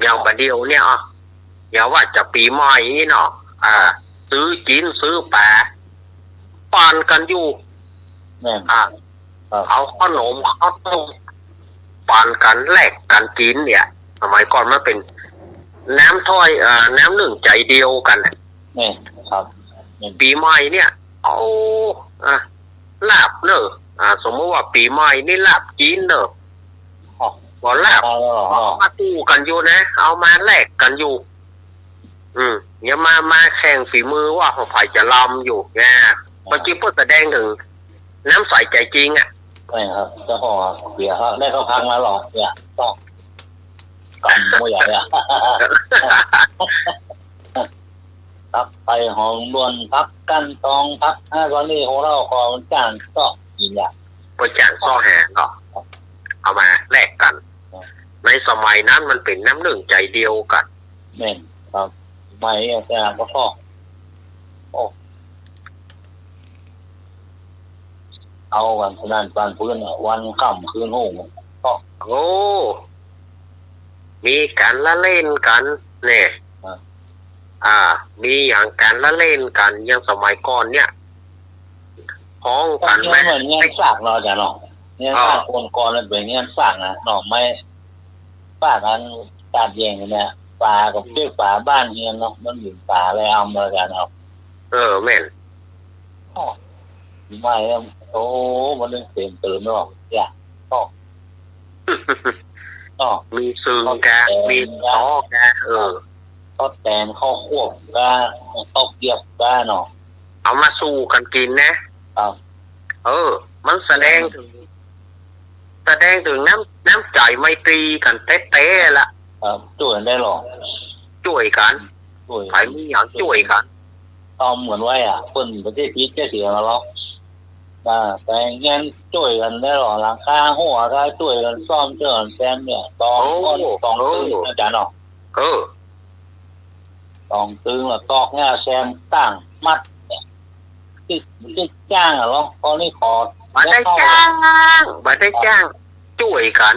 อย่างประเดียวเนี่ยอย่าว่าจะปีใหม่นี่เนาะซื้อจีนซื้อแปะปานกันอยู่เอาขนมข้าวต้มปานกันแลกกันกินเนี่ยสมัยก่อนมันเป็นน้ำถ้อยน้ำหนึ่งใจเดียวกันนี่ครับปีใหม่เนี่ยเอาลาบเนอะสมมติว่าปีใหม่นี่ลาบจีนเนอะบอกลาบมาตู้กันอยู่นะเอามาแลกกันอยู่เนี่ยมาแข่งฝีมือว่าเขาฝ่ายจะลำอยู่ไงเมื่อกี้พูดแสดงถึงน้ำใสใจจริงไม่ครับเจ้าพ่อเบียร์ครับได้เขาพังมาหรอเนี่ยต้องกันไม่ใหญ่อะพักไปหอมล้วนพักกันตองพักตอนนี้ของเราขอมันจ้างก็กินอย่างไปจ้างซ่อแหงเนาะเอามาแลกกันในสมัยนั้นมันเป็นน้ำหนึ่งใจเดียวกันแม่นครับไม่แต่ก็พ่อเอาวันสนั่นวันพื้นวันค่ำคืนห้องก็มีการละเล่นกันเนี่ยมีอย่างการละเล่นกันยังสมัยก่อนเนี่ยห้องกันไหมเหมือนเงี้ยสากเราจะเนาะเงี้ยสากคนก่อนเป็นเงี้ยสากนะเนาะไม่สากนั้นตัดแยงเนี่ยป่ากับเชือกป่าบ้านเงี้ยเนาะมันอยู่ป่าอะไรเอามากันเอาแม่นไม่มันเต็มเติมหรอกอย่ามีซึงกะมีท้อกะก็แตนข้าวควบกะข้าวเกี๊ยวกะเนาะเอามาสู้กันกินนะครับมันแสดงถึงน้ำใจไมตรีกันเต้ๆละช่วยได้หรอช่วยกันใครมีอย่างช่วยกันเหมือนไว้คนประเทศพีชแค่เสียมาแล้วแต่เงี้ยช่วยกันได้หรอหลังคาหัวก็ช่วยกันซ่อมเจริญแซมเนี่ยตองตื้นอาจารย์เนาะตองตื้นแล้วตอกเนี่ยแซมตั้งมัดที่จ้างหรอตอนนี้ขอมาได้จ้างช่วยกัน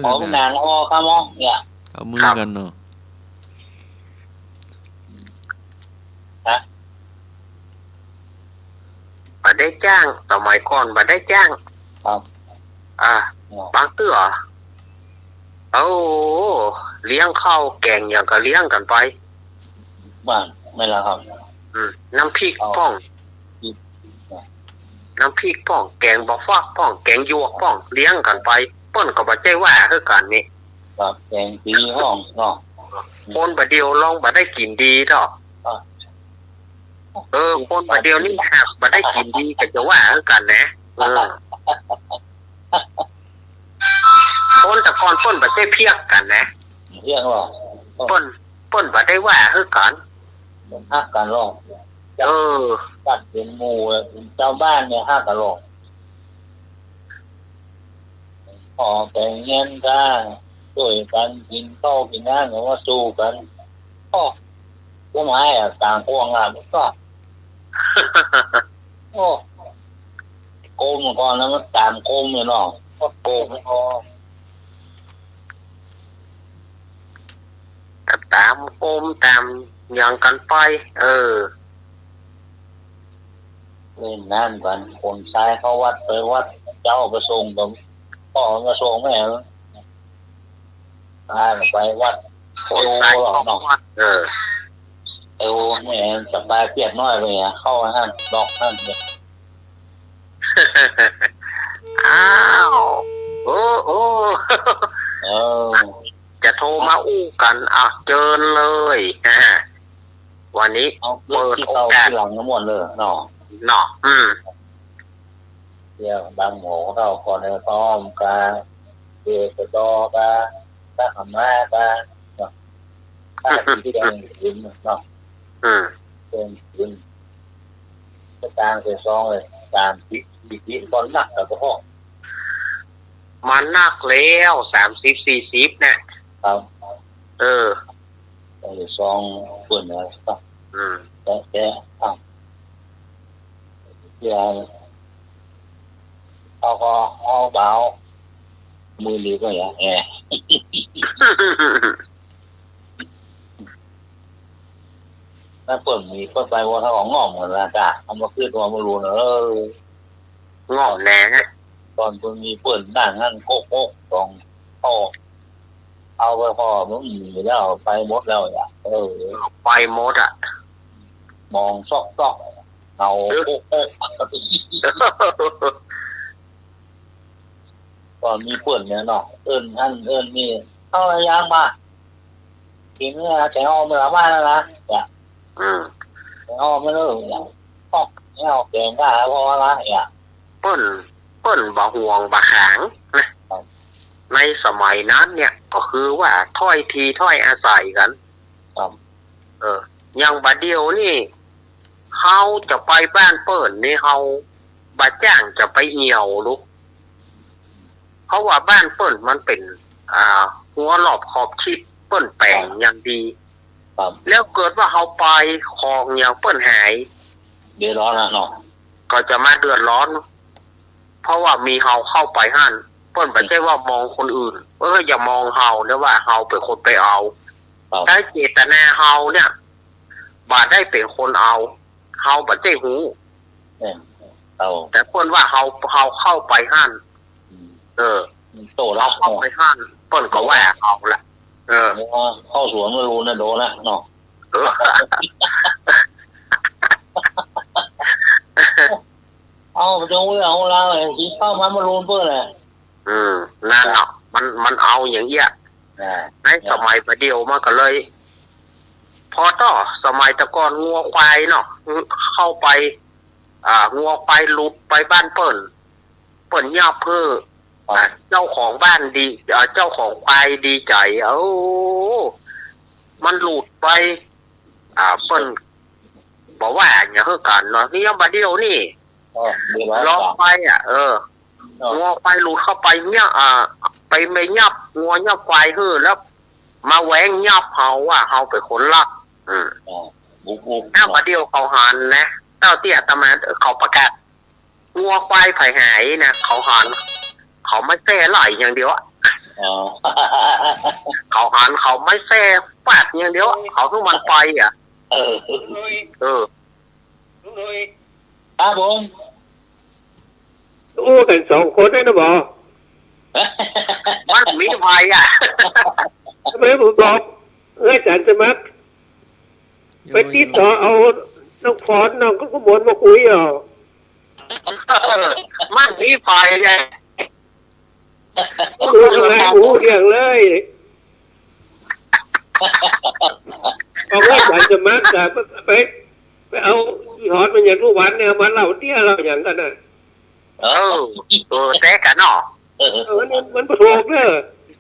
ของนานครับมอเนี่ยเอามือกันเนาะมาได้จ้างสมัยก่อนมาได้จ้างบางเตื้อเลี้ยงข้าวแกงอย่างก็เลี้ยงกันไปบ้านไม่ละครับน้ำพริกป้องแกงบะฟักป้องแกงยวกป้องเลี้ยงกันไปป้นก็บ่ใจว่าคือกันนี่ครับแกงตีห้องเนาะคนบ่เดียวลองบ่ได้กินดีดอกคนบ่เดียวนี่หากบ่ได้กินดีก็จะว่าคือกันนะ แต่ก่อนเปิ้นบ่ได้เพียกกันนะ เรียกว่า เปิ้นบ่ได้ว่าคือกัน มันฮักกันหรอก เออ ตัดเป็นหมู่เจ้าบ้านเนี่ยฮักกันหรอกพอแต่งเงินกันช่วยกันกินข้าวกินน้ำหรือว่าสู้กันก็หมายต่างพวงงานก็โอ้โกงก่อนแล้วมันตามโกงเนี่ยเนาะก็โกงไม่พอ ตามโอมตามอย่างกันไปเล่นน้ำกันคนซ้ายเขาวัดไปวัดเจ้าประสงค์ตรงพ่อประสงค์แม่ไปวัดโอ้หรอเนาะแม่สบายเปียกน้อยไปอ่ะเข้าห้างดอกนั่นเนี่ย อ้าวโอ้จะโทรมาอู้กันเจิญเลยวันนี้เอาเปิดโอกาสที่หลังทั้งหมดเลยเนาะเดี๋ยวบางหมูเราพอในพร้อมกันเด็กโตกันถ้าทำแม่กันเนาะถ้าที่ได้ยินเนาะเป็นจะตามเสียซองเลยตามที่ตอนนักแต่ก็มันนักแล้ว30-40นะครับแต่ซองเปิดเลยก็แต่เดี๋ยวเอาก็เอาเบามือดีก็อย่างถ้าเปิดมีเปิดไปว่าถ้าของงอมเหมือนละจ้ะเอามาขึ้นตัวมารู้เนอะงอมแน่ตอนคนมีเปิดด่างนั่นโคกตรงพ่อเอาไปพ่อมันมีแล้วไปหมดแล้วอ่ะไปหมดมองซอกเอาโคกตอนมีเปิดเนี่ยเนาะเอิ้นนี่เข้าระยะมาทีนี้แกอ้อมมาบ้านแล้วนะแกอ้อมไม่รู้อย่างเอาแกงได้พอละเปิ้นบ่ห่วงบ่หางนะในสมัยนั้นเนี่ยก็คือว่าถ้อยทีถ้อยอาศัยกันอย่างบัดเดียวนี่เฮาจะไปบ้านเปิ้นนี่เฮาบ่จ้างจะไปเหี่ยวลูกเพราะว่าบ้านเปิ้นมันเป็นหัวรอบขอบชิดเปิ้นแปลงอย่างดีแล้วเกิดว่าเฮาไปของอย่างเปิ้นหายเดือดร้อนเนาะก็จะมาเดือดร้อนเพราะว่ามีเฮาเข้าไปหั่นเปิ้นบ่ใช่ว่ามองคนอื่นอย่ามองเฮาเด้อว่าเฮาเป็นคนไปเอาถ้าเจตนาเฮาเนี่ยบ่ได้เป็นคนเอาเฮาบ่ได้ฮู้แต่เปิ้นว่าเฮาเข้าไปหั่นโตรับเข้าไปหั่นเปิ้นก็ว่าเอาละเข้าสวนมารู้นะโดนะเนาะเอาไปจงไว้เอาละที่เข้ามารู้เปิ้นแหละนั่นเนาะมันเอาอย่างเงี้ยในสมัยประเดี๋ยวมาก็เลยพอต่อสมัยตะก่อนงัวควายเนาะเข้าไปงัวควายหลุดไปบ้านเปิ้นย่าเพื่อเจ้าของบ้านดีเจ้าของควายดีใจมันหลุดไปเปิ้นบอกว่าอย่างเฮือกันเนาะนี่ยังบัดเดียวนี่ลองไปงัวควายหลุดเข้าไปเนี่ยไปไม่ยับงัวยับควายฮือแล้วมาแหวงยับเฮาว่าเฮาเป็นคนลักถ้าบัดเดียวเขาหันนะเจ้าเตี้ยตะมาเขาประกาศงัวควายไผ่หายนะเขาหันเขาไม่แซ่ไหลอย่างเดียวเขาหันเขาไม่แซ่ปาดอย่างเดียวเขาทุกมันไปครับผมอู้กัน2 คนได้นะบ่มันมีไฟทำไมผมบอกอาจารย์สมัครไปติดต่อเอาน้องพรน้องก็บนมาคุยมันมีไฟไงดูอะไรหูอย่างเลยเอาว่าอาจารย์สมัครไปเอาหอดมันอย่างทุกวันเนี่ยมาเล่าเตี้ยเราอย่างกันแท้กันเนาะมันประโถกเนอะ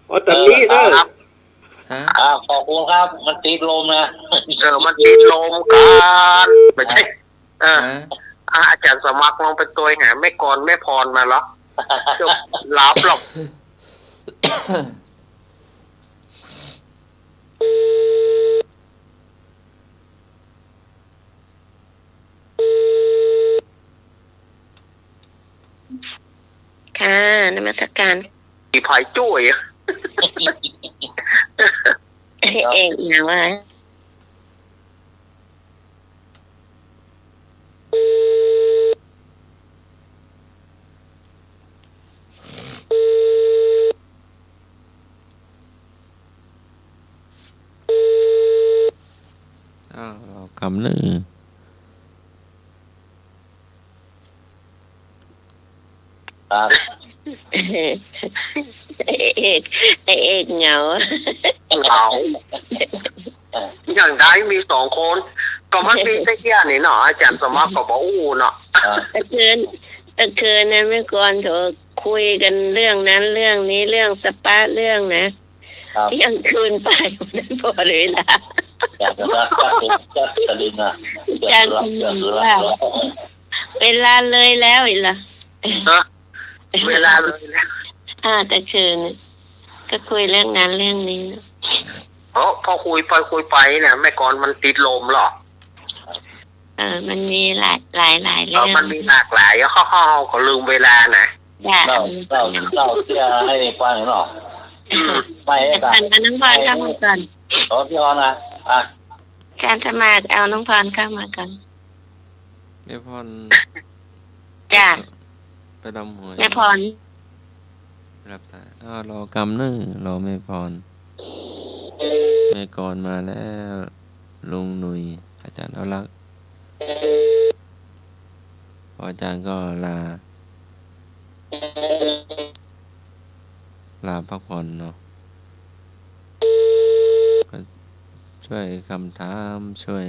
อ๋อตอนนี้เนอะ ฮะ ขอบคุณครับ มันติดลมนะ มันติดลมกันไม่ใช่ ฮะ อาจารย์สมัครลองไปตัวหาแม่กรแม่พรมาหรอจบรับหรอก ค่ะนมัสการ มีภายจุ้ย เอกนะว่า เรากำนึง ครับ เอกเหงา เราอย่างได้มีสองคน ก็มันมีแค่เนี้ยนี่เนาะอาจารย์สมัครก็บอกอู้เนาะ ตะคืนนั้นเมื่อก่อนเขาคุยกันเรื่องนั้นเรื่องนี้เรื่องสปาเรื่องนะครับ เที่ยงคืนไปนั้นพอเลยล่ะ อยากจะรักจัดสลินนะอยากรัก เวลาเลยแล้วอีกล่ะ เวลาเลยนะ ตะคืนก็คุยเรื่องนั้นเรื่องนี้นะ พอคุยไปเนี่ยแม่กรมันติดลมหรอ มันมีหลายเรื่อง มันมีหลากหลายเขาก็ลืมเวลานะ เล่าเสียให้ฟังหน่อยไม่ให้ อาจารย์น้องพรเข้ามาก่อน พี่ฮอนนะการสมัครเอาน้องพรเข้ามาก่อน แม่พร จ้ะ ไปดำหวย แม่พร รับสายรอกำนึงรอแม่พรแม่กรมาแล้วลุงหนุ่ยอาจารย์เอาลักษณ์พออาจารย์ก็ลาพักผ่อนเนาะก็ช่วยคำถามช่วย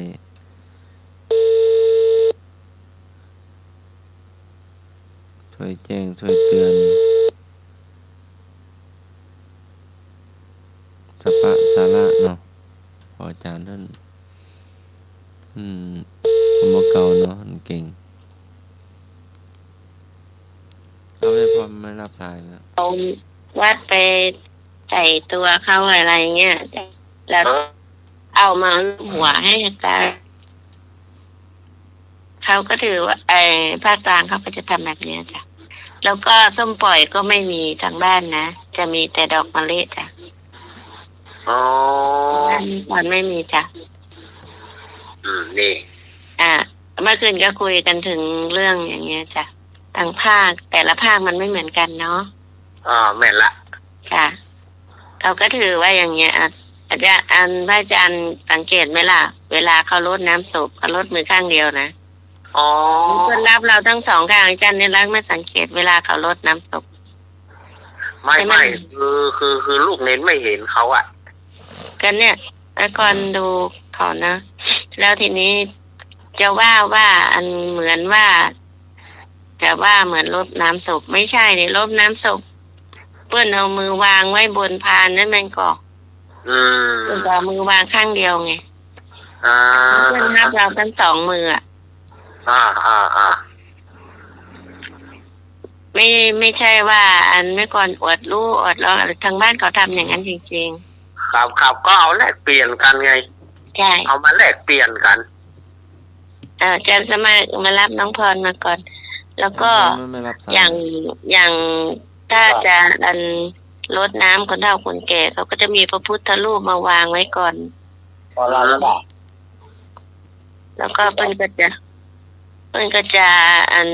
แจ้งช่วยเตือนสปะสาระเนาะพออาจารย์ท่านผมเก่าเนาะเก่งเอาไม่พอไม่รับสายแล้ว เอาวัดไปใส่ตัวเขาอะไรเงี้ยแล้วเอามาหัวให้อาจารย์เขาก็ถือว่าภาคกลางเขาก็จะทำแบบนี้จ้ะแล้วก็ส้มปล่อยก็ไม่มีทางบ้านนะจะมีแต่ดอกมะลิจ้ะมันไม่มีจ้ะ นี่ เมื่อคืนก็คุยกันถึงเรื่องอย่างเงี้ยจ้ะทางภาคแต่ละภาคมันไม่เหมือนกันเนาะแม่นละ ค่ะเขาก็ถือว่าอย่างเงี้ยอาจารย์พระอาจารย์สังเกตไหมล่ะเวลาเขาลดน้ำศพเขาลดมือข้างเดียวนะคนรับเราทั้งสองข้างอาจารย์เนี่ยรักไม่สังเกตเวลาเขาลดน้ำศพไม่คือลูกเน้นไม่เห็นเขาอ่ะกันเนี่ยก่อนดูเขานะแล้วทีนี้จะว่าอันเหมือนว่าจะว่าเหมือนลดน้ำศพไม่ใช่เนี่ยลดน้ำศพเพื่อนเอามือวางไว้บนพานนั่นมันก็เพื่อนเอามือวางข้างเดียวไงเพื่อนนับเราทั้งสองมือไม่ใช่ว่าอันไม่ก่อนอวดรู้อวดร้องอะไรทางบ้านเขาทำอย่างนั้นจริงๆครับก็เอาแลกเปลี่ยนกันไงใช่เอามาแลกเปลี่ยนกันอาจารย์สมัครมารับน้องพรมาก่อนแล้วก็อย่างถ้าจะอันรดน้ำคนเฒ่าคนแก่เขาก็จะมีพระพุทธรูปมาวางไว้ก่อนแล้วก็เพิ่นก็จะอัน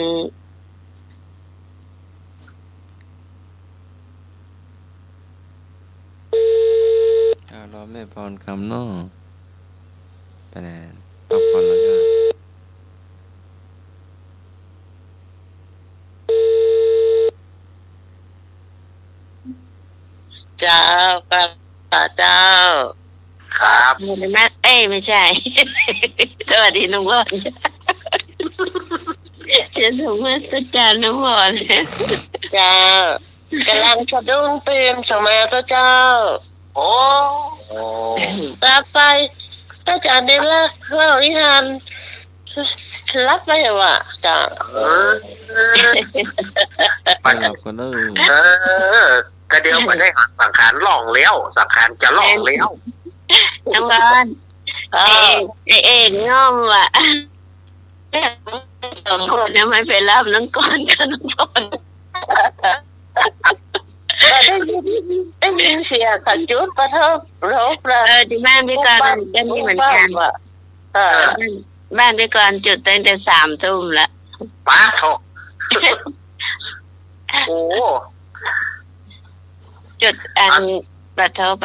รอแม่พรคำน้อไปแน่พักผ่อนแล้วก็เจ้าครับเจ้าครับไม่ใช่ สวัสดีน้องวอนเจ้าหนูมาสัจจาน้องวอนเจ้า กำลังสะดุ้งตื่นสมัยพระเจ้า โอ้ ตาไปถ้าจะได้เล่านิทานรับไปว่ะจ้า ไปหลับกันเด้อ ก็เดี๋ยวไปได้สังขารหล่องแล้วสังขารจะหล่องแล้ว น้ำมันเองง่อมว่ะสองคนยังไม่ไปรับน้องก้อนกับน้องพลได้ยินเสียงขันจุดประทับรบเลยที่บ้านพี่กรก็มีเหมือนกันบ้านพี่กรจุดตั้งแต่3 ทุ่มแล้ว ป้าโถโอ้ จุดอันประทับ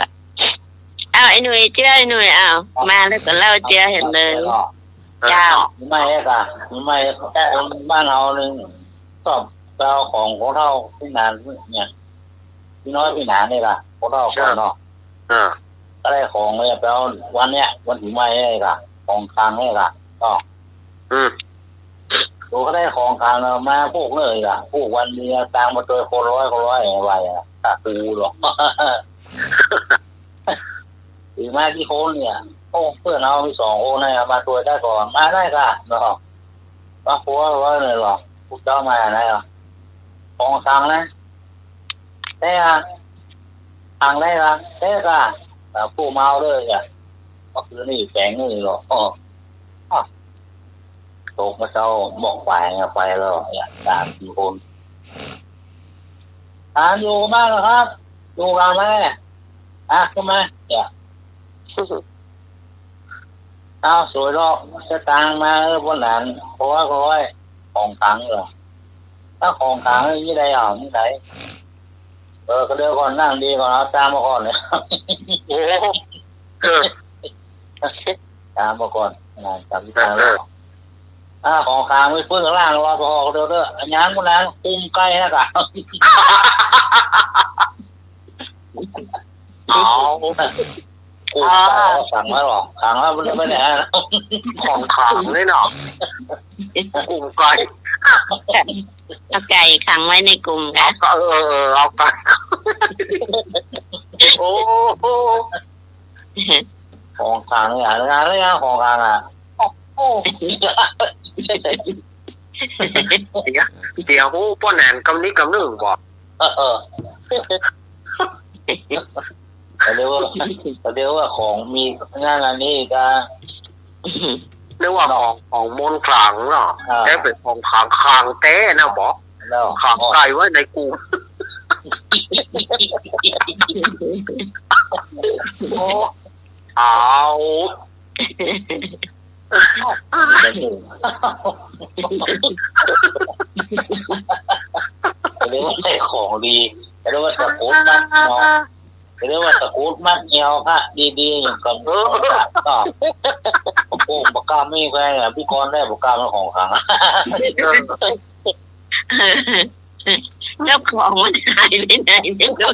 เอาไอ้หนุ่ยเจ้าไอ้หนุ่ยเอามาแล้วก็เล่าเจ้าเห็นเลยเจ้า ไม่ใช่ค่ะไม่แต่บ้านเราหนึ่งสอบเราของเท่าพี่นานเนี่ยพี่น้อยพี่หนาเนี่ยค่ะของเท่าของเนาะก็ได้ของเนี่ยแปลวันเนี้ยวันถึงไม่ได้ค่ะของคางเนี่ยค่ะก็ดูก็ได้ของคางมาพวกเลยค่ะพวกวันนี้ตางมาตัวคนร้อยอะไรอ่ะตาตูหรอกถึงมาที่โคนเนี่ยโอ้เพื่อนเรามี2 คนนะมาตัวได้ก่อนมาได้ค่ะเนาะมาพัวร้อยเลยหรอพวกเจ้ามาไหนหรอของคางนะได้ค่ะคางได้ค่ะได้ค่ะแต่ผู้เมาเลยอ่ะก็คือนี่แฝงนี่หรอตกมาเจ้าบอกไปแล้วเนี่ย3-4 คนอยู่มากนะครับอยู่กันไหมขึ้นมาเนี่ยเอาสวยรอกสตางมาบนนั้นเพราะว่าของขังเหรอถ้าของขังยี่ใดนี่ไหนก็เดี๋ยวก่อนนั่งดีก่อนเอาตามมาก่อนเลยตามมาก่อนตามที่ทางแล้วของขังไม่ฟื้นข้างล่างหรอกพอเดี๋ยวอันยังคนนั้นคุมใกล้นะกะกูสั่งมาหรอขังแล้วมันไม่แน่ของขังเลยเนาะกลุ่มไก่เอาไก่ขังไว้ในกลุ่มค่ะเอาไก่โอ้ของขังเนี่ยงานอะไรนะของขังอ่ะโอ้เดี๋ยวป้อนแหนกำนี้กำนึงบอกเรียกว่าของมีงานอันนี้จะเรียกว่าของมนต์ขลังเนาะแค่เป็นของขลังเต้นะบอกขังไก่ไว้ในกูเอาเรียกว่าใส่ของดีเรียกว่าตะกุดมัดเนาะเรียกว่าตะกุดมัดเงาค่ะดีๆอย่างกับก็โอ้ปากกาไม่แพงอ่ะพี่กรได้ปากกาเป็นของขังเจ้าของมันหายไปไหนไม่รู้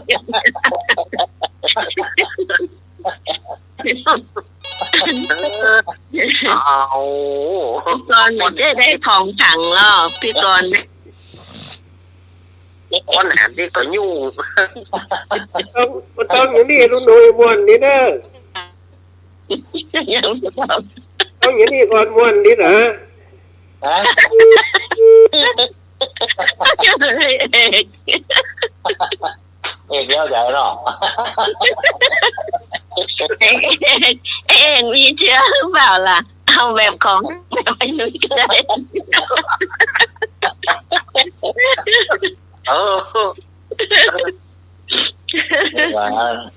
เอาพี่กรมันจะได้ของขังหรอพี่กรคนแหนที่ก็ยุ่งต้องอยู่นี่ลุงหนุ่ยมวนนี่นะต้องอยู่นี่ก่อนมวนนี่นะเอกเลี้ยวใหญ่หรอเองมีเชื้อหรือเปล่าล่ะเอาแบบของแบบไอ้นุ้ยก็ได้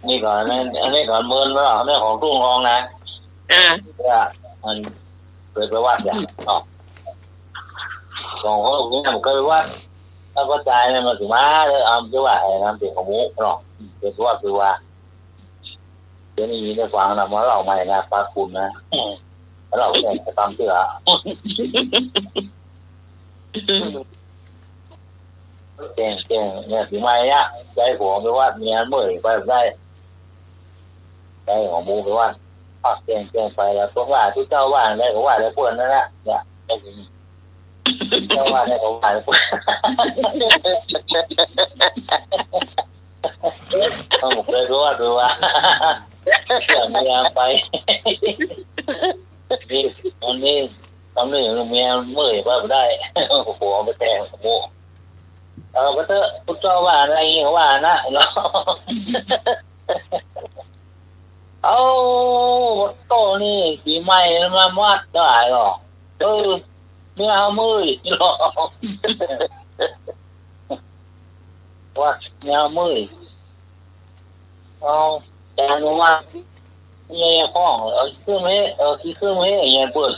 นี่ก่อนอันนี้ก่อนเมินแล้วอันนี้ของตุ้งรองนะมันเกิดไปวัดอย่างของเขาตรงนี้มันเคยวัดถ้าก็ใจเนี่ยมันถึงมาเลยเอาจะว่าไอ้น้ำเปียกของมุกหรอกเป็นว่าคือว่าเดี๋ยวนี้ได้ฟังนะมาเราใหม่นะปาคุณนะเราแข่งตามเสือแก่เนี่ยถึงไม่เนี่ยใจผมไปว่าเมียเมื่อยไปได้ใจของมูไปว่าแก่ไปแล้วตัวว่าที่เจ้าว่าได้ก็ว่าได้พวกนั้นแหละเนี่ยได้ยินได้ จ้าว่าได้ผมผ่านต้องบอกเลยรู้ว่าดูว่าอย่างเมียไปนี่ตอนนี้เมียเมื่อยว่าไม่ได้หัวไปแต่งโม่ก็เถอะพุทธเจ้าว่าอะไรเขาว่านะเนาะเอาบทโตนี่ปีใหม่มาวัดได้หรอเมียเอามือหรอวัดเมียมือเอาแต่หนูว่าเนี่ยข้องเครื่องไม่ที่เครื่องไม่เนี่ยเปิด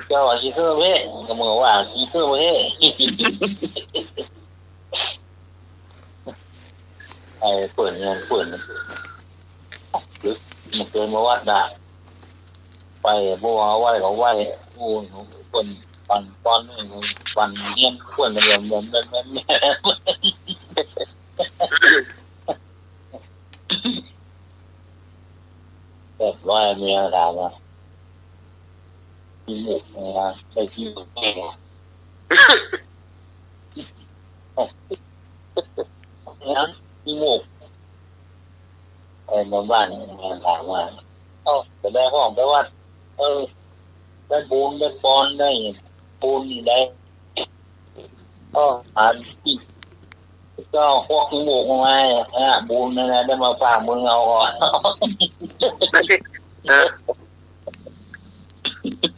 เจ้าที่เครื่องไม่ก็เหมือนว่าที่เครื่องไม่ไอ้เปิดเงินเปิดหรือมันเกินมาวัดได้ไปบัวไหวเขาไหวโอ้หนูคนปันตอนนี้ปันเงี้ยคนมันเหมือนแบบว่าเมียถามว่าที่หมูนะใช่ที่หมูแก่นั้นที่หมูไอ้บ้านเมียถามว่าจะได้ห้องไปว่าได้ปูนได้ปอนได้ปูนได้อ่านที่ก็พวกที่หมูมาปูนนั่นแหละได้มาฝากมึงเอาก่อน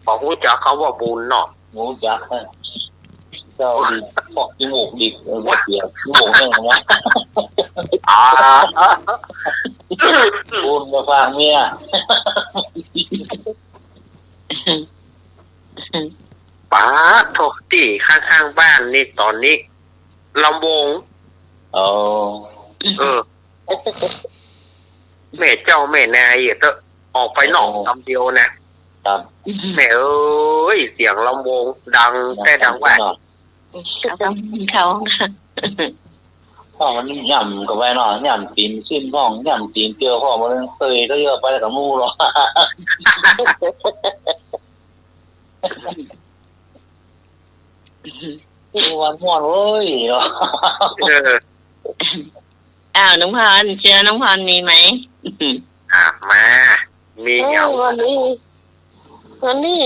ของรู้จักเขาว่าบุญเนาะ รู้จักเจ้าดีพวกที่หมูดิบเดียวที่หมูเนี่ยนะปูนมาฝากเมียป้าโทษที่ข้างๆบ้านนี่ตอนนี้ลำวงแม่เจ้าแม่นายจะออกไปหนองคำเดียวนะครับแม่เอ้ยเสียงลำวงดังแต่ดังว่าเขามันย่ำกับไปหน่อยย่ำตีนสิ้นห้องย่ำตีนเจียวพ่อมันเคยก็เยอะไปกับมูหรอวันม่วนเว้ยเนาะน้องพรเจอน้องพรมีไหมมามีเหงาวันนี้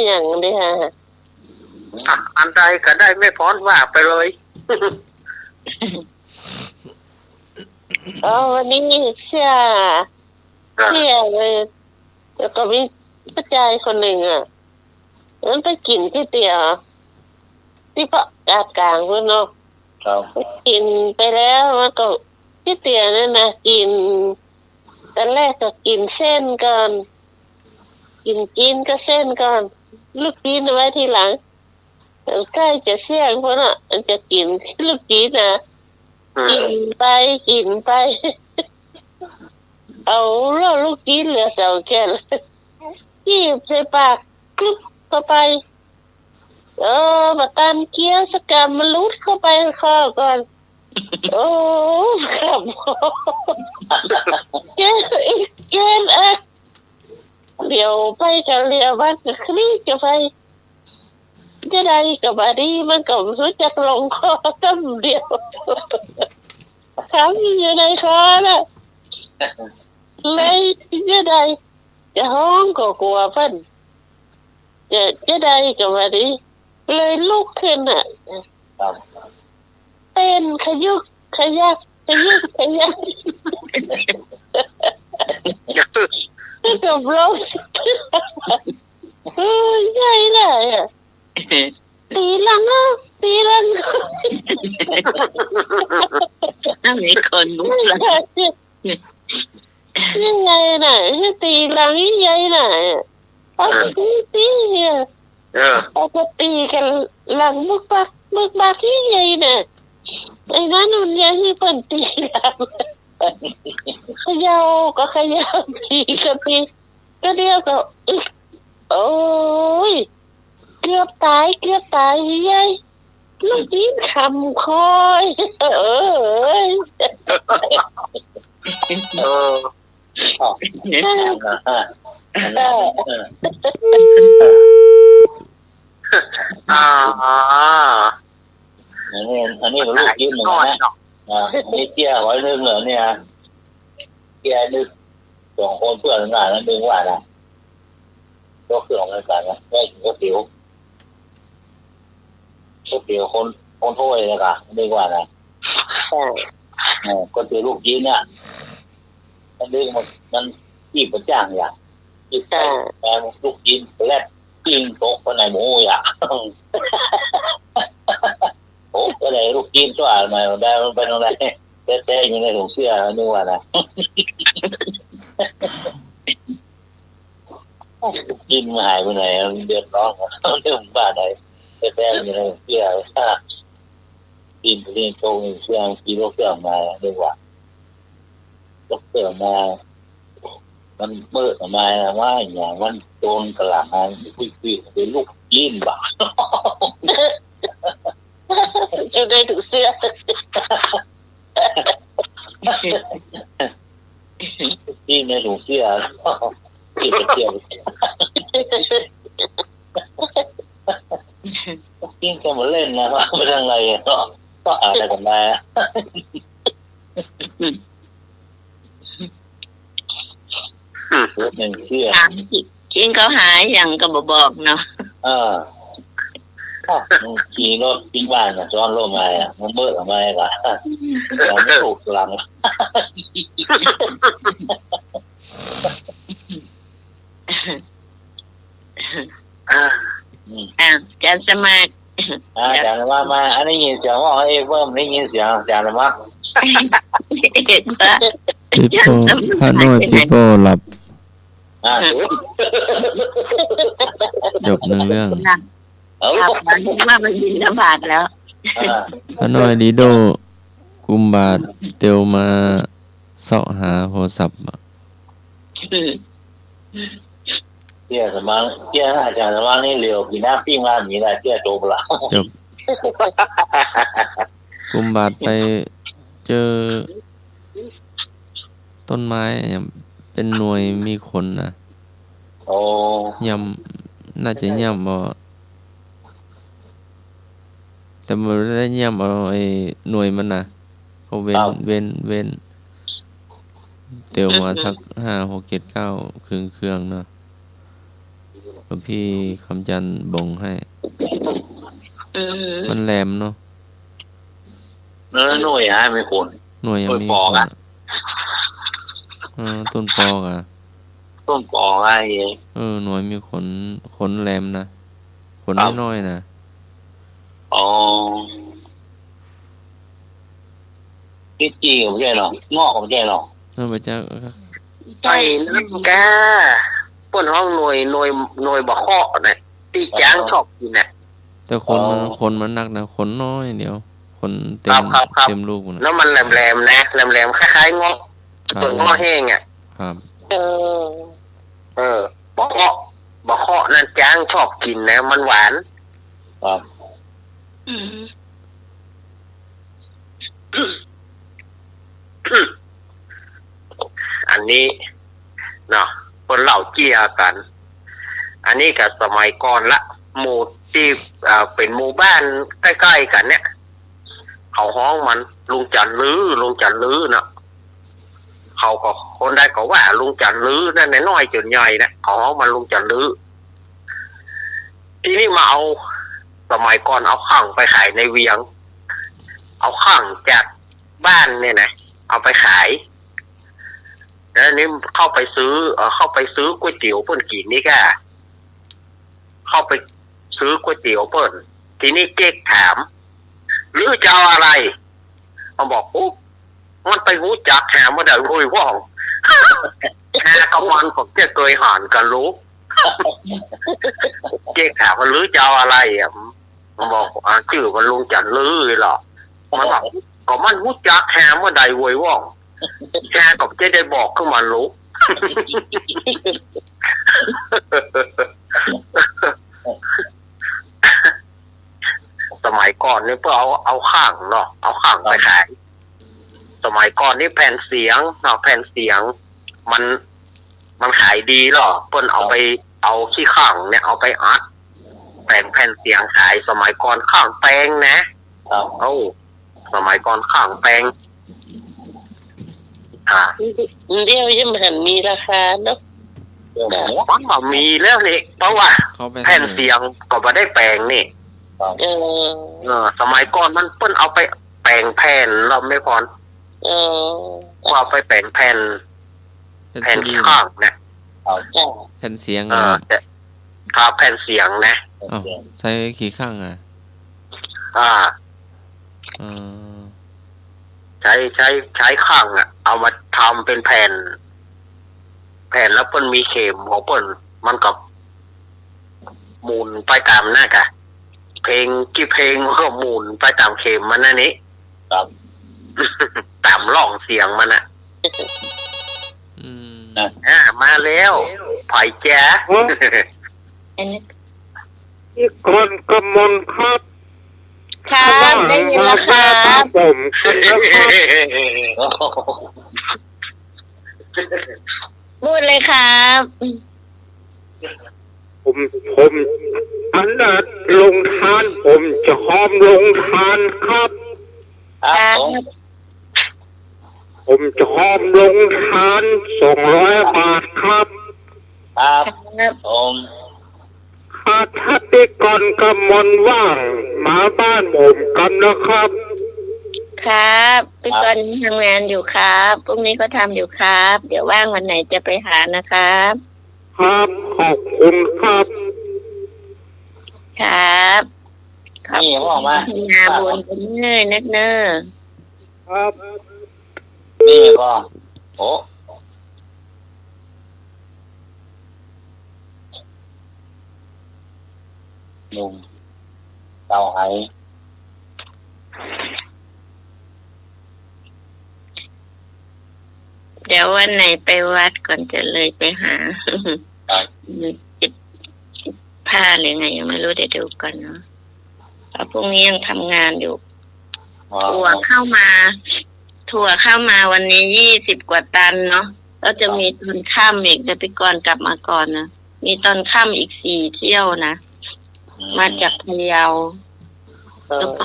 อย่างเดียวอันใดก็ได้ไม่พ้นว่าไปเลยวันนี้เชื่อเลยแล้วก็มีผู้ชายคนหนึ่งมันไปกินที่เตี๋ยวที่ปากกลางเพื่อนเนาะกินไปแล้วมันก็ที่เตี๋ยวนั่นนะกินตอนแรกก็กินเส้นก่อนกินก็เส้นก่อนลูกจีนไว้ทีหลังใกล้จะเสี่ยงเพราะน่ะมันจะกินลูกจีนนะกินไปเอาลูกจีนเหลือสองแค่จีบใส่ปากกลุ๊บเข้าไปมาตันเคี้ยวสกรรมมันลุดเข้าไปคอก่อนครับแกเดี๋ยวไปจะเรียวันคลี่จะไปจะได้กับบาดีมันก็รู้จักลงคอตั้มเดียวคำอยู่ในคอน่ะเลยจะได้จะห้องก็กลัวเพิ่นจะได้กับบาดีเลยลุกขึ้นเป็นขยักกับเราใหญ่เลยตีลังมีคนรู้แล้วยังไงน่ะตีลังใหญ่น่ะตีเนี่ยเอาไปตีกันหลังมึกบักที่ใหญ่น่ะไอ้นั้นมันยังที่เปิ่นตีลังขยาวตีก็เดียวก็โอ้ยเกือบตายยัยลูกจีนคำคอย อันนี้เป็นลูกยิ้มเหมือนกันนะนี่เตี้ยร้อยนึงเหรอเนี่ยเตี้ยนึกสองคนเพื่อนงานนั้นนึงว่านะก็เครื่องอะไรกันนะไม่ถึงก็เตี๋ยวคนโทษเลยนะนึกว่านะก็เตี๋ยวลูกยิ้มเนี่ยมันนึกมันจีบประจ้างอย่างจีบแต่ลูกยิ้มแรกกิ้งโต๊ะคนไหนหมูอย่างโอ้ก็เลยลูกกินตัวอะไรมาได้มันเป็นอะไรเต้ๆยังไงถุงเสื้อนึกว่านะลูกกินมาหายไปไหนเดือดร้อนเรื่องบ้านไหนเต้ๆยังไงถุงเสื้อกินไปเรียนโชว์เสื้อกินลูกเสื้อมานึกว่าลูกเสื้อมามันเปิดออกมาว่าอย่างมันโดนกระหล่ำมันคุยเป็นลูกกินบ้าจะได้ถูกเสื้อที่ในถุงเสื้อที่ไปเที่ยวกินกันมาเล่นนะว่าไม่ทั้งไรก็อะไรกันมาหนึ่งเสื้อกินเขาหายอย่างก็บอกเนาะขี่รถปิ้งบ้านนะซ้อนรถมาอ่ะมันเบิดออกมาอ่ะเราไม่ถูกหลังจานสมัครจานมาอันนี้ยินเสียงว่าเพิ่มได้ยินเสียงจานมาพี่โป้ข้าน้อยพี่โป้หลับจบหนึ่งเรื่องว่ามันบินระบาดแล้วข้าน้อยดีโดกุมบาทเตียวมาเสาะหาโทรศัพท์เตี้ยสมังเตี้ยอาจารย์สมังนี่เร็วกี่หน้าปิ้งร้านนี้แหละเตี้ยจบละจบกุมบาทไปเจอต้นไม้เป็นหน่วยมีขนนะย่ำน่าจะย่ำบ่แต่มันได้ย่ำเอาไอ้หน่วยมันนะเขาเว้นเตียวมาสัก5 6 7 9เครื่องเนาะแล้วพี่คำจันทร์บ่งให้มันแหลมเนาะหน่วยไม่คนหน่วยยังมีต้นปอกอ่ะต้นปอกอะไรหน่วยมีขนแหลมนะขนน้อยๆนะที่จีไม่ใช่หรองอกไม่ใช่หรอพระเจ้าใช่นั่นแกป่นห้องหน่วยบ่ข้อเนี่ยตีจ้างชอบกินเนี่ยแต่ขนมันหนักนะขนน้อยเดียวขนเต็มลูกนะแล้วมันแหลมๆนะแหลมๆคล้ายๆงอกตัวงอแห้งอ่ะครับบ่ข้อนั่นจ้างชอบกินนะมันหวานครับอันนี้เนาะคนเหล่าเจียกันอันนี้กับสมัยก่อนละหมู่ที่เป็นหมู่บ้านใกล้ๆกันเนี่ยเขาห้องมันลุงจันลื้อเนาะเขาก็คนได้ก็ว่าลุงจันลื้อนั่นน้อยจนใหญ่นะเขาห้องมันลุงจันลื้อที่นี่มาเอาสมัยก่อนเอาข้างไปขายในเวียงเอาข้างจากบ้านเนี่ยนะเอาไปขายแล้วนี่เข้าไปซื้อก๋วยเตี๋ยวเปิ้นกินนี่ก็เข้าไปซื้อก๋วยเตี๋ยวเปิ้นทีนี้เก๊กถามหรือจะเอาอะไรเขาบอกปุ๊บมันไปรู้จักหามาได้รู้ว่องหากระมันผมจะเคยห่านกันรู้เก๊กถามว่าหรือจะเอาอะไรมันบอกชื่อมันลุงจันลื้อหรอมันบอกก็มันรู้จักหามาได้รู้ว่องแกก็จะได้บอกขึ้นมารู้สมัยก่อนนี่เพื่อเอาข้างเนาะเอาข้างไปขายสมัยก่อนนี่แผ่นเสียงเนาะแผ่นเสียงมัน มันขายดีหรอเปิ้นเอาไปเอาขี้ข้างเนี่ยเอาไปอัดแปลงแผ่นเสียงขายสมัยก่อนข้างแปลงนะครับสมัยก่อนข้างแปลงเดี๋ยวยังไม่มีราคาเนาะ มันบ่มีแล้วนี่เพราะว่าแผ่นเสียงก็บ่ได้แปลงนี่สมัยก่อนมันเปิ้นเอาไปแปลงแผ่นเราไม่พอเอาไปแปลงแผ่นขี้ข้างนะแผ่นเสียงครับแผ่นเสียงนะใช้ขี้ข้างใช้ข้างเอามาทำเป็นแผ่นแล้วเปิ้นมีเข็มของเปิ้นมันกับหมุนไปตามหน้ากะเพลงก็หมุนไปตามเข็มมันนั่นนี่ครับ ตามร่องเสียงมันมาแล้วไผ่แจ๊ที่คนกำมลครับครับได้ยินแล้วครับผมพูดเลยครับผมอันนั้นลงทานผมจะหอมลงทานครับผมจะหอมลงทาน200 บาทครับผมถ้าติกรกำมลว่างมาบ้านผมกันนะครับครับพี่กรทำงานอยู่ครับพรุ่งนี้ก็ทำอยู่ครับเดี๋ยวว่างวันไหนจะไปหานะครับครับขอบคุณครับครับนี่ออกมาง านบุญกันเนื่อยนักเนอครับนี่ก็โอ้ลุงเต่าไหเดี๋ยววันไหนไปวัดก่อนจะเลยไปหาผ้าหรือไงยังไม่รู้เดี๋ยวดูก่อนเนาะเพราะพรุ่งนี้ยังทำงานอยู่ถั่วเข้ามาวันนี้20 กว่าตันเนาะแล้วจะมีตอนค่ำอีกจะไปก่อนกลับมาก่อนนะมีตอนค่ำอีก4 เที่ยวนะมาจากพะเยาแล้วก็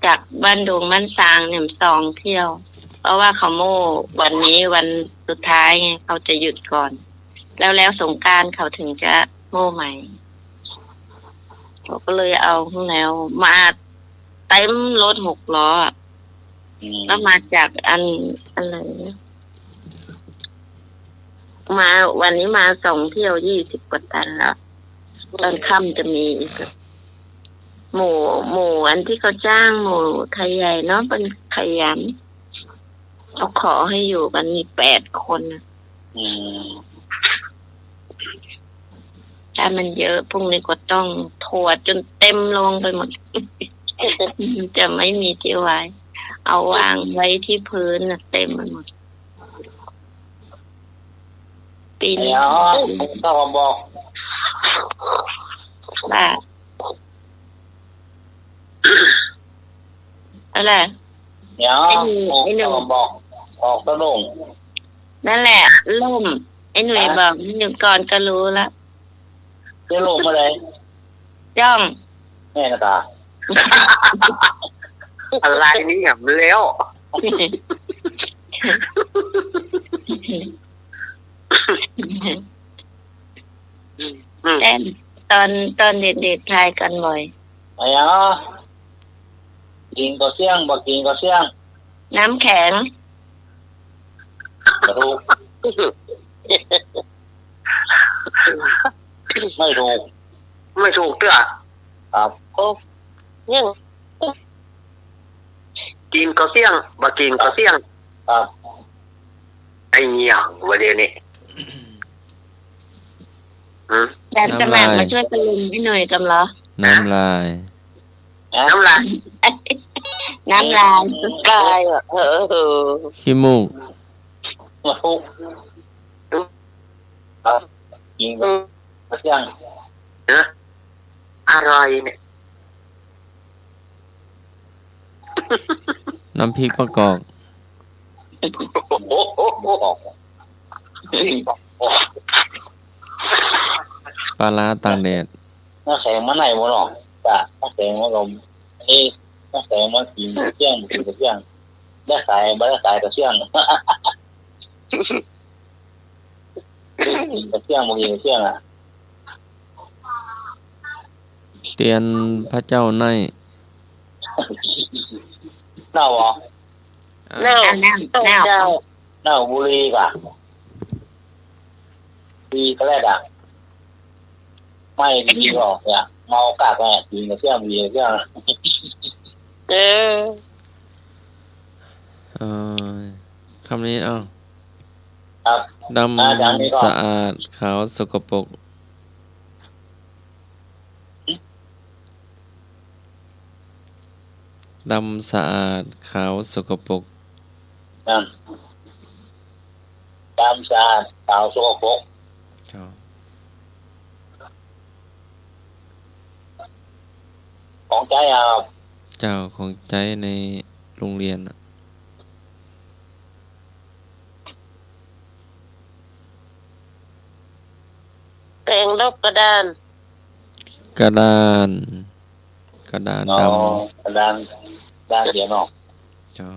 จากบ้านดงบ้านซางเนี่ย2 เที่ยวเพราะว่าเขาโม่วันนี้วันสุดท้ายไงเขาจะหยุดก่อนแล้วสงกรานต์เขาถึงจะโม่ใหม่เขาก็เลยเอาข้างแล้วมาเต็มรถ6 ล้อแล้วมาจากอะไรมาวันนี้มา2 เที่ยว20 กว่าตันแล้วตอนค่ำจะมีอีกหมูอันที่เขาจ้างหมูไทยใหญ่เนาะเป็นขยันเขาขอให้อยู่กันมี8 คนถ้ามันเยอะพรุ่งนี้ก็ต้องทัวร์จนเต็มลงไปหมด จะไม่มีที่ไว้เอาวางไว้ที่พื้นเต็มไปหมดปีนี้ก็บอกว่าอะไรเดี๋ยวไอ้หนูบอกออกกระลงนั่นแหละล่มไอ้หนุ่ยบอกหนึ่งก่อนก็รู้แล้วจะลงมาเลยจ้องแม่นะตาอะไรนี่หยับแล้วเต้นตอนเด็กๆทายกันบ่อยไอ้กินก็เสี่ยงบ่กินก็เสี่ยงน้ำแข็งถูกไม่ถูกเตื้อครับโอ้ยังกินก็เสี่ยงบ่กินก็เสี่ยงครับไอ้เหี้ยวันนี้แต่จะแม่มาช่วยกันลุมให้หน่อยกันเหรอน้ำลายน้ำลายขี้มูกยิงเสียงอะไรเนี่ย น้ำพริกมะกอก โอ้ ปลาร้าตากแดด น้าแข็งมันไหนบ่หรอกจ้ะน้าแข็งมันลมนี่น้าแข็งมันกินเที่ยงกินเที่ยงได้ขายบ่ได้ขายแต่เที่ยงกินแต่เที่ยงบ่กินแต่เที่ยงอ่ะ เตียนพระเจ้าใน เน่าเหรอ เน่าเน่าบุรีป่ะดีก็แรกอ่ะไม่ดีหรอกเนี่ยเมากากแม่กินแต่เที่ยงบ่กินแต่เที่ยง เออ คำนี้เอา ครับ ด อาจารย์นี่ก็ ำสะอาดขาวสกปรกดำสะอาดขาวสกปรก นั่นตามสะอาดขาวสกปรก เจ้า ของใจอ่ะ เจ้าของใจในโรงเรียนน่ะ แปรงลบกระดาน กระดานด กระดานเสียนอก ำเจ้า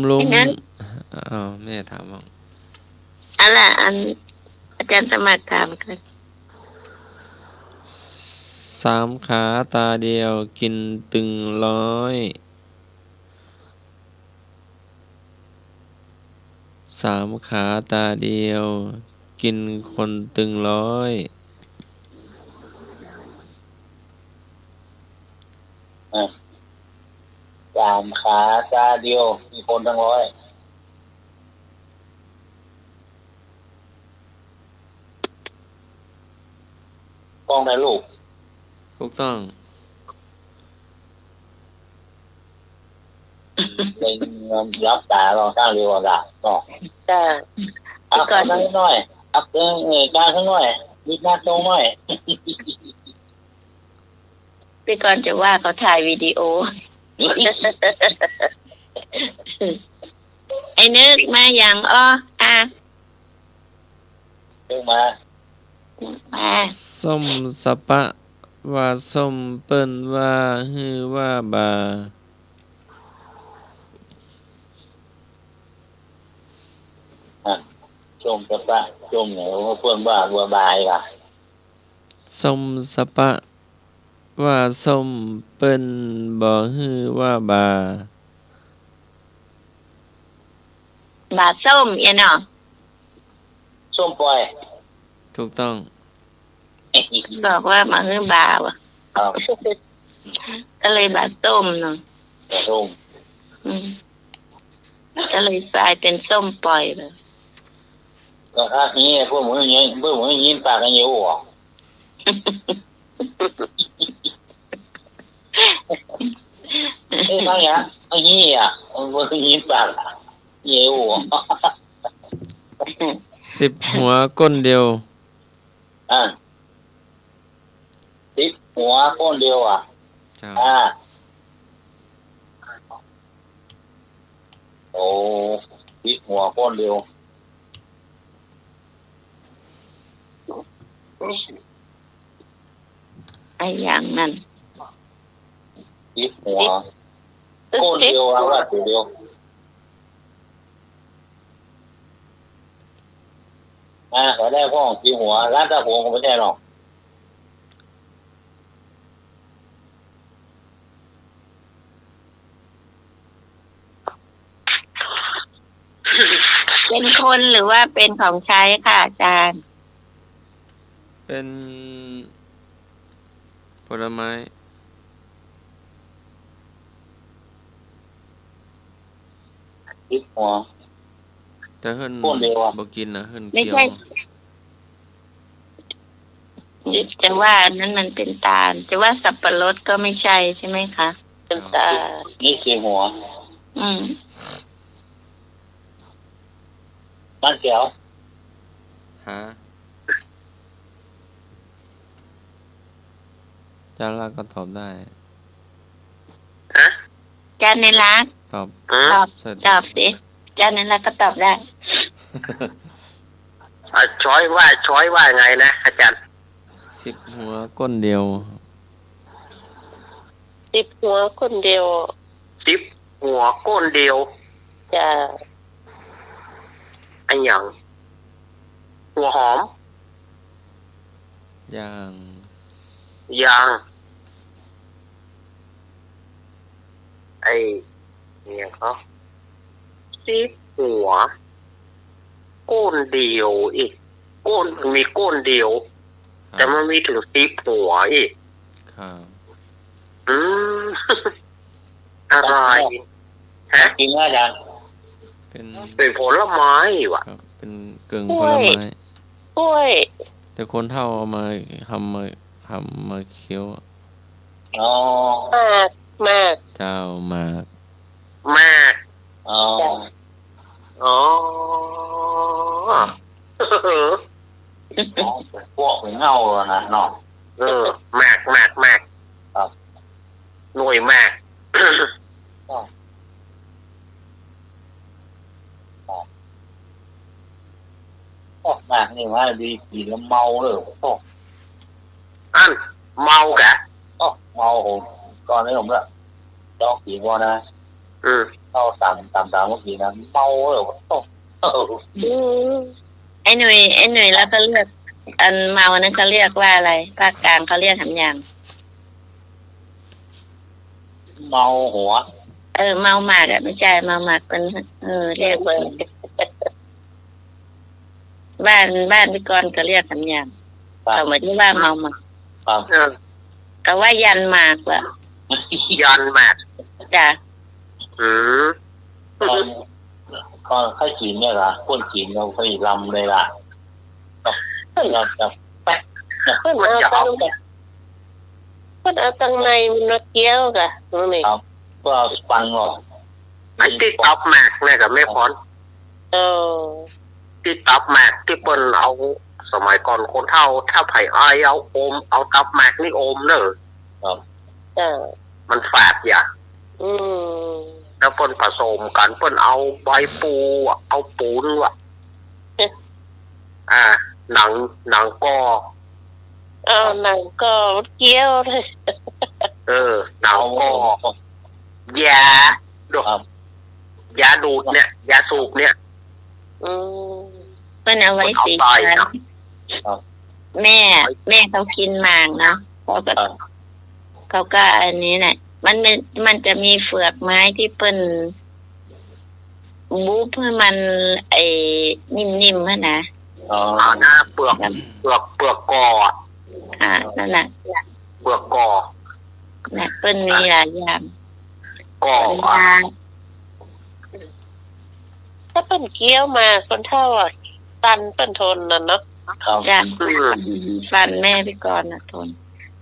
ลุมอ้าวแม่ถามว่า อะไรอันอาจารย์สมัครถามกัน สามขาตาเดียวกินตึงร้อยสามขาตาเดียวกินคนตึงร้อย สามขาตาเดียวมีคนทั้งร้อยกล้องในลูก ถูกต้อง ในรับตาเราสร้างเรียวดาเนาะ จ้า อักก่อนหน่อยอักตาข้างหน่อยนิดหน้าตรงหน่อย พี่กรณ์จะว่าเขาถ่ายวิดีโอ ไอ้นึกมาอย่างอ่ะ เรื่องมา มา ส้มสะปะว่าส้มเปิ้นว่าฮือว่าบา ชมกระปะชมเนี่ยว่าเพื่อนบ้าบัวบายล่ะ ส้มสะปะว่าส้มเปิ้นบ่ฮือว่าบา บาส้มอย่าเนาะ ส้มปล่อย ถูกต้อง บอกว่ามาฮื้อบาวะ ครับ ก็เลยบาส้มเนาะ ส้ม ก็เลยกลายเป็นส้มปล่อยเลย ก็ท่านี้พวกมึงยินปากกันอยู่อ่ะบางอย่างไอ้นี่อ่ะมึงยินปากเยี่ยว10 หัวก้นเดียว 10 หัวก้นเดียวอ่ะ เจ้า โอ้10 หัวก้นเดียวไอ้อย่างนั้น 10 หัวก้นเดียวเอาละตัวเดียวขอได้พ่อ10 หัวร้านตาผมก็ไม่ใช่หรอก เป็นคนหรือว่าเป็นของใช้ค่ะอาจารย์ เป็นผลไม้ 10 หัว แต่เฮิ่น ก้นเดียวอะ บ่กินนะเฮิ่น ไม่ เคี้ยว ใช่จะว่าอันนั้นมันเป็นตาลจะว่าสับปะรดก็ไม่ใช่ใช่ไหมคะเป็นตาล นี่10 หัว บ้านแก้ว ฮะจานละก็ตอบได้ จานในรัก ตอบ ตอบสิจานในรักก็ตอบได้ ช้อยว่าไงนะอาจารย์ 10 หัวก้นเดียว 10 หัวคนเดียว 10 หัวก้นเดียว จ้า อันหยังหัวหอม ย่าง ยางไอ้เนี่ยเขา10 หัวก้นเดียวอีกก้นมีก้นเดียว แต่มันมีถึง10 หัวอีก ครับ อะไรฮะ จริงว่าอาจารย์ เป็น ผลไม้ว่ะ ครับเป็นเกิงผลไม้ กล้วย แต่คนเฒ่าเอามาทำมาเคี้ยว อ๋อ มาก เจ้าหมาก มาก อ๋อ อ๋อ พวกเป็นเงาแล้วนะเนาะ มาก ครับ หน่วยมาก มากนี่ว่าดีกินแล้วเมาเลยโอ้ อันเมากะ เมาผมก่อนนี้ผมละดอกกี่วันนะเข้าต่ำเมื่อกี้นะเมาเลยโอ้ ไอ้หนุ่ยแล้วก็เลือกอันเมานั้นเขาเรียกว่าอะไรภาคกลางเขาเรียกทำอย่าง เมาหัว เมาหมากอ่ะไม่ใช่เมาหมากเป็นเรียกว่าบ้านพี่กรณ์ก็เรียกทำอย่างเขาไม่ได้ว่าเมาหมาก ครับ ก็ว่ายันหมากว่ะ ยันมาก จ้ะ ก็ค่อยกินเนี่ยล่ะคนกินเราไปลำเลยล่ะเราจะแป๊ะ เพิ่นเอาตังในมันมาเกี้ยวกะนี่ ก็ฟังหรอก ไอ้ที่ตับมากเนี่ยกับแม่พรที่ตับมากที่เปิ้นเอาสมัยก่อนคนเฒ่าถ้าไผ่อายเอาโอมเอาตับมากนี่โอมเนอะมันฝาดอย่าแล้วเปิ้นผสมกันเปิ้นเอาใบปูเอาปูนว่ะหนังก็หนังก็เกี้ยวเลย หนังก็ยายาดูดเนี่ยยาสูบเนี่ย เพิ่นเอาไว้สีแม่เขากินหมากเนาะเขาก็อันนี้แหละมันจะมีเฟือกไม้ที่เปิ้นบู๊เพื่อมันนิ่มๆนะ หน้าเปลือกกอนั่นแหละ เปลือกกอนะเปิ้นมีหลายอย่าง กอถ้าเปิ้นเกี้ยวมาคนเฒ่าตันเปิ้นทนน่ะเนาะ จ้ะฟันแม่ไปก่อนนะทน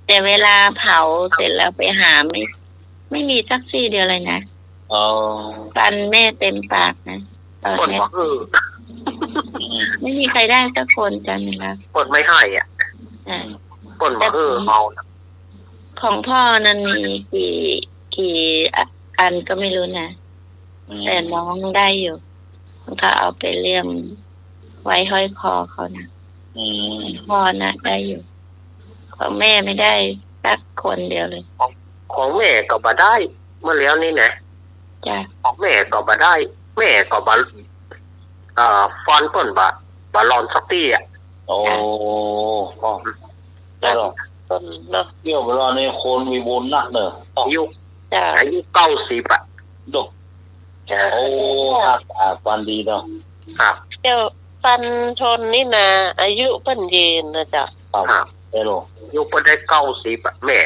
แต่เวลาเผาเสร็จแล้วไปหาไม่มีสักซี่เดียวเลยนะฟันแม่เต็มปากนะคนบอกไม่มีใครได้สักคนจ้ะนี่ละคนไม่ให้คนบอกเมาของพ่อนั้นมีกี่อันก็ไม่รู้นะแต่น้องได้อยู่เขาเอาไปเลี่ยมไว้ห้อยคอเขานะพ่อนะได้อยู่ของแม่ไม่ได้สักคนเดียวเลยของแม่ก็บ่ได้เมื่อแล้วนี่นะจ้ะของแม่ก็บ่ได้แม่ก็บ่ฟอนเปิ้นบ่ลอนสักทีโอ้พ่อได้หรอเนาะเกี่ยวเวลาในคนมีบุญนักเนอะอายุ90ดกโอ้ฟันดีเนาะครับเจ้าฟันทนนี่นะอายุเปิ้นยืนนะจ๊ะครับได้หรออยู่เปิ้นได้90แม่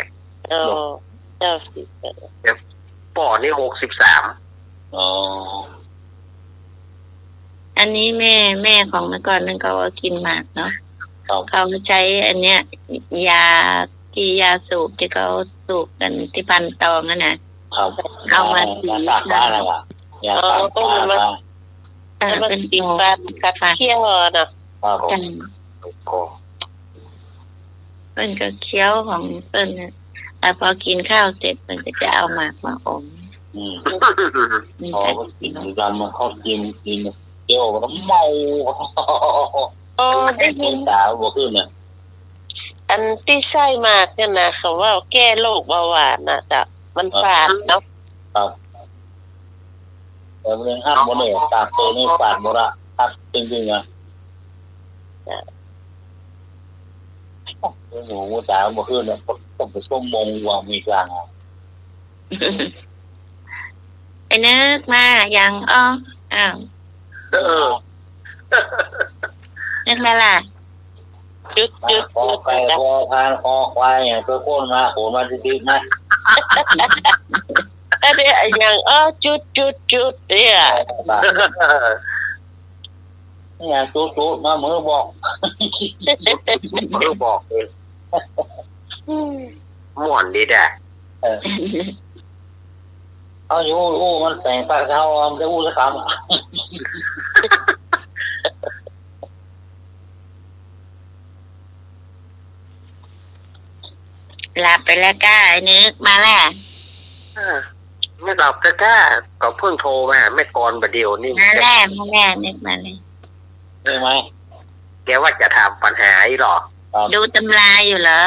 90ป่อนี่63อันนี้แม่ของเมื่อก่อนนั่นก็กินหมากเนาะเขาใช้อันเนี้ยยาสูบที่เขาสูบกันที่พันตองนั่นน่ะเอามาสีตากบ้านอะไรยาตากบ้านเป็นสีฟ้ากับเขี้ยวเนาะเปิ้นก็เคี้ยวของเปิ้นนะแต่พอกินข้าวเสร็จเปิ้นก็จะเอาหมากมาอมพอก็กินดำมาเข้ากิน กี่ยวกับเมา โอ้ได้ยิน ตาบวขึ้นเนี่ย อันที่ไส้มากเนี่ยนะเขาว่าแก้โรคเบาหวานนะจ๊ะมันฝาดเนาะ ครับแต่เรื่องห้ามโมเนี่ยตาตัวนี้ฝาดหมดละครับจริงๆนะหนูตาบวขึ้นเนี่ยต้องไปส้มมงว่ามีกลาง ไอ้นึกมาอย่างอ้าว นึกมาล่ะ จุด คอไก่คอพานคอควายอย่างตัวโค่นมาโหมาดีๆนะ อะไรอย่างจุดเนี่ย นี่จุดมามือบอกเลย ม่วนดีแด่ เอาอยู่มันแต่งปากเขามันจะอู้สักคำ หลับไปแล้วก้าไอ้นึกมาแล้ว ไม่หลับก็เพิ่งโทรมาไม่ก่อนประเดี๋ยวนี่ มาแล้วนึกมาเลย ใช่ไหม แกว่าจะถามปัญหาอีหรอ ดูตำราอยู่เหรอ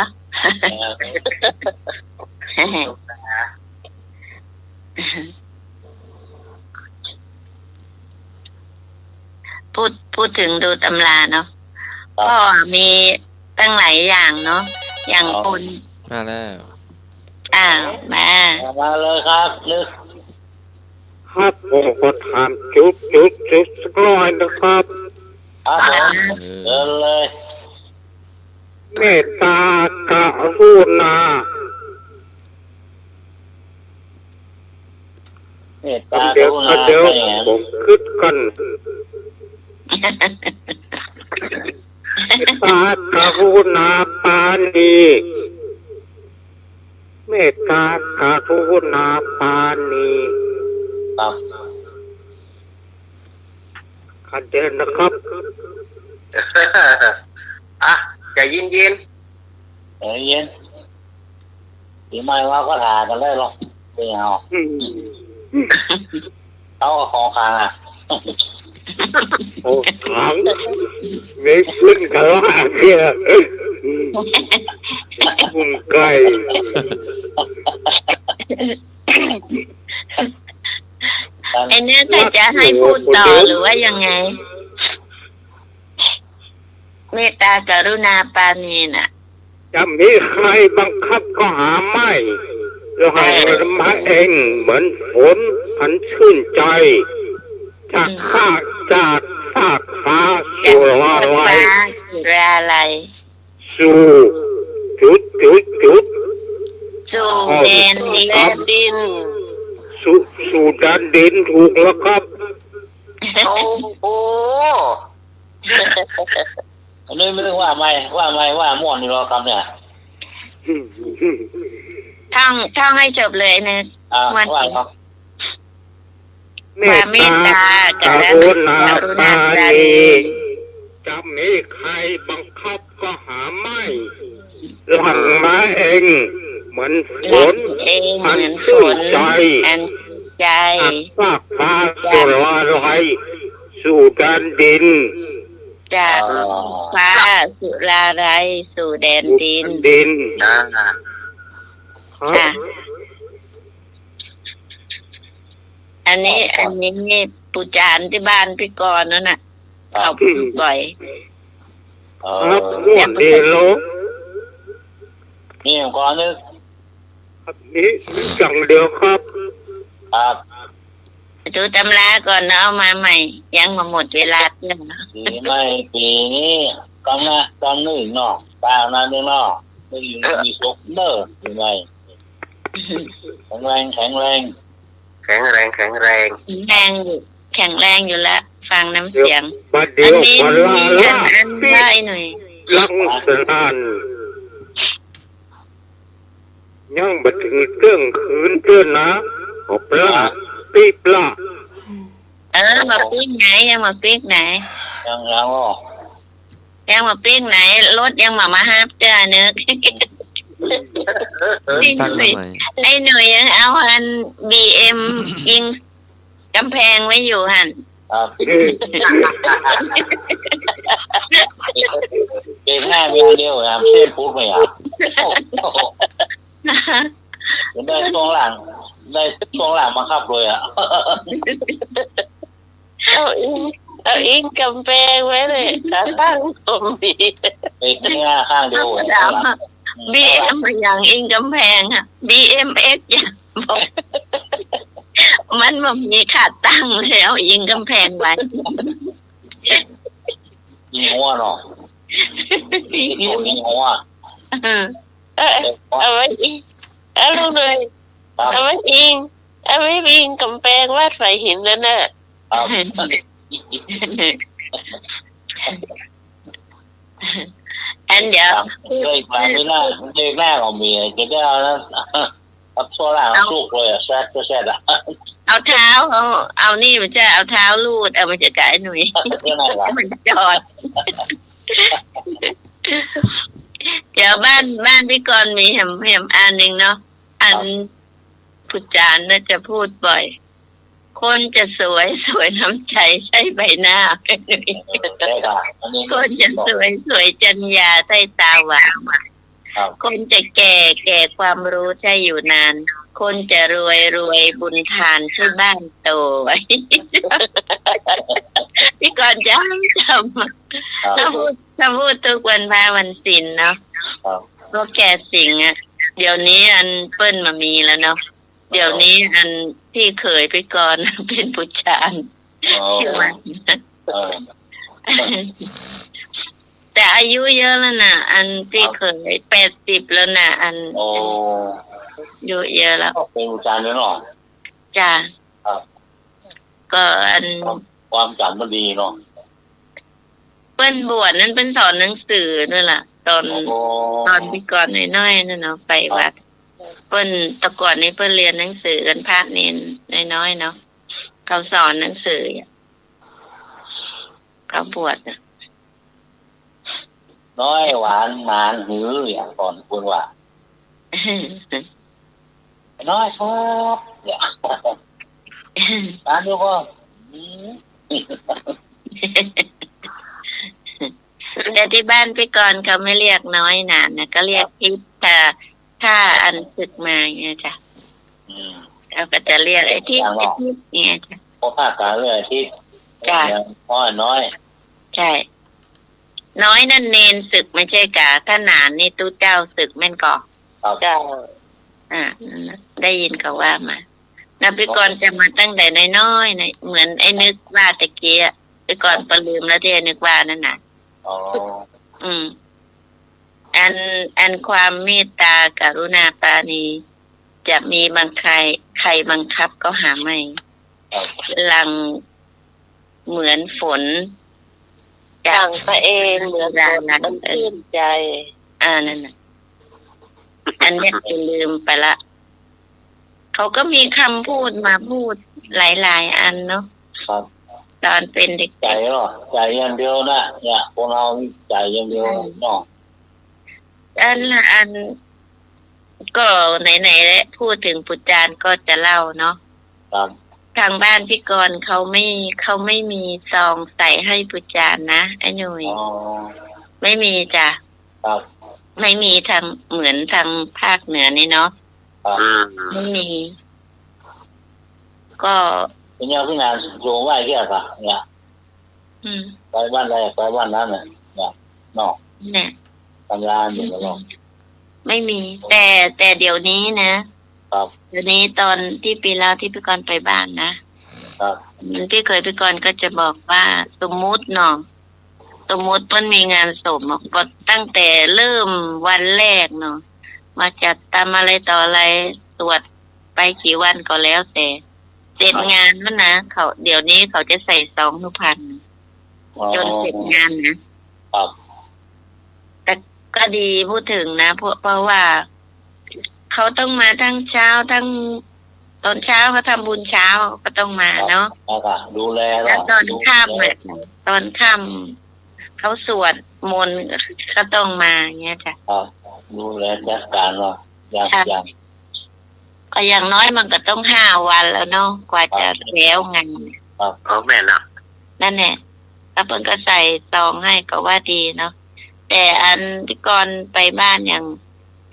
พูดถึงดูตำราเนาะก็มีตั้งหลายอย่างเนาะอย่างคน มาแล้ว มา เลยครับนึก ครับผมก็ถามจุดสักหน่อยนะครับ ครับผมเดินเลย เมตตากรุณา เมตตา เดี๋ยว กรุณา ผมคิดกันเมตตากรุณาปานีเมตตากรุณาปานี ครับ ขัดเดินนะครับ ใจเย็น เย็นทีไม่ว่าก็ถ่ากันเลยหรอกไม่เอาเอาของคางอ่ะ โอ้ขังไม่ขึ้นกันละเพียคุณไก่ ไอ้เนี่ยถ้าจะให้พูดต่อหรือว่ายังไง เมตตากรุณาปานีน่ะ จะมีใครบังคับก็หาไม่แล้วให้มันมาเองเหมือนฝนอันชื่นใจจากฟากฟ้าสู่ลาไหล ราไหล สู่จุด สู่แดนดิน สู่แดนดินถูกแล้วครับ โอ้โห อันนี้ไม่รู้ว่าม่วนนี่รอคำเนี่ย ท่องให้จบเลยนะ ว่าครับ ความเมตตากรุณาปานี จะมีใครบังคับก็หาไม่หลังมาเองเหมือนฝน เองเห อัน มือนฝ ชื่น น ใจ อันใจ ฟากฟ้าสู่ลาไหลสู่แดนดิน จากฟ้าสุราไรสู่แดนดิน ครับ อันนี้นี่ปูจานที่บ้านพี่กรณ์นั่นน่ะเอาพูดบ่อย ครับม่วนดีโล นี่ก่อนนึก ครับนี้จังเดียวครับ ครับ ดูตำราก่อนนะเอามาใหม่ ยังมาหมดเวลาเที่ยงนะ ปีนี้กำนึ่งเนาะตาหน้านึงเนาะไม่อยู่มีศพเนอะยังไงแข็งแรง แข็งแรงอยู่แล้วฟังน้ำเสียง บัดเดี อั ย น ว นี้ พอ มี ลา อันได้หน่อย ลังสนานยังบัดถึงเรื่องคืนเตือนนะขอปลาตีปลา มาปิ้งไหนยังมาปิ้งไหน ยังอ๋อ ยังมาปิ้งไหนรถยังมาฮับเจ้าเนื้อ ตั้งทำไม ไอ้หน่วยยังเอาอันBM ยิงกำแพงไว้อยู่หัน ครับเป็นแค่เมียเดียวครับเช่นพูดไม่ครับได้ช่วงหลังมาครับเลยอ่ะเอาอิงกำแพงไว้เลยขาตั้งผมดีเป็นแค่ข้างเดียวBM อย่างอิงกำแพงอ่ะ BMX อย่างบอกมันบ่มีขาตั้งแล้วอิงกำแพงไว้ยิงหัวเนาะยิงหัวเอาไว้อิงเอาลูกเลยเอาไว้อิงเอาไว้อิงกำแพงวาดไฟหินนั่นน่ะอันเดี๋ยวเลยมาไม่น่าเด็กแรกของมีจะได้เอานะเอาโซ่ล่างลูกเลยแซ่ดอ่ะเอาเท้าเอานี่มันจะเอาเท้าลูดเอามาจะจ่ายหนุ่ยมันจอดเดี๋ยวบ้านพี่กรณ์มีแหมอันหนึ่งเนาะอันผู้จารย์น่าจะพูดบ่อยคนจะสวยน้ำใจใช้ใบหน้าคนจะสวยจัญญาใช้ตาหวานคนจะแก่ความรู้ใช้อยู่นานคนจะรวยบุญทานที่บ้านโตพี่กรณ์จำถ้าพูดทุกวันพาวันศีลเนาะพวกแก่สิ่งอ่ะเดี๋ยวนี้อันเปิ้ลมามีแล้วเนาะเดี๋ยวนี้อันที่เคยไปก่อนเป็นผู้ชายแต่อายุเยอะแล้วนะอันที่เคย80แล้วนะอันอายุเยอะแล้วเป็นผู้ชายแล้วเนาะจ้ะก็อันความจำมันดีเนาะเปิ้ลบวชนั้นเป็นสอนหนังสือนั่นแหละตอนพี่ก่อนน้อยๆนั่นเนาะไปวัดเปิ้ลแต่ก่อนนี้เปิ้ลเรียนหนังสือกันภาคเน้นน้อยๆเนาะเขาสอนหนังสือเขาบวชน้อยหวานหมานหืออย่างก่อนคุณว่าน้อยครับเนี่ยร้านดูก็แต่ที่บ้านพี่กรณ์เขาไม่เรียกน้อยนานนะก็เรียกทิพย์ถ้าอันศึกมาเนี่ยจ้ะเราก็จะเรียกไอ้ทิพย์เนี่ยจ้ะพอภาคกลางเรียกทิพย์จ้ะน้อยใช่น้อยนั่นเนนศึกไม่ใช่กะถ้าหนานนี่ตู้เจ้าศึกแม่นก่อเจ้าได้ยินเขาว่ามานับพี่กรณ์จะมาตั้งแต่น้อยๆนะเหมือนไอ้นึกว่าตะเกียพี่กรณ์ประลืมแล้วที่นึกว่านั่นน่ะอันความเมตตากรุณาปราณีจะมีบางใครบังคับก็หาไม่หลังเหมือนฝนจากพระเองเหมือนฝนมันชื่นใจนั่นน่ะอันนี้จะลืมไปละเขาก็มีคำพูดมาพูดหลายๆอันเนาะตอนเป็นเด็กใจเนาะใจอย่างเดียวนะเนี่ยพวกเราใจอย่างเดียวเนาะอันก็ไหนๆแล้วพูดถึงปุจจารก็จะเล่าเนาะทางบ้านพี่กรณ์เขาไม่มีซองใส่ให้ปุจจารนะไอ้หนุ่ยไม่มีจ้ะไม่มีทางเหมือนทางภาคเหนือนี่เนาะไม่มีก็เป็นยังที่งานโยงไหวแค่ค่ะเนี่ยไปบ้านใดไปบ้านนั้นเนี่ยเนาะเนี่ยทำงานอยู่แล้วไม่มีแต่เดี๋ยวนี้นะครับเดี๋ยวนี้ตอนที่ปีแล้วที่พี่กรณ์ไปบ้านนะครับที่เคยพี่กรณ์ก็จะบอกว่าสมมุติเนาะสมมุติมันมีงานศพก็ตั้งแต่เริ่มวันแรกเนาะมาจัดตามอะไรต่ออะไรตรวจไปกี่วันก็แล้วแต่เสร็จงานมันนะเขาเดี๋ยวนี้เขาจะใส่ซอง1,000จนเสร็จงานนะแต่ก็ดีพูดถึงนะเพราะว่าเขาต้องมาทั้งเช้าทั้งตอนเช้าเขาทำบุญเช้าก็ต้องมาเนาะดูแลแล้วตอนค่ำเนี่ยตอนค่ำเขาสวดมนต์ก็ต้องมาอย่างเงี้ยจ้ะดูแลจัดการเนาะอย่างน้อยมันก็ต้อง5 วันแล้วเนาะกว่าจะแล้วงานแม่นะ นั่นแหละแล้วเพิ่นก็ใส่ซองให้ก็ว่าดีเนาะแต่อันที่ก่อนไปบ้านอย่าง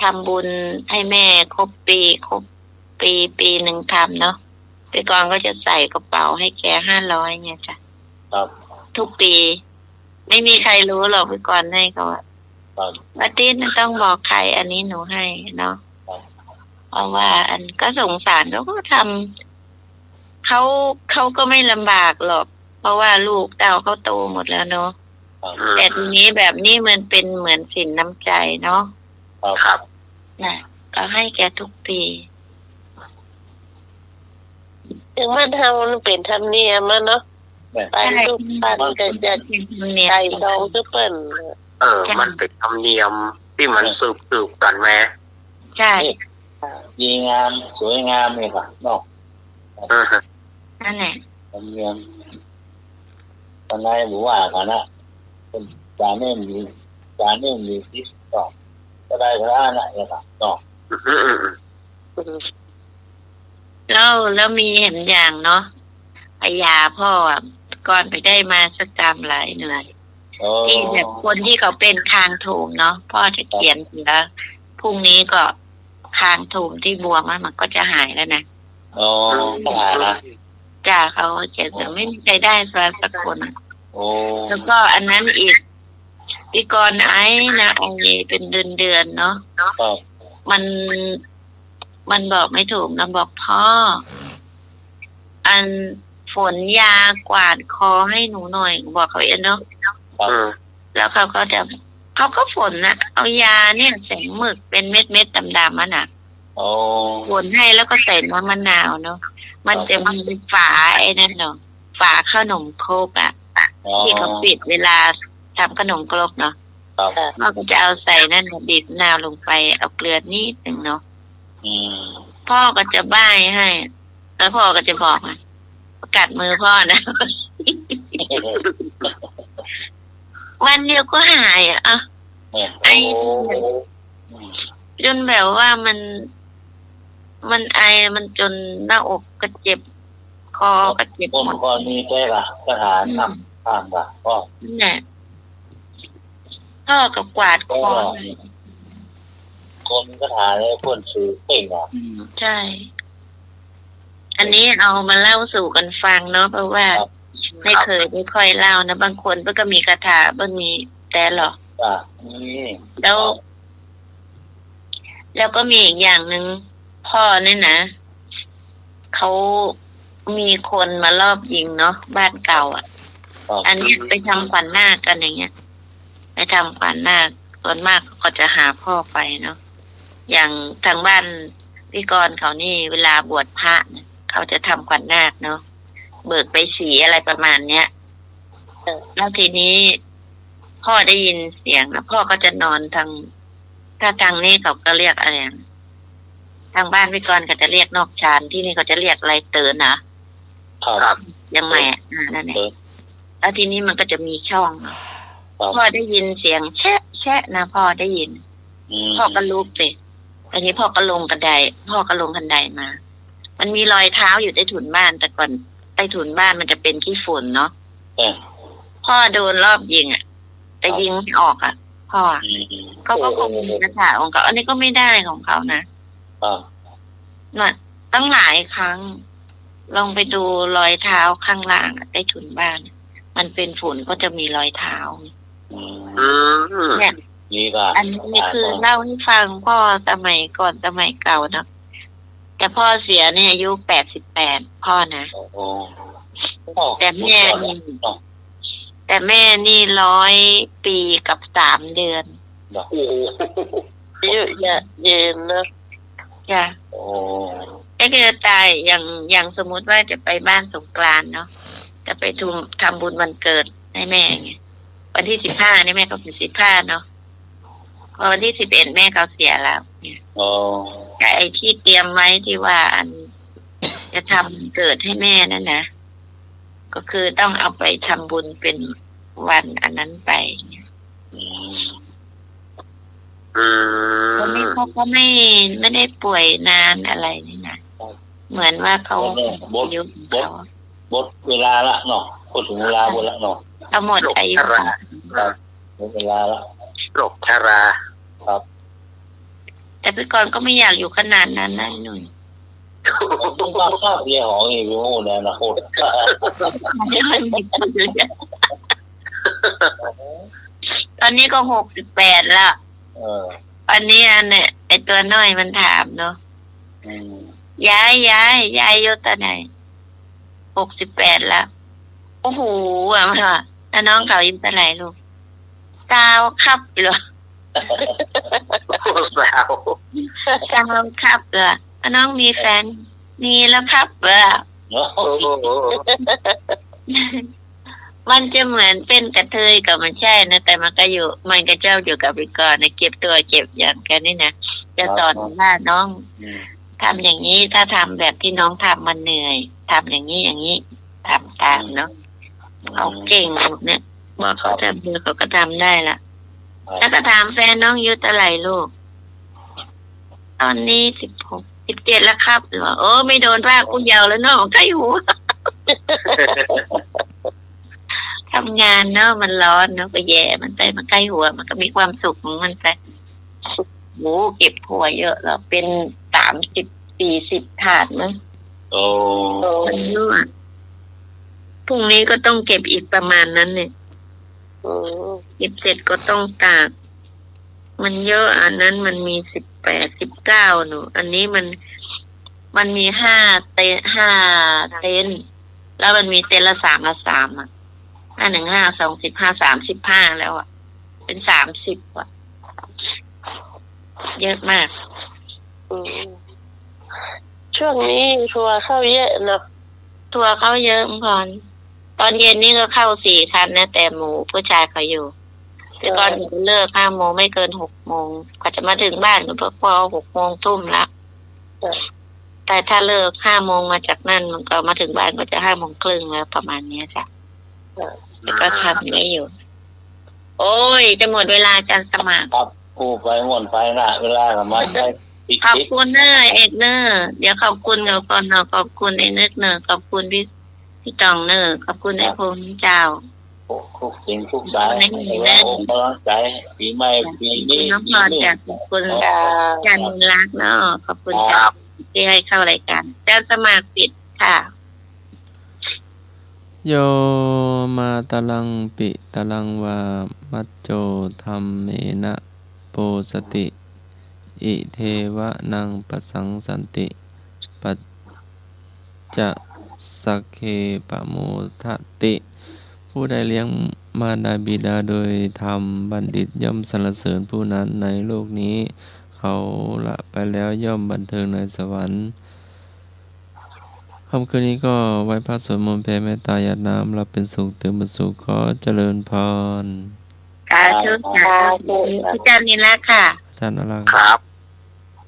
ทำบุญให้แม่ครบปีหนึ่งทำเนาะพี่กรก็จะใส่กระเป๋าให้แก500เนี่ยจ้ะ ครับ ทุกปี ไม่มีใครรู้หรอกพี่กรให้เขาว่า ครับ ว่าติดไม่ต้องบอกใครอันนี้หนูให้เนาะเพราะว่าอันก็สงสารเขาก็ทำเขาก็ไม่ลำบากหรอก เพราะว่าลูกเต้าเขาโตหมดแล้วเนาะแต่ทีนี้แบบนี้มันเป็นเหมือนสินน้ำใจเนาะ ครับ น่ะก็ให้แกทุกปี ถึงมันทำมันเป็นธรรมเนียมอะเนาะไปทุกบ้านก็จะใส่ซองทุกเปิ้น มันเป็นธรรมเนียมที่มันสืบกันแม่ ใช่ ดีงามสวยงามเลยค่ะเนาะ นั่นแหละ ธรรมเนียมตอนไหนหรือว่ากันนะเป็นจานเนี่ยมีที่ต่อก็ได้ก็ได้นะเนี่ยค่ะต่อ แล้วมีเห็นอย่างเนาะพยาพ่ออ่ะก่อนไปได้มาสักจำหลายเหนื่อยที่แบบคนที่เขาเป็นคางถูมเนาะพ่อจะเขียนแล้วพรุ่งนี้ก็คางถูมที่บวมมันก็จะหายแล้วนะอ๋อต้องหานะ จ้าเขาเขียนแต่ไม่มีใครได้สักคน โอ้ แล้วก็อันนั้นอีกพี่กรณ์ไอ้นะไอ้เป็นเดือนเนาะ ครับ มันบอกไม่ถูกนะบอกพ่ออันฝนยากวาดคอให้หนูหน่อยบอกเขาเองเนาะแล้วเขาก็ฝนนะเอายาเนี่ยแสงหมึกเป็นเม็ดดำๆมันน่ะ โอ้ ฝนให้แล้วก็ใส่น้ำมะนาวเนาะมันจะมีฝาไอ้นั่นเนาะฝาขนมครกอ่ะที่เขาปิดเวลาทำขนมครกเนาะเราก็จะเอาใส่นั่นบีบมะนาวลงไปเอาเกลือนิดนึงเนาะพ่อก็จะบ้ายให้แล้วพ่อก็จะบอกกัดมือพ่อนะ วันเดียวก็หายอ่ะไอจนแบบว่ามันไอมันจนหน้าอกก็เจ็บคอก็เจ็บหมด ก็มีแค่ละสถานนำข้ามละก็เนี่ยพ่อกับกวาดคอคนก็ถามเลยคนซื้อเก่งอ่ะใช่ อันนี้เอามาเล่าสู่กันฟังเนาะเพราะว่าไม่เคยไม่ค่อยเล่านะบางคนก็มีคาถาบางมีแต่หรอแล้วก็มีอีกอย่างหนึ่งพ่อเนี่ยนะเขามีคนมารอบยิงเนาะบ้านเก่าอ่ะอันนี้ไปทำขวัญนาคกันอย่างเงี้ยไปทำขวัญนาคส่วนมากก็จะหาพ่อไปเนาะอย่างทางบ้านพี่กรณ์เขานี่เวลาบวชพระเนี่ยเขาจะทำขวัญนาคเนาะเบิกไปสีอะไรประมาณเนี้ยแล้วทีนี้พ่อได้ยินเสียงนะพ่อก็จะนอนถ้าทางนี้เขาก็เรียกอะไรทางบ้านพี่กรณ์ก็จะเรียกนอกชานที่นี่เขาจะเรียกอะไรเตือนนะครับยังไงนั่นเองแล้วทีนี้มันก็จะมีช่องพ่อได้ยินเสียงแชะนะพ่อได้ยินพ่อก็ลุกไปอันนี้พ่อก็ลงบันไดมามันมีรอยเท้าอยู่ใต้ถุนบ้านแต่ก่อนใต้ถุนบ้านมันจะเป็นขี้ฝุ่นเนาะพ่อโดนรอบยิงอ่ะแต่ยิงไม่ออกอ่ะพ่อเขาก็คงมีคาถาของเขาอันนี้ก็ไม่ได้ของเขานะน่ะตั้งหลายครั้งลองไปดูรอยเท้าข้างล่างใต้ถุนบ้านมันเป็นฝุ่นก็จะมีรอยเท้าเนี่ยอันนี้คือเล่าให้ฟังพ่อสมัยก่อนสมัยเก่าเนาะแต่พ่อเสียเนี่ยอายุ88พ่อนะแต่แม่นี่100 ปีกับ3 เดือนเยอะแยะเย็นนะจ้ะก็คือตายอย่างสมมุติว่าจะไปบ้านสงกรานต์เนาะจะไปทำบุญวันเกิดให้แม่ไงวันที่15นี่แม่ก็เป็น15เนาะพอวันที่11แม่เขาเสียแล้วเนี่ยไอ้ที่เตรียมไว้ที่ว่าอันจะทำเกิดให้แม่นั่นนะก็คือต้องเอาไปทำบุญเป็นวันอันนั้นไปวันนี้เขาก็ไม่ได้ป่วยนานอะไรนี่นะเหมือนว่าเขาบทเวลาละเนาะ พูดถึงเวลาหมดแล้วเนาะ เอาหมดอายุ หมดเวลาแล้ว โรคชรา ครับ แต่พี่กรณ์ก็ไม่อยากอยู่ขนาดนั้นนะหนุ่ย ต้องการข้าวเบียร์หองอีกโอ้แน่นะโคตร ตอนนี้ก็68แล้ววันนี้อันเนี่ยไอตัวน้อยมันถามเนาะยายอายุตอนไหน68แล้วโอ้โหอ่ะมันว่าแล้วน้องเขาอายุเท่าไหร่ลูกสาวครับเหรอสาวครับเหรอแล้วน้องมีแฟนมีแล้วครับเหรอมันจะเหมือนเป็นกระเทยกับมันใช่นะแต่มันก็อยู่มันก็เจ้าอยู่กับพี่กรณ์นะเก็บตัวเก็บอย่างกันนี่นะจะสอนว่าน้องทำอย่างนี้ถ้าทำแบบที่น้องทำมันเหนื่อยทำอย่างนี้ทำตามเนาะเขาเก่งเนี่ยบอกเขาทำเขาก็ทำได้ละแล้วก็ถามแฟนน้องอายุเท่าไหร่ลูกตอนนี้16 17แล้วครับหรือว่าโอ้ไม่โดนว่ากูเยาว์แล้วน้องใกล้หูทำงานเนาะมันร้อนเนาะก็แย่มันไปมันใกล้หัวมันก็มีความสุขของมันไปหมูเก็บหัวเยอะแล้วเป็น30-40 ถาดมั้งโอ้มันเยอะพรุ่งนี้ก็ต้องเก็บอีกประมาณนั้นเนี่ยเก็บเสร็จก็ต้องตากมันเยอะอันนั้นมันมี18 19หนูอันนี้มันมี5 เต็นท์แล้วมันมีเต็นท์ละ3ละ3อ่ะ5 25 35แล้วอ่ะเป็น30อ่ะเยอะมากช่วงนี้ทัวร์เข้าเยอะเนาะ ทัวร์เข้าเยอะก่อนตอนเย็นนี่ก็เข้า4 คันนะแต่หมูผู้ชายเขาอยู่แต่ก่อนเลิก5 โมงไม่เกิน6 โมงก็จะมาถึงบ้านก็พอ6 โมงทุ่มละแต่ถ้าเลิก5 โมงมาจากนั่นมันก็มาถึงบ้านก็จะ5 โมงครึ่งแล้วประมาณนี้จ้ะแล้วก็ทำได้อยู่โอ้ยจะหมดเวลาการสมัครครับกูไปหมดไปนะเวลากับมันได้ขอบคุณเนอเอกเนอเดี๋ยวขอบคุณกับก่อนเนอขอบคุณไอ้นึกเนอขอบคุณพี่ตองเนอขอบคุณไอ้พงษ์เจ้าทุกสิ่งทุกสายว่าองค์กำลังใจปีใหม่ปีนี้น้องพรจากขอบคุณจันรักเนาะขอบคุณครับที่ให้เข้ารายการการสมัครปิดค่ะโยมาตลังปิตลังวามัจโจธัมเมนะโปสติอิเทวะนังปสังสันติปัจจะสักเคปะโมทติ ผู้ใดเลี้ยงมารดาบิดาโดยธรรมบัณฑิตย่อมสรรเสริญผู้นั้นในโลกนี้เขาละไปแล้วย่อมบันเทิงในสวรรค์ค่ำคืนนี้ก็ไหว้พระสวดมนต์แผ่เมตตาญาติน้ำรับเป็นสุขตื่นเป็นสุขขอเจริญพรสาธุสาธุอาจารย์นิรักษ์ค่ะอาจารย์อะไรครับ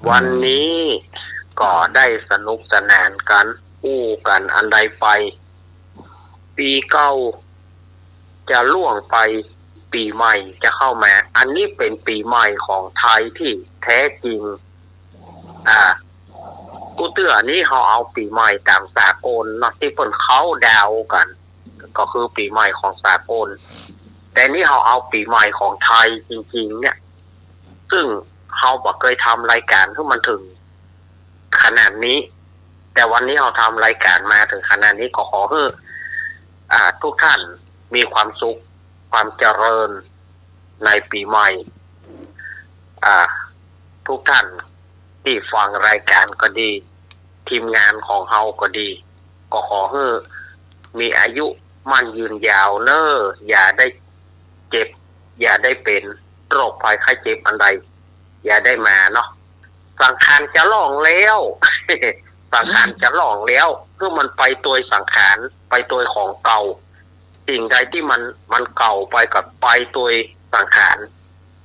วันนี้ก็ได้สนุกสนานกันอู้กันอันใดไปปีเก่าจะล่วงไปปีใหม่จะเข้ามาอันนี้เป็นปีใหม่ของไทยที่แท้จริงกูเตือนนี่เขาเอาปีใหม่ตามสากลเนาะที่เพิ่นเขาดาวกันก็คือปีใหม่ของสากลแต่นี่เขาเอาปีใหม่ของไทยจริงๆเนี่ยซึ่งเขาบอกเคยทำรายการที่มันถึงขนาดนี้แต่วันนี้เขาทำรายการมาถึงขนาดนี้ก็ขอให้ทุกท่านมีความสุขความเจริญในปีใหม่ทุกท่านที่ฟังรายการก็ดีทีมงานของเฮาก็ดีก็ขอให้มีอายุมั่นยืนยาวเนอะอย่าได้เจ็บอย่าได้เป็นโรคภัยไข้เจ็บอันใดอย่าได้มาเนาะสังขารจะล่องแล้ว สังขารจะล่องแล้วคือมันไปตัวสังขารไปตัวของเก่าสิ่งใดที่มันเก่าไปกับไปตัวสังขาร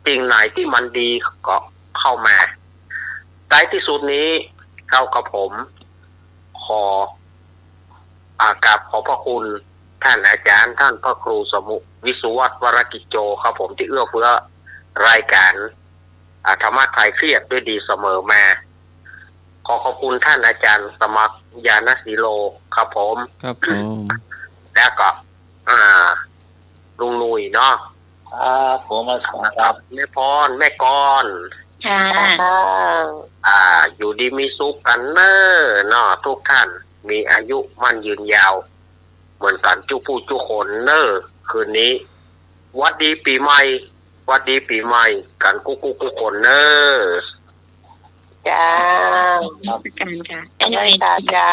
สิ่งไหนที่มันดีก็เข้ามาท้ายที่สุดนี้เข้ากับผมขอกราบขอบพระคุณท่านอาจารย์ท่านพระครูสมุวิสุวัฒน์วรกิจโจครับผมที่เอื้อเฟื้อรายการธรรมะคลายเครียดด้วยดีเสมอมาขอขอบคุณท่านอาจารย์สมัครยานศิโลครับผมครับผม แล้วก็ ลุงหนุ่ยเนาะ ครับผมมาสองครับ แม่พรแม่กร ค่ะ อยู่ดีมีสุขกันเนอเนาะทุกท่านมีอายุมั่นยืนยาว เหมือนกันจุผู้จุคนเนอคืนนี้วัดดีปีใหม่วัดดีปีใหม่กันกุ๊กคนเนอ จ้า การค่ะ หน่วยตาจ้า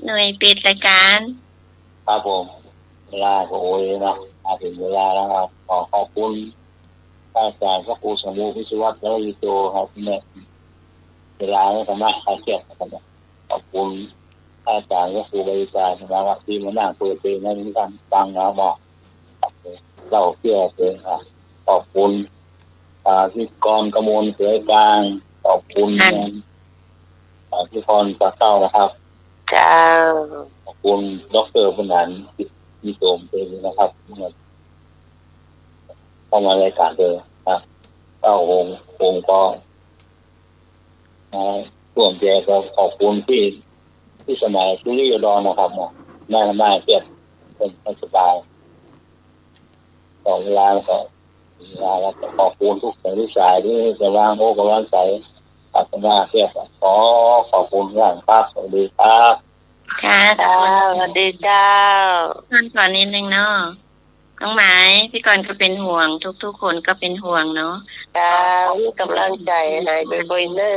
หน่วยปิดรายการ ครับผมเวลาก็โอ้ยนะถึงเวลาแล้วครับขอบคุณอาจารย์พระครูสมุวิศวัตรและวิโตครับเนี่ยเวลาไม่สามารถคลายเครียดนะครับขอบคุณอาจารย์พระครูบริการนะครับที่มานั่งเปิดเพลงให้ทุกท่านฟังนะบอกเราเชื่อเพลงครับขอบคุณที่กรกมลเสือกลางขอบคุณที่พรปะเต้านะครับ จ้า ขอบคุณดร.บุญนันท์ที่โจมเป็นนะครับเข้ามารายการเลยครับวงก็ร่วมแจกก็ขอบคุณที่สมัยสุริยดอนนะครับแม่เก็บเป็นสบายต่อเวลาแล้วก็ขอบคุณทุกสายที่จะวางโอกาสใส่ปัตนาเก็บขอบคุณอย่างครับสวัสดีครับ ค่ะ จ้าสวัสดีเจ้า ท่านก่อนนิดนึงเนาะน้องหมายพี่กรณ์ก็เป็นห่วงทุกคนก็เป็นห่วงเนาะ จ้ามีกำลังใจให้บ่อยๆเนอ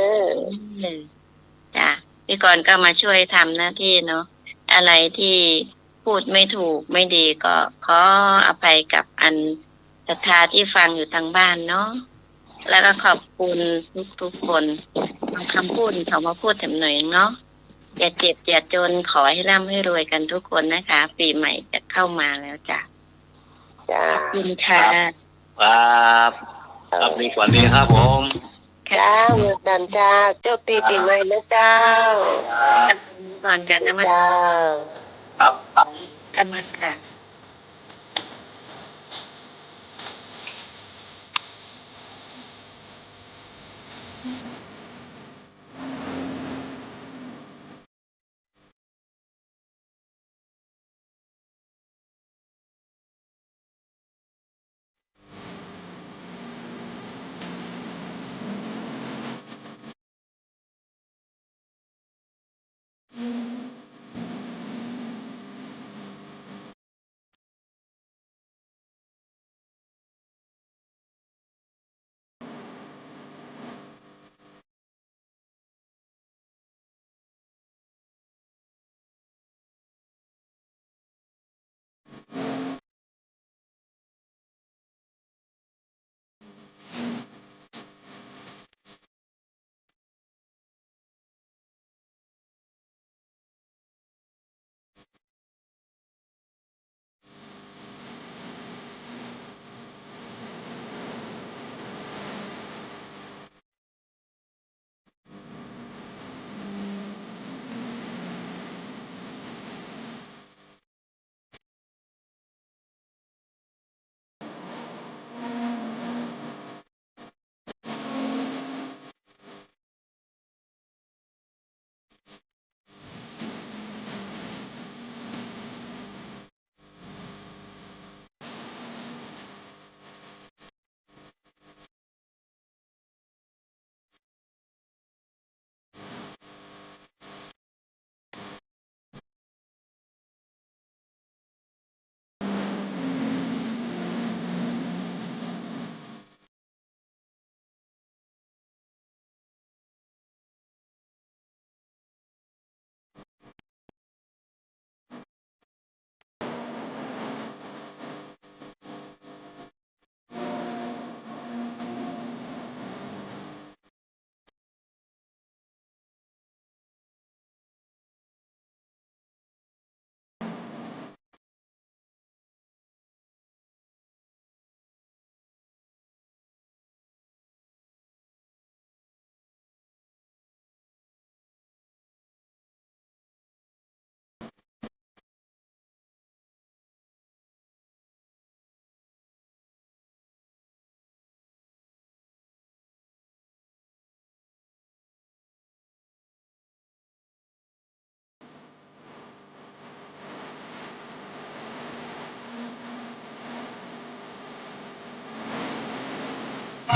ะ จ้ะพี่กรณ์ก็มาช่วยทำหน้าที่เนาะอะไรที่พูดไม่ถูกไม่ดีก็ขออภัยกับอันศรัทธาที่ฟังอยู่ทางบ้านเนาะแล้วก็ขอบคุณทุกคนคำพูดเขามาพูดถึงหน่อยเนาะอย่าเจ็บอย่าจนขอให้ร่ำให้รวยกันทุกคนนะคะ ปีใหม่จะเข้ามาแล้วจ้ะ จ้า ขอบคุณค่ะ ครับมีฝันดีครับผม จ้าเหมือนกันจ้าเจ้าปีใหม่นะเจ้า ก่อนกันนะมา จ้า ครับ กันมาค่ะ